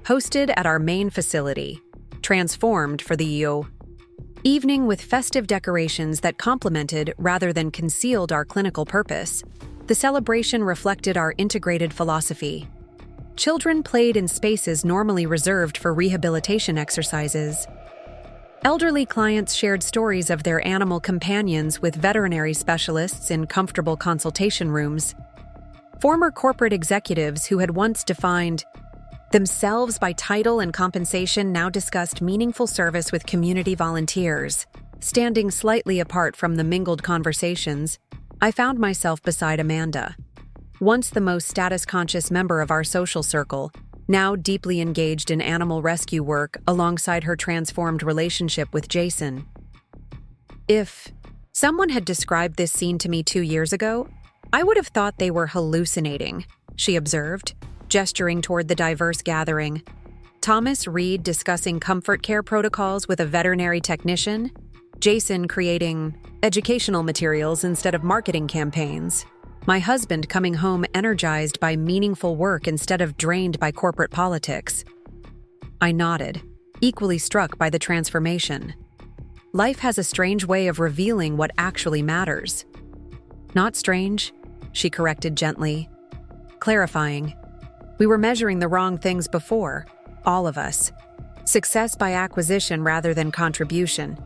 Hosted at our main facility, transformed for the evening with festive decorations that complemented rather than concealed our clinical purpose, the celebration reflected our integrated philosophy. Children played in spaces normally reserved for rehabilitation exercises. Elderly clients shared stories of their animal companions with veterinary specialists in comfortable consultation rooms. Former corporate executives who had once defined themselves by title and compensation now discussed meaningful service with community volunteers. Standing slightly apart from the mingled conversations, I found myself beside Amanda, once the most status-conscious member of our social circle, now deeply engaged in animal rescue work alongside her transformed relationship with Jason. If someone had described this scene to me 2 years ago, I would have thought they were hallucinating, she observed, gesturing toward the diverse gathering. Thomas Reed discussing comfort care protocols with a veterinary technician, Jason creating educational materials instead of marketing campaigns, my husband coming home energized by meaningful work instead of drained by corporate politics. I nodded, equally struck by the transformation. Life has a strange way of revealing what actually matters. Not strange, she corrected gently, clarifying. We were measuring the wrong things before, all of us. Success by acquisition rather than contribution.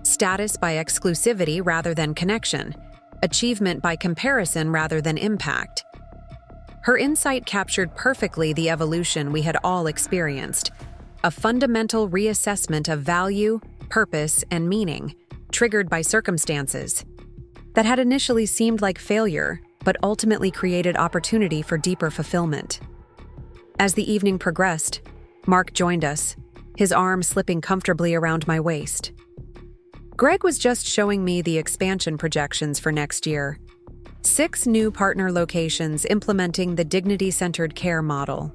Status by exclusivity rather than connection. Achievement by comparison rather than impact. Her insight captured perfectly the evolution we had all experienced, a fundamental reassessment of value, purpose, and meaning, triggered by circumstances that had initially seemed like failure, but ultimately created opportunity for deeper fulfillment. As the evening progressed, Mark joined us, his arm slipping comfortably around my waist. Greg was just showing me the expansion projections for next year. 6 new partner locations implementing the dignity-centered care model.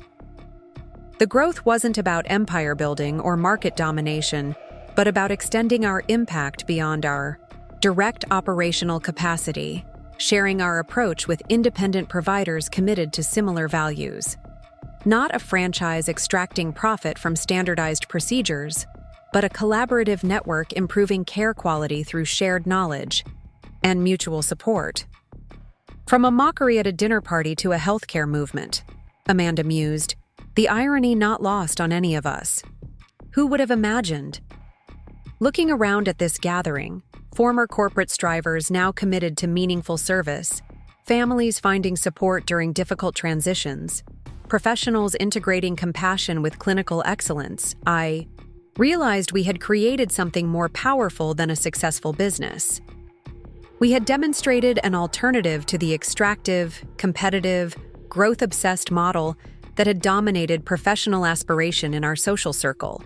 The growth wasn't about empire building or market domination, but about extending our impact beyond our direct operational capacity, sharing our approach with independent providers committed to similar values. Not a franchise extracting profit from standardized procedures, but a collaborative network improving care quality through shared knowledge and mutual support. From a mockery at a dinner party to a healthcare movement, Amanda mused, the irony not lost on any of us. Who would have imagined? Looking around at this gathering, former corporate strivers now committed to meaningful service, families finding support during difficult transitions, professionals integrating compassion with clinical excellence, I realized we had created something more powerful than a successful business. We had demonstrated an alternative to the extractive, competitive, growth-obsessed model that had dominated professional aspiration in our social circle.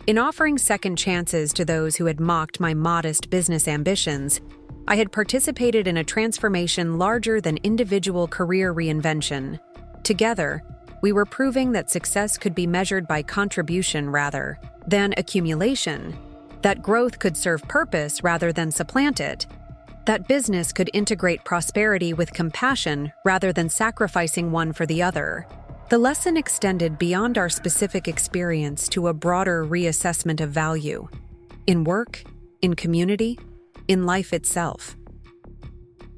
In offering second chances to those who had mocked my modest business ambitions, I had participated in a transformation larger than individual career reinvention. Together, we were proving that success could be measured by contribution rather than accumulation, that growth could serve purpose rather than supplant it, that business could integrate prosperity with compassion rather than sacrificing one for the other. The lesson extended beyond our specific experience to a broader reassessment of value, in work, in community, in life itself.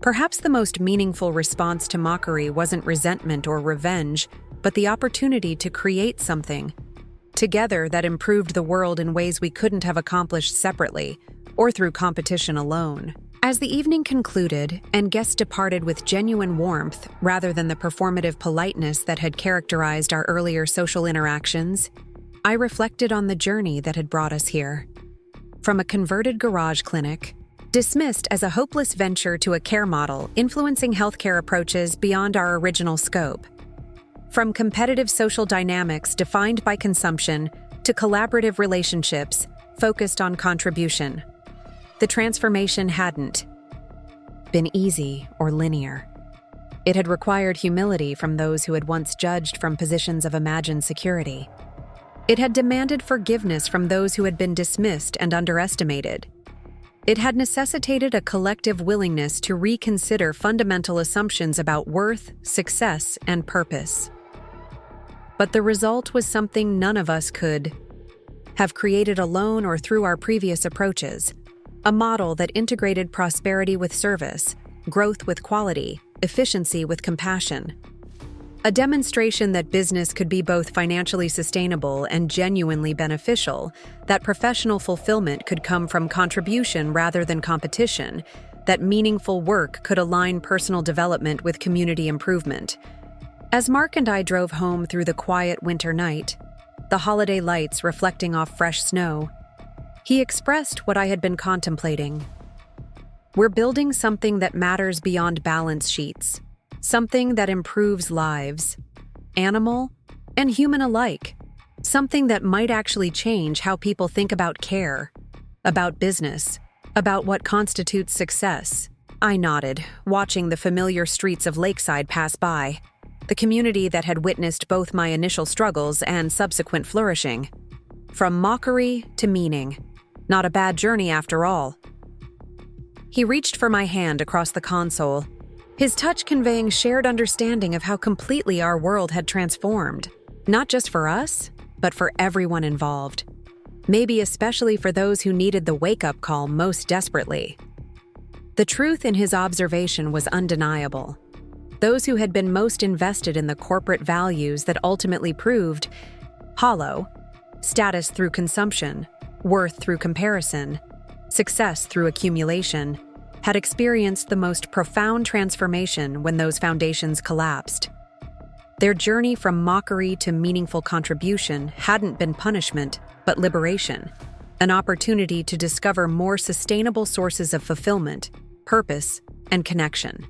Perhaps the most meaningful response to mockery wasn't resentment or revenge, but the opportunity to create something together that improved the world in ways we couldn't have accomplished separately or through competition alone. As the evening concluded and guests departed with genuine warmth rather than the performative politeness that had characterized our earlier social interactions, I reflected on the journey that had brought us here. From a converted garage clinic, dismissed as a hopeless venture, to a care model influencing healthcare approaches beyond our original scope. From competitive social dynamics defined by consumption to collaborative relationships focused on contribution. The transformation hadn't been easy or linear. It had required humility from those who had once judged from positions of imagined security. It had demanded forgiveness from those who had been dismissed and underestimated. It had necessitated a collective willingness to reconsider fundamental assumptions about worth, success, and purpose. But the result was something none of us could have created alone or through our previous approaches: a model that integrated prosperity with service, growth with quality, efficiency with compassion. A demonstration that business could be both financially sustainable and genuinely beneficial, that professional fulfillment could come from contribution rather than competition, that meaningful work could align personal development with community improvement. As Mark and I drove home through the quiet winter night, the holiday lights reflecting off fresh snow, he expressed what I had been contemplating. We're building something that matters beyond balance sheets. Something that improves lives, animal and human alike. Something that might actually change how people think about care, about business, about what constitutes success. I nodded, watching the familiar streets of Lakeside pass by, the community that had witnessed both my initial struggles and subsequent flourishing. From mockery to meaning. Not a bad journey after all. He reached for my hand across the console, his touch conveying shared understanding of how completely our world had transformed, not just for us, but for everyone involved. Maybe especially for those who needed the wake-up call most desperately. The truth in his observation was undeniable. Those who had been most invested in the corporate values that ultimately proved hollow, status through consumption, worth through comparison, success through accumulation, had experienced the most profound transformation when those foundations collapsed. Their journey from mockery to meaningful contribution hadn't been punishment, but liberation, an opportunity to discover more sustainable sources of fulfillment, purpose, and connection.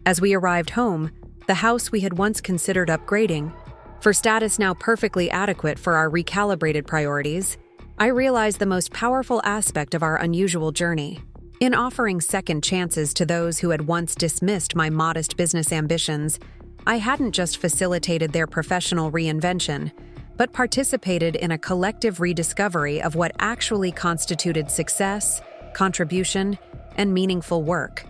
As we arrived home, the house we had once considered upgrading, for status now perfectly adequate for our recalibrated priorities, I realized the most powerful aspect of our unusual journey. In offering second chances to those who had once dismissed my modest business ambitions, I hadn't just facilitated their professional reinvention, but participated in a collective rediscovery of what actually constituted success, contribution, and meaningful work.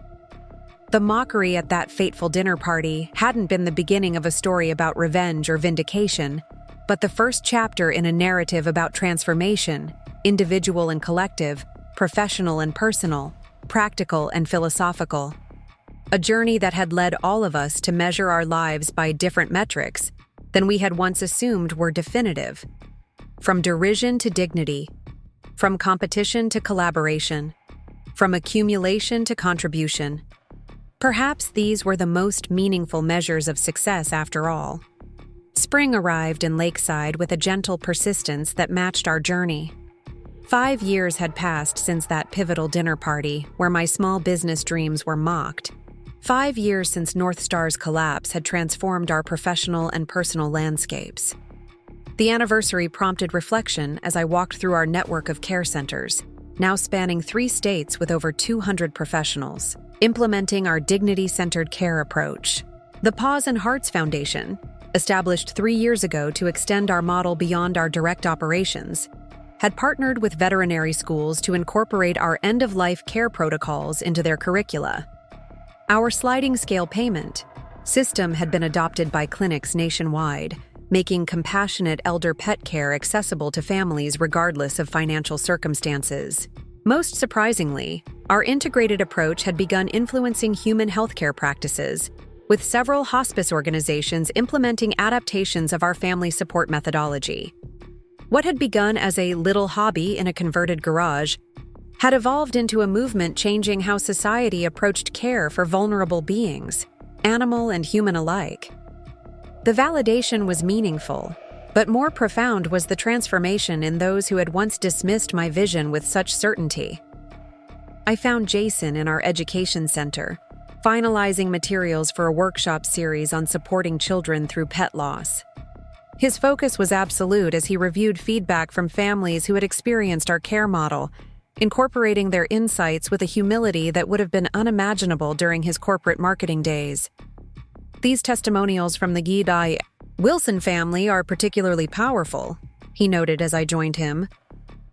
The mockery at that fateful dinner party hadn't been the beginning of a story about revenge or vindication, but the first chapter in a narrative about transformation, individual and collective, professional and personal, practical and philosophical. A journey that had led all of us to measure our lives by different metrics than we had once assumed were definitive. From derision to dignity, from competition to collaboration, from accumulation to contribution. Perhaps these were the most meaningful measures of success after all. Spring arrived in Lakeside with a gentle persistence that matched our journey. 5 years had passed since that pivotal dinner party where my small business dreams were mocked. 5 years since North Star's collapse had transformed our professional and personal landscapes. The anniversary prompted reflection as I walked through our network of care centers, now spanning 3 states with over 200 professionals, implementing our dignity-centered care approach. The Paws Hearts Foundation, established 3 years ago to extend our model beyond our direct operations, had partnered with veterinary schools to incorporate our end-of-life care protocols into their curricula. Our sliding scale payment system had been adopted by clinics nationwide, making compassionate elder pet care accessible to families regardless of financial circumstances. Most surprisingly, our integrated approach had begun influencing human healthcare practices, with several hospice organizations implementing adaptations of our family support methodology. What had begun as a little hobby in a converted garage had evolved into a movement changing how society approached care for vulnerable beings, animal and human alike. The validation was meaningful, but more profound was the transformation in those who had once dismissed my vision with such certainty. I found Jason in our education center, finalizing materials for a workshop series on supporting children through pet loss. His focus was absolute as he reviewed feedback from families who had experienced our care model, incorporating their insights with a humility that would have been unimaginable during his corporate marketing days. These testimonials from the Guy Wilson family are particularly powerful, he noted as I joined him.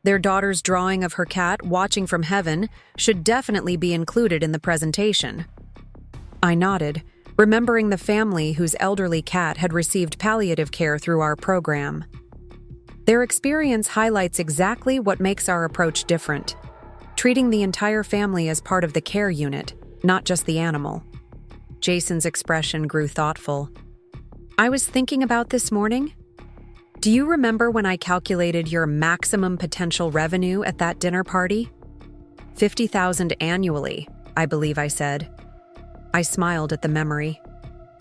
Their daughter's drawing of her cat watching from heaven should definitely be included in the presentation. I nodded, remembering the family whose elderly cat had received palliative care through our program. Their experience highlights exactly what makes our approach different, treating the entire family as part of the care unit, not just the animal. Jason's expression grew thoughtful. I was thinking about this morning. Do you remember when I calculated your maximum potential revenue at that dinner party? $50,000 annually, I believe I said. I smiled at the memory.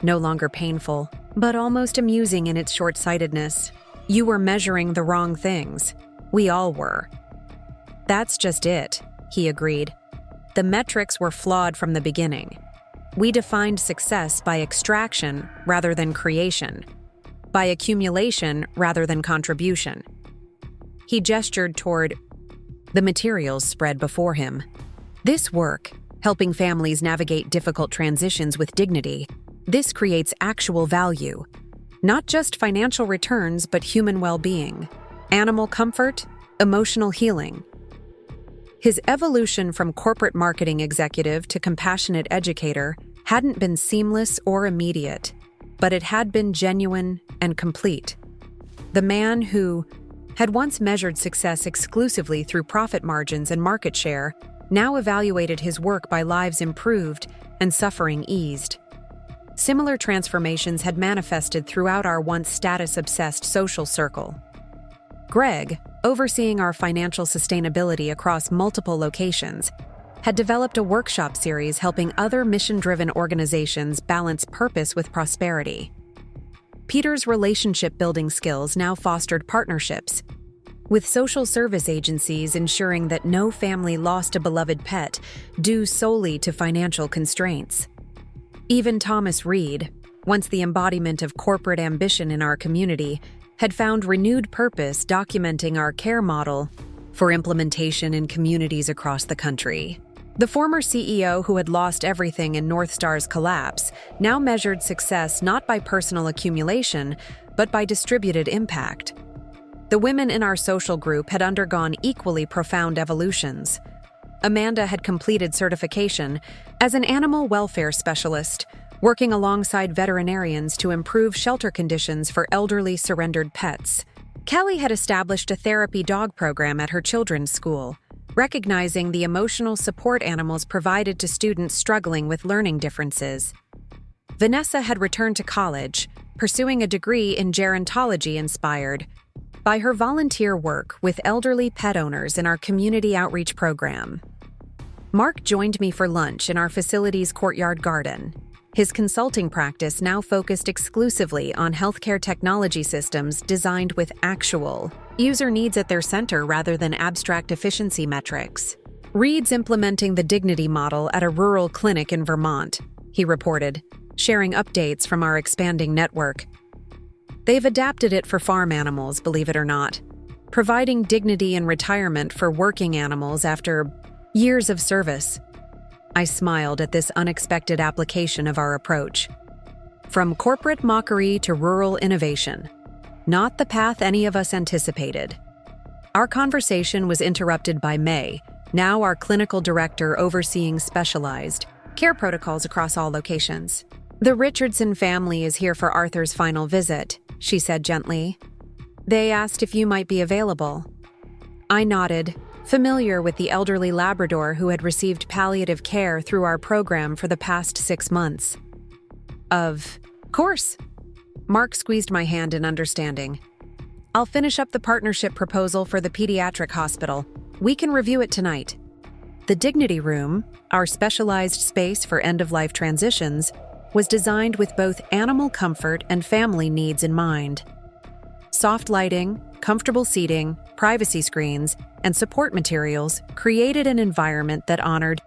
No longer painful, but almost amusing in its short-sightedness. You were measuring the wrong things. We all were. That's just it, he agreed. The metrics were flawed from the beginning. We defined success by extraction rather than creation, by accumulation rather than contribution. He gestured toward the materials spread before him. This work, helping families navigate difficult transitions with dignity, this creates actual value. Not just financial returns, but human well-being, animal comfort, emotional healing. His evolution from corporate marketing executive to compassionate educator hadn't been seamless or immediate, but it had been genuine and complete. The man who had once measured success exclusively through profit margins and market share now evaluated his work by lives improved and suffering eased. Similar transformations had manifested throughout our once status-obsessed social circle. Greg, overseeing our financial sustainability across multiple locations, had developed a workshop series helping other mission-driven organizations balance purpose with prosperity. Peter's relationship-building skills now fostered partnerships, with social service agencies ensuring that no family lost a beloved pet due solely to financial constraints. Even Thomas Reed, once the embodiment of corporate ambition in our community, had found renewed purpose documenting our care model for implementation in communities across the country. The former CEO who had lost everything in North Star's collapse now measured success not by personal accumulation, but by distributed impact. The women in our social group had undergone equally profound evolutions. Amanda had completed certification as an animal welfare specialist, working alongside veterinarians to improve shelter conditions for elderly surrendered pets. Kelly had established a therapy dog program at her children's school, recognizing the emotional support animals provided to students struggling with learning differences. Vanessa had returned to college, pursuing a degree in gerontology inspired by her volunteer work with elderly pet owners in our community outreach program. Mark joined me for lunch in our facility's courtyard garden. His consulting practice now focused exclusively on healthcare technology systems designed with actual user needs at their center rather than abstract efficiency metrics. Reed's implementing the dignity model at a rural clinic in Vermont, he reported, sharing updates from our expanding network. They've adapted it for farm animals, believe it or not, providing dignity in retirement for working animals after years of service. I smiled at this unexpected application of our approach. From corporate mockery to rural innovation, not the path any of us anticipated. Our conversation was interrupted by May, now our clinical director overseeing specialized care protocols across all locations. The Richardson family is here for Arthur's final visit, she said gently. They asked if you might be available. I nodded, familiar with the elderly Labrador who had received palliative care through our program for the past 6 months. Of course. Mark squeezed my hand in understanding. I'll finish up the partnership proposal for the pediatric hospital. We can review it tonight. The Dignity Room, our specialized space for end-of-life transitions, was designed with both animal comfort and family needs in mind. Soft lighting, comfortable seating, privacy screens, and support materials created an environment that honored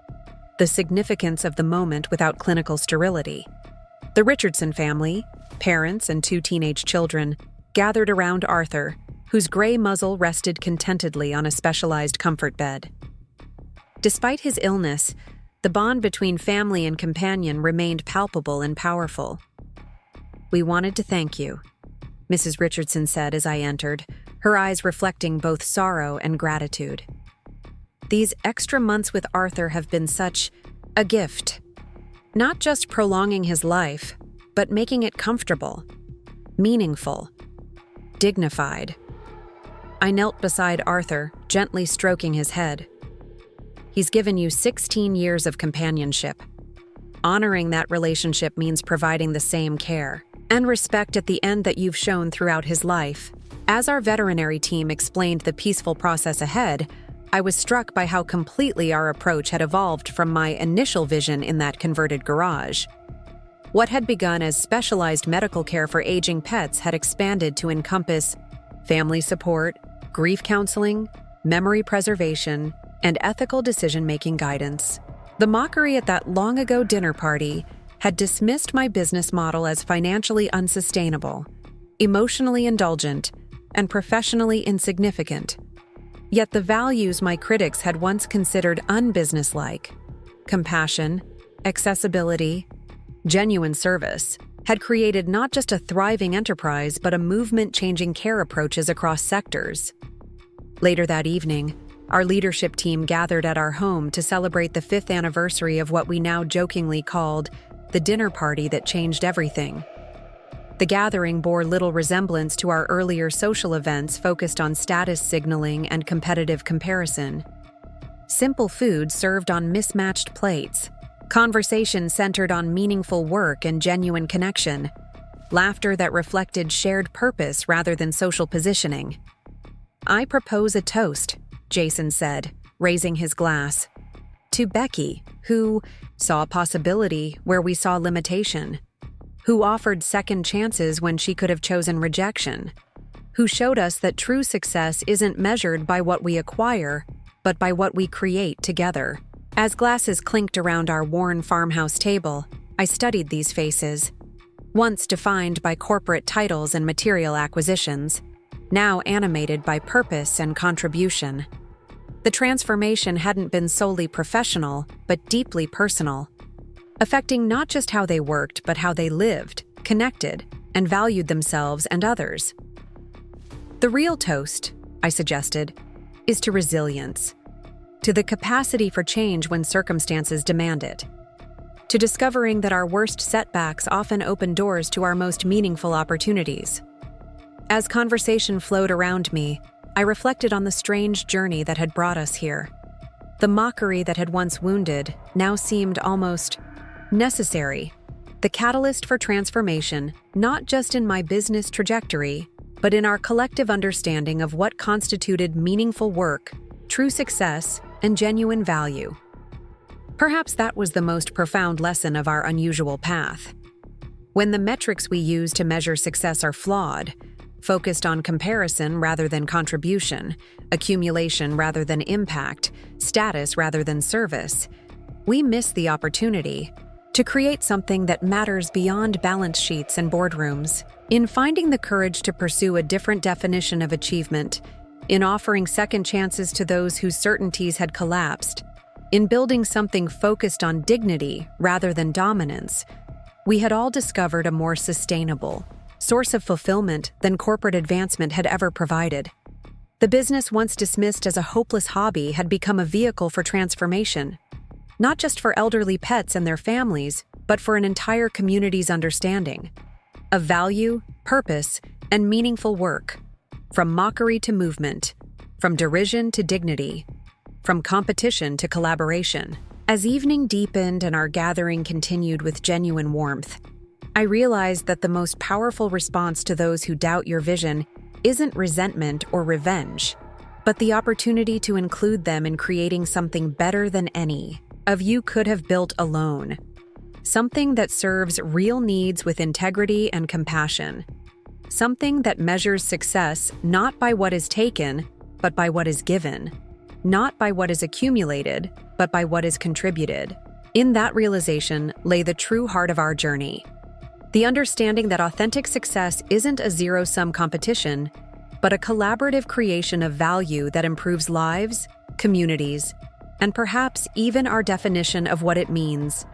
the significance of the moment without clinical sterility. The Richardson family, parents and 2 teenage children, gathered around Arthur, whose gray muzzle rested contentedly on a specialized comfort bed. Despite his illness, the bond between family and companion remained palpable and powerful. We wanted to thank you. Mrs. Richardson said as I entered, her eyes reflecting both sorrow and gratitude. These extra months with Arthur have been such a gift. Not just prolonging his life, but making it comfortable, meaningful, dignified. I knelt beside Arthur, gently stroking his head. He's given you 16 years of companionship. Honoring that relationship means providing the same care and respect at the end that you've shown throughout his life. As our veterinary team explained the peaceful process ahead, I was struck by how completely our approach had evolved from my initial vision in that converted garage. What had begun as specialized medical care for aging pets had expanded to encompass family support, grief counseling, memory preservation, and ethical decision-making guidance. The mockery at that long-ago dinner party had dismissed my business model as financially unsustainable, emotionally indulgent, and professionally insignificant. Yet the values my critics had once considered unbusinesslike, compassion, accessibility, genuine service, had created not just a thriving enterprise but a movement-changing care approaches across sectors. Later that evening, our leadership team gathered at our home to celebrate the 5th anniversary of what we now jokingly called the dinner party that changed everything. The gathering bore little resemblance to our earlier social events focused on status signaling and competitive comparison. Simple food served on mismatched plates, conversation centered on meaningful work and genuine connection, laughter that reflected shared purpose rather than social positioning. "I propose a toast," Jason said, raising his glass. "To Becky, who saw possibility where we saw limitation, who offered second chances when she could have chosen rejection, who showed us that true success isn't measured by what we acquire, but by what we create together." As glasses clinked around our worn farmhouse table, I studied these faces, once defined by corporate titles and material acquisitions, now animated by purpose and contribution. The transformation hadn't been solely professional, but deeply personal, affecting not just how they worked, but how they lived, connected, and valued themselves and others. "The real toast," I suggested, "is to resilience, to the capacity for change when circumstances demand it, to discovering that our worst setbacks often open doors to our most meaningful opportunities." As conversation flowed around me, I reflected on the strange journey that had brought us here. The mockery that had once wounded now seemed almost necessary, the catalyst for transformation, not just in my business trajectory, but in our collective understanding of what constituted meaningful work, true success, and genuine value. Perhaps that was the most profound lesson of our unusual path. When the metrics we use to measure success are flawed, focused on comparison rather than contribution, accumulation rather than impact, status rather than service, we miss the opportunity to create something that matters beyond balance sheets and boardrooms. In finding the courage to pursue a different definition of achievement, in offering second chances to those whose certainties had collapsed, in building something focused on dignity rather than dominance, we had all discovered a more sustainable source of fulfillment than corporate advancement had ever provided. The business once dismissed as a hopeless hobby had become a vehicle for transformation, not just for elderly pets and their families, but for an entire community's understanding of value, purpose, and meaningful work, from mockery to movement, from derision to dignity, from competition to collaboration. As evening deepened and our gathering continued with genuine warmth, I realized that the most powerful response to those who doubt your vision isn't resentment or revenge, but the opportunity to include them in creating something better than any of you could have built alone. Something that serves real needs with integrity and compassion. Something that measures success not by what is taken, but by what is given. Not by what is accumulated, but by what is contributed. In that realization lay the true heart of our journey. The understanding that authentic success isn't a zero-sum competition, but a collaborative creation of value that improves lives, communities, and perhaps even our definition of what it means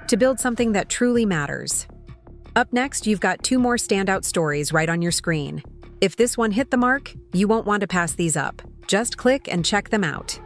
to build something that truly matters. Up next, you've got two more standout stories right on your screen. If this one hit the mark, you won't want to pass these up. Just click and check them out.